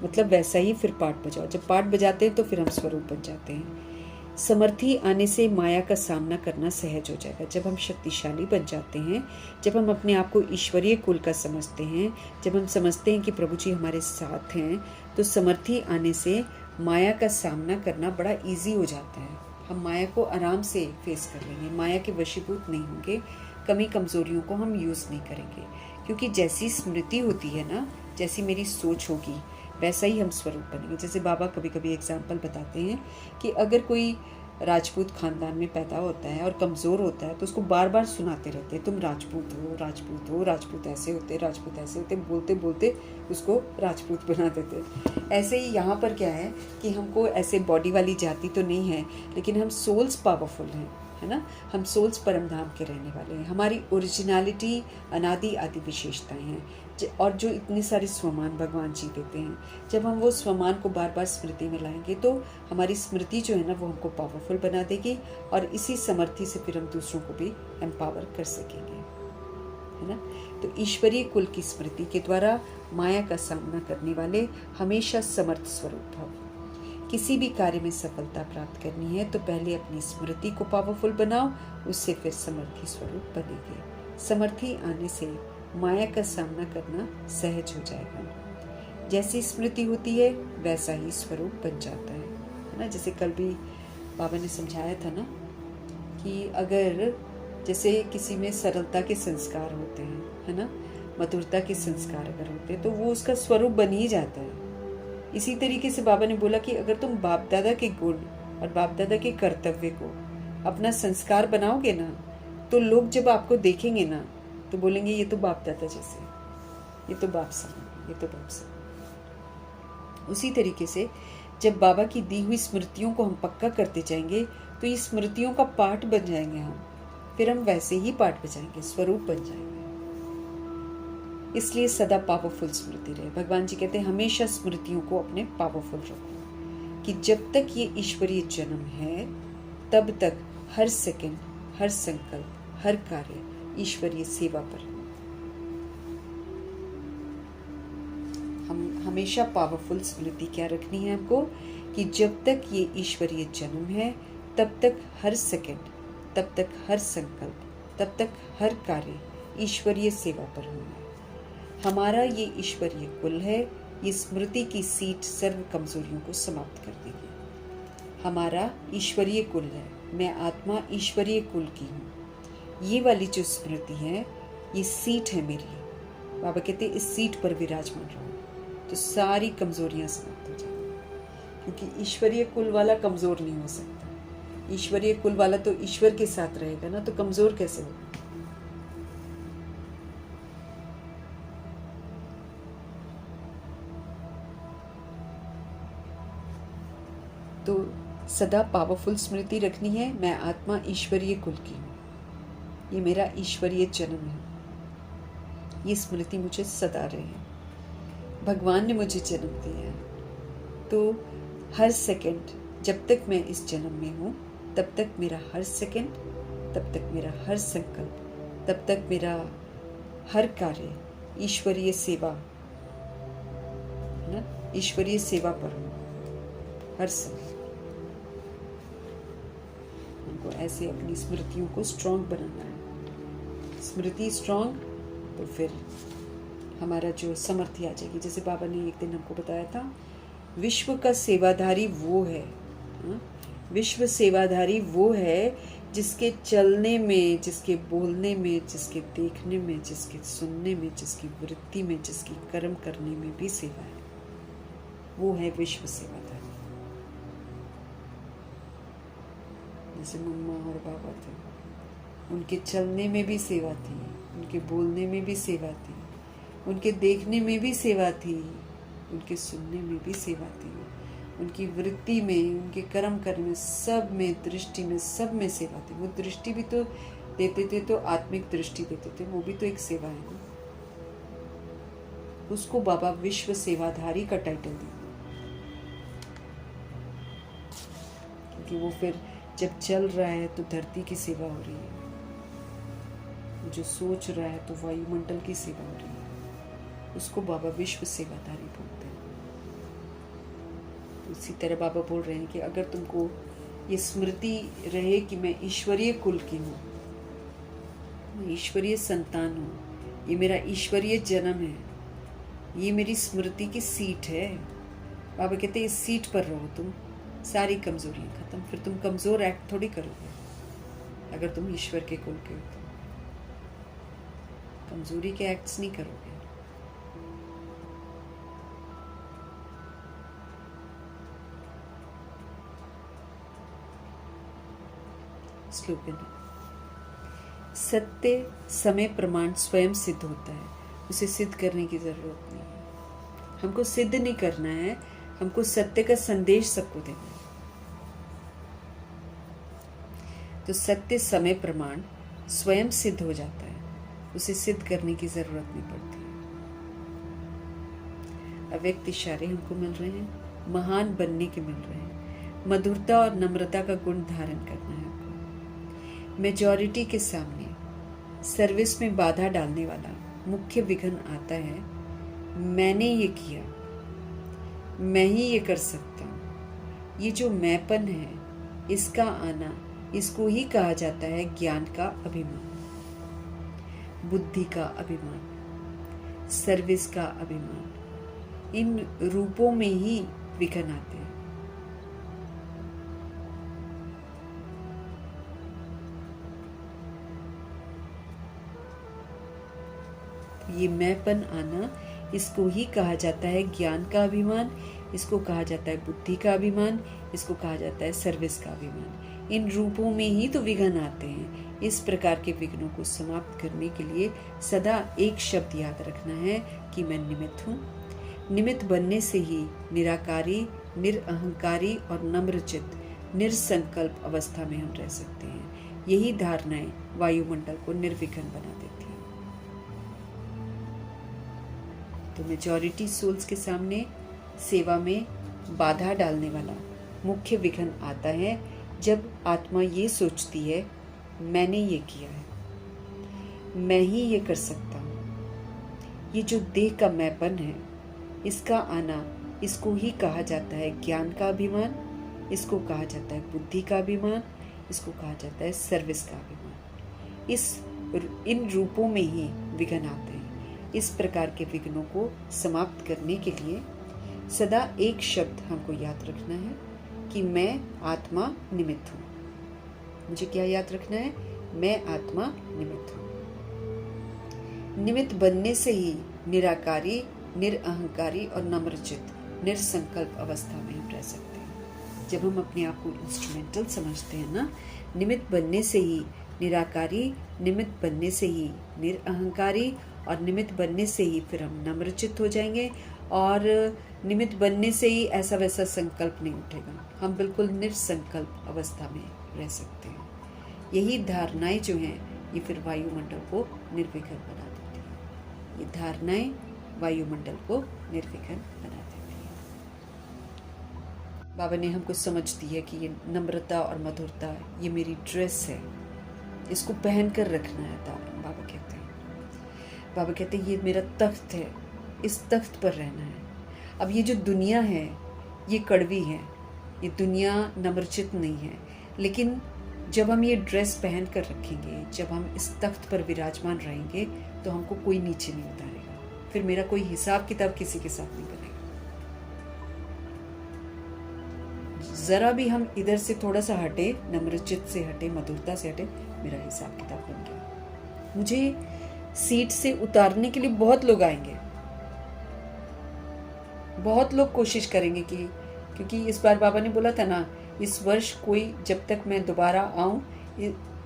मतलब वैसा ही फिर पाठ बजाओ। जब पाठ बजाते हैं तो फिर हम स्वरूप बन जाते हैं। समर्थी आने से माया का सामना करना सहज हो जाएगा। जब हम शक्तिशाली बन जाते हैं, जब हम अपने आप को ईश्वरीय कुल का समझते हैं, जब हम समझते हैं कि प्रभु जी हमारे साथ हैं, तो समर्थी आने से माया का सामना करना बड़ा इजी हो जाता है। हम माया को आराम से फेस कर लेंगे, माया के वशीभूत नहीं होंगे, कमी कमजोरियों को हम यूज़ नहीं करेंगे, क्योंकि जैसी स्मृति होती है ना, जैसी मेरी सोच होगी, वैसा ही हम स्वरूप बनेंगे। जैसे बाबा कभी कभी एग्जाम्पल बताते हैं कि अगर कोई राजपूत खानदान में पैदा होता है और कमज़ोर होता है तो उसको बार बार सुनाते रहते हैं, तुम राजपूत हो, राजपूत हो, राजपूत ऐसे होते, राजपूत ऐसे होते, बोलते बोलते उसको राजपूत बना देते। ऐसे ही यहाँ पर क्या है कि हमको ऐसे बॉडी वाली जाति तो नहीं है, लेकिन हम सोल्स पावरफुल हैं, है ना। हम सोल्स परमधाम के रहने वाले हैं। हमारी ओरिजिनलिटी अनादि आदि विशेषताएं हैं, और जो इतने सारे स्वमान भगवान जी देते हैं। जब हम वो स्वमान को बार बार स्मृति में लाएंगे तो हमारी स्मृति जो है ना, वो हमको पावरफुल बना देगी, और इसी समर्थी से फिर हम दूसरों को भी एम्पावर कर सकेंगे, है ना। तो ईश्वरीय कुल की स्मृति के द्वारा माया का सामना करने वाले हमेशा समर्थ स्वरूप भव। किसी भी कार्य में सफलता प्राप्त करनी है तो पहले अपनी स्मृति को पावरफुल बनाओ, उससे फिर समर्थी स्वरूप बनेंगे। समर्थी आने से माया का सामना करना सहज हो जाएगा। जैसी स्मृति होती है वैसा ही स्वरूप बन जाता है ना। जैसे कल भी बाबा ने समझाया था ना कि अगर जैसे किसी में सरलता के संस्कार होते हैं, है ना, मधुरता के संस्कार अगर होते हैं तो वो उसका स्वरूप बन ही जाता है। इसी तरीके से बाबा ने बोला कि अगर तुम बाप दादा के गुण और बाप दादा के कर्तव्य को अपना संस्कार बनाओगे ना, तो लोग जब आपको देखेंगे ना तो बोलेंगे ये तो बाप दादा जैसे, ये तो बाप समान, ये तो बाप समान। उसी तरीके से जब बाबा की दी हुई स्मृतियों को हम पक्का करते जाएंगे तो ये स्मृतियों का पाठ बन जाएंगे हम, फिर हम वैसे ही पाठ बजाएंगे, स्वरूप बन जाएंगे। इसलिए सदा पावरफुल स्मृति रहे। भगवान जी कहते हैं हमेशा स्मृतियों को अपने पावरफुल रखो, कि जब तक ये ईश्वरीय जन्म है तब तक हर सेकंड, हर संकल्प, हर कार्य ईश्वरीय सेवा पर। हम हमेशा पावरफुल स्मृति क्या रखनी है हमको, कि जब तक ये ईश्वरीय जन्म है तब तक हर सेकंड, तब तक हर संकल्प, तब तक हर कार्य ईश्वरीय सेवा पर होना है। हमारा ये ईश्वरीय कुल है, ये स्मृति की सीट सर्व कमजोरियों को समाप्त कर देगी। हमारा ईश्वरीय कुल है, मैं आत्मा ईश्वरीय कुल की हूँ। ये वाली जो स्मृति है, ये सीट है मेरी। बाबा कहते इस सीट पर विराजमान रहो तो सारी कमजोरियां समाप्त हो जाएंगी, क्योंकि ईश्वरीय कुल वाला कमजोर नहीं हो सकता। ईश्वरीय कुल वाला तो ईश्वर के साथ रहेगा ना, तो कमजोर कैसे होगा? तो सदा पावरफुल स्मृति रखनी है, मैं आत्मा ईश्वरीय कुल की हूँ, ये मेरा ईश्वरीय जन्म है। ये स्मृति मुझे सदा रहे। भगवान ने मुझे जन्म दिया है, तो हर सेकंड जब तक मैं इस जन्म में हूँ, तब तक मेरा हर सेकंड, तब तक मेरा हर संकल्प, तब तक मेरा हर कार्य ईश्वरीय सेवा, है ना, ईश्वरीय सेवा पर हूँ हर समय। हमको ऐसे अपनी स्मृतियों को स्ट्रांग बनाना है। स्मृति स्ट्रांग तो फिर हमारा जो समर्थी आ जाएगी। जैसे बाबा ने एक दिन हमको बताया था, विश्व का सेवाधारी वो है, विश्व सेवाधारी वो है जिसके चलने में, जिसके बोलने में, जिसके देखने में, जिसके सुनने में, जिसकी वृत्ति में, जिसकी कर्म करने में भी सेवा है। वो है विश्व सेवाधारी। जैसे मम्मा और बाबा थे, उनके चलने में भी सेवा थी, उनके बोलने में भी सेवा थी, उनके देखने में भी सेवा थी, उनके सुनने में भी सेवा थी, उनकी वृत्ति में, उनके कर्म करने में, सब में, दृष्टि में, सब में सेवा थी। वो दृष्टि भी तो देते थे, तो आत्मिक दृष्टि देते थे, वो भी तो एक सेवा है ना। उसको बाबा विश्व सेवाधारी का टाइटल दिया, क्योंकि वो फिर जब चल रहा है तो धरती की सेवा हो रही है, जो सोच रहा है तो वायुमंडल की सेवा हो रही है। उसको बाबा विश्व सेवाधारी बोलते हैं। इसी तरह बाबा बोल रहे हैं कि अगर तुमको ये स्मृति रहे कि मैं ईश्वरीय कुल की हूँ, मैं ईश्वरीय संतान हूँ, ये मेरा ईश्वरीय जन्म है, ये मेरी स्मृति की सीट है। बाबा कहते हैं इस सीट पर रहो तुम, सारी कमजोरियाँ खत्म। फिर तुम कमजोर एक्ट थोड़ी करोगे। अगर तुम ईश्वर के कुल के हो तो कमजोरी के एक्ट्स नहीं करोगे। स्लोगन: सत्य समय प्रमाण स्वयं सिद्ध होता है, उसे सिद्ध करने की जरूरत नहीं है। हमको सिद्ध नहीं करना है, हमको सत्य का संदेश सबको देना है। तो सत्य समय प्रमाण स्वयं सिद्ध हो जाता है, उसे सिद्ध करने की जरूरत नहीं पड़ती। अव्यक्त इशारे हमको मिल रहे हैं, महान बनने के मिल रहे हैं, मधुरता और नम्रता का गुण धारण करना है हमको। मेजॉरिटी के सामने सर्विस में बाधा डालने वाला मुख्य विघ्न आता है, मैंने ये किया, मैं ही ये कर सकता हूँ। ये जो मैंपन है, इसका आना, इसको ही कहा जाता है ज्ञान का अभिमान, बुद्धि का अभिमान, सर्विस का अभिमान। इन रूपों में ही विघ्न आते हैं। ये मैंपन आना, इसको ही कहा जाता है ज्ञान का अभिमान, इसको कहा जाता है बुद्धि का अभिमान, इसको कहा जाता है सर्विस का अभिमान। इन रूपों में ही तो विघ्न आते हैं। इस प्रकार के विघ्नों को समाप्त करने के लिए सदा एक शब्द याद रखना है कि मैं निमित्त हूँ। निमित्त बनने से ही निराकारी, निरअहंकारी और नम्रचित्त, निरसंकल्प अवस्था में हम रह सकते हैं। यही धारणाएं वायुमंडल को निर्विघ्न बना देती हैं। तो मेजॉरिटी सोल्स के सामने सेवा में बाधा डालने वाला मुख्य विघ्न आता है जब आत्मा ये सोचती है मैंने ये किया है, मैं ही ये कर सकता हूँ। ये जो देह का मैंपन है, इसका आना, इसको ही कहा जाता है ज्ञान का अभिमान, इसको कहा जाता है बुद्धि का अभिमान, इसको कहा जाता है सर्विस का अभिमान। इन रूपों में ही विघ्न आते हैं। इस प्रकार के विघ्नों को समाप्त करने के लिए सदा एक शब्द हमको याद रखना है कि मैं आत्मा निमित्त हूँ। मुझे क्या याद रखना है? मैं आत्मा निमित्त हूँ। निमित्त बनने से ही निराकारी, निरअहंकारी और नम्रचित, निरसंकल्प अवस्था में हम रह सकते हैं। जब हम अपने आप को इंस्ट्रूमेंटल समझते हैं ना, निमित्त बनने से ही निराकारी, निमित्त बनने से ही निरअहंकारी और निमित्त बनने से ही फिर हम नम्रचित हो जाएंगे और निमित्त बनने से ही ऐसा वैसा संकल्प नहीं उठेगा। हम बिल्कुल निरसंकल्प अवस्था में रह सकते हैं। यही धारणाएं जो हैं ये फिर वायुमंडल को निर्विघ्न बना देती हैं। ये धारणाएं वायुमंडल को निर्विघ्न बना देती हैं। बाबा ने हमको समझ दी है कि ये नम्रता और मधुरता ये मेरी ड्रेस है, इसको पहन कर रखना है। बाबा कहते हैं, बाबा कहते हैं ये मेरा तख्त है, इस तख्त पर रहना है। अब ये जो दुनिया है ये कड़वी है, ये दुनिया नम्रचित नहीं है, लेकिन जब हम ये ड्रेस पहन कर रखेंगे, जब हम इस तख्त पर विराजमान रहेंगे तो हमको कोई नीचे नहीं उतारेगा। फिर मेरा कोई हिसाब किताब किसी के साथ नहीं बनेगा। जरा भी हम इधर से थोड़ा सा हटे, नम्रचित से हटे, मधुरता से हटे, मेरा हिसाब किताब बन गया। मुझे सीट से उतारने के लिए बहुत लोग आएंगे, बहुत लोग कोशिश करेंगे क्योंकि इस बार बाबा ने बोला था ना, इस वर्ष कोई, जब तक मैं दोबारा आऊं,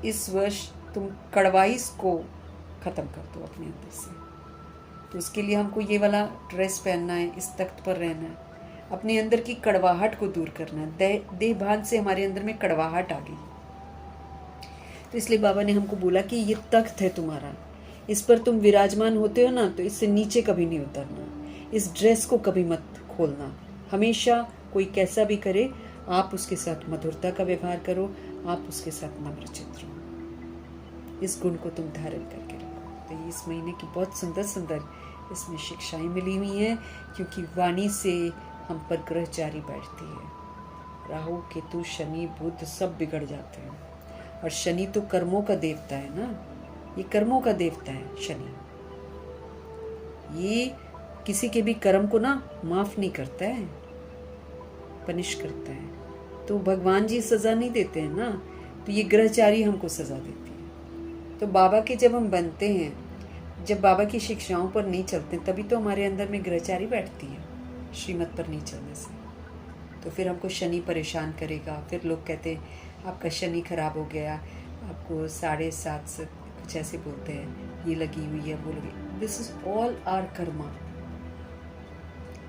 इस वर्ष तुम कड़वाइस को ख़त्म कर दो अपने अंदर से। तो उसके लिए हमको ये वाला ड्रेस पहनना है, इस तख्त पर रहना है, अपने अंदर की कड़वाहट को दूर करना है। देह भान से हमारे अंदर में कड़वाहट आ गई, तो इसलिए बाबा ने हमको बोला कि ये तख्त है तुम्हारा, इस पर तुम विराजमान होते हो ना, तो इससे नीचे कभी नहीं उतरना। इस ड्रेस को कभी मत खोलना। हमेशा कोई कैसा भी करे, आप उसके साथ मधुरता का व्यवहार करो, आप उसके साथ नम्रचित रहो। इस गुण को तुम धारण करके रखो। तो इस महीने की बहुत सुंदर सुंदर इसमें शिक्षाएं मिली हुई हैं, क्योंकि वाणी से हम पर ग्रह जारी बैठती है। राहु, केतु, शनि, बुध सब बिगड़ जाते हैं। और शनि तो कर्मों का देवता है ना, ये कर्मों का देवता है शनि। ये किसी के भी कर्म को ना माफ नहीं करता है, पनिश करता है। तो भगवान जी सजा नहीं देते हैं ना, तो ये ग्रहचारी हमको सजा देती है। तो बाबा के जब हम बनते हैं, जब बाबा की शिक्षाओं पर नहीं चलते, तभी तो हमारे अंदर में ग्रहचारी बैठती है, श्रीमत पर नहीं चलने से। तो फिर हमको शनि परेशान करेगा। फिर लोग कहते हैं आपका शनि खराब हो गया, आपको 7.5 से कुछ ऐसे बोलते हैं, ये लगी हुई है, वो लगी। This is all our karma.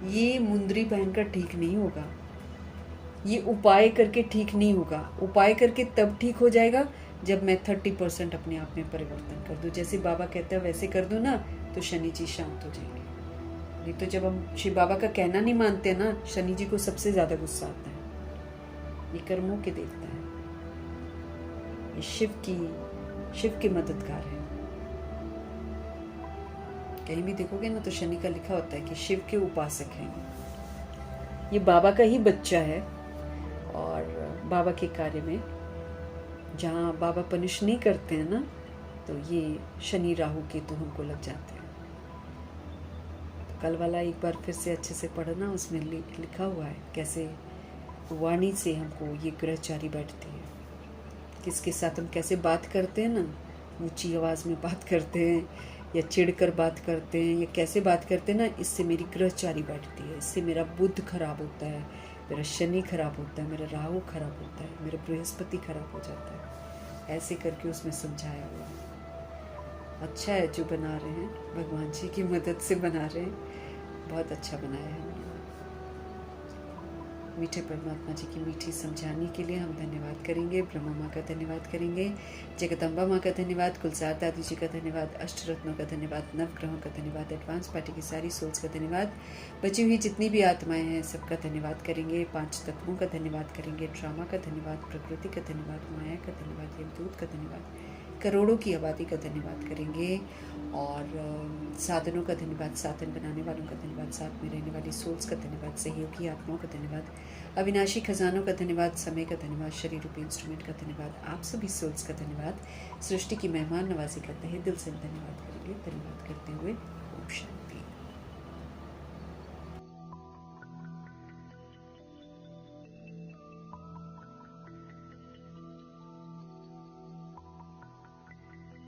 ये मुंदरी पहनकर ठीक नहीं होगा, ये उपाय करके ठीक नहीं होगा। उपाय करके तब ठीक हो जाएगा जब मैं 30% अपने आप में परिवर्तन कर दूं। जैसे बाबा कहते हैं वैसे कर दूं ना, तो शनि जी शांत हो जाएंगे। नहीं तो जब हम शिव बाबा का कहना नहीं मानते ना, शनि जी को सबसे ज्यादा गुस्सा आता है। ये कर्मों के देवता है, ये शिव के मददगार है। कहीं भी देखोगे ना तो शनि का लिखा होता है कि शिव के उपासक हैं। ये बाबा का ही बच्चा है, और बाबा के कार्य में जहाँ बाबा पनिश नहीं करते हैं ना, तो ये शनि राहु केतु हमको लग जाते हैं। तो कल वाला एक बार फिर से अच्छे से पढ़ना, उसमें लिखा हुआ है कैसे वाणी से हमको ये ग्रहचारी बैठती है। किसके साथ हम कैसे बात करते हैं ना, ऊंची आवाज़ में बात करते हैं या चिढ़कर बात करते हैं या कैसे बात करते हैं ना, इससे मेरी ग्रहचारी बैठती है। इससे मेरा बुध खराब होता है, मेरा शनि खराब होता है, मेरा राहु खराब होता है, मेरा बृहस्पति खराब हो जाता है। ऐसे करके उसमें समझाया हुआ है। अच्छा है जो बना रहे हैं, भगवान जी की मदद से बना रहे हैं, बहुत अच्छा बनाया है। मीठे परमात्मा जी की मीठी समझाने के लिए हम धन्यवाद करेंगे। ब्रह्मा माँ का धन्यवाद करेंगे, जगदम्बा माँ का धन्यवाद, कुलसार दादी जी का धन्यवाद, अष्ट रत्नों का धन्यवाद, नवग्रहों का धन्यवाद, एडवांस पार्टी की सारी सोल्स का धन्यवाद, बची हुई जितनी भी आत्माएं हैं सबका धन्यवाद करेंगे। 5 तत्वों का धन्यवाद करेंगे, ड्रामा का धन्यवाद, प्रकृति का धन्यवाद, माया का धन्यवाद, यमदूत का धन्यवाद, करोड़ों की आबादी का धन्यवाद करेंगे और साधनों का धन्यवाद, साधन बनाने वालों का धन्यवाद, साथ में रहने वाली सोल्स का धन्यवाद, सहयोगी आत्माओं का धन्यवाद, अविनाशी खजानों का धन्यवाद, समय का धन्यवाद, शरीर रूपी इंस्ट्रूमेंट का धन्यवाद, आप सभी सोल्स का धन्यवाद, सृष्टि की मेहमान नवाजी का तहे दिल से धन्यवाद करेंगे। धन्यवाद करते हुए ओम शांति।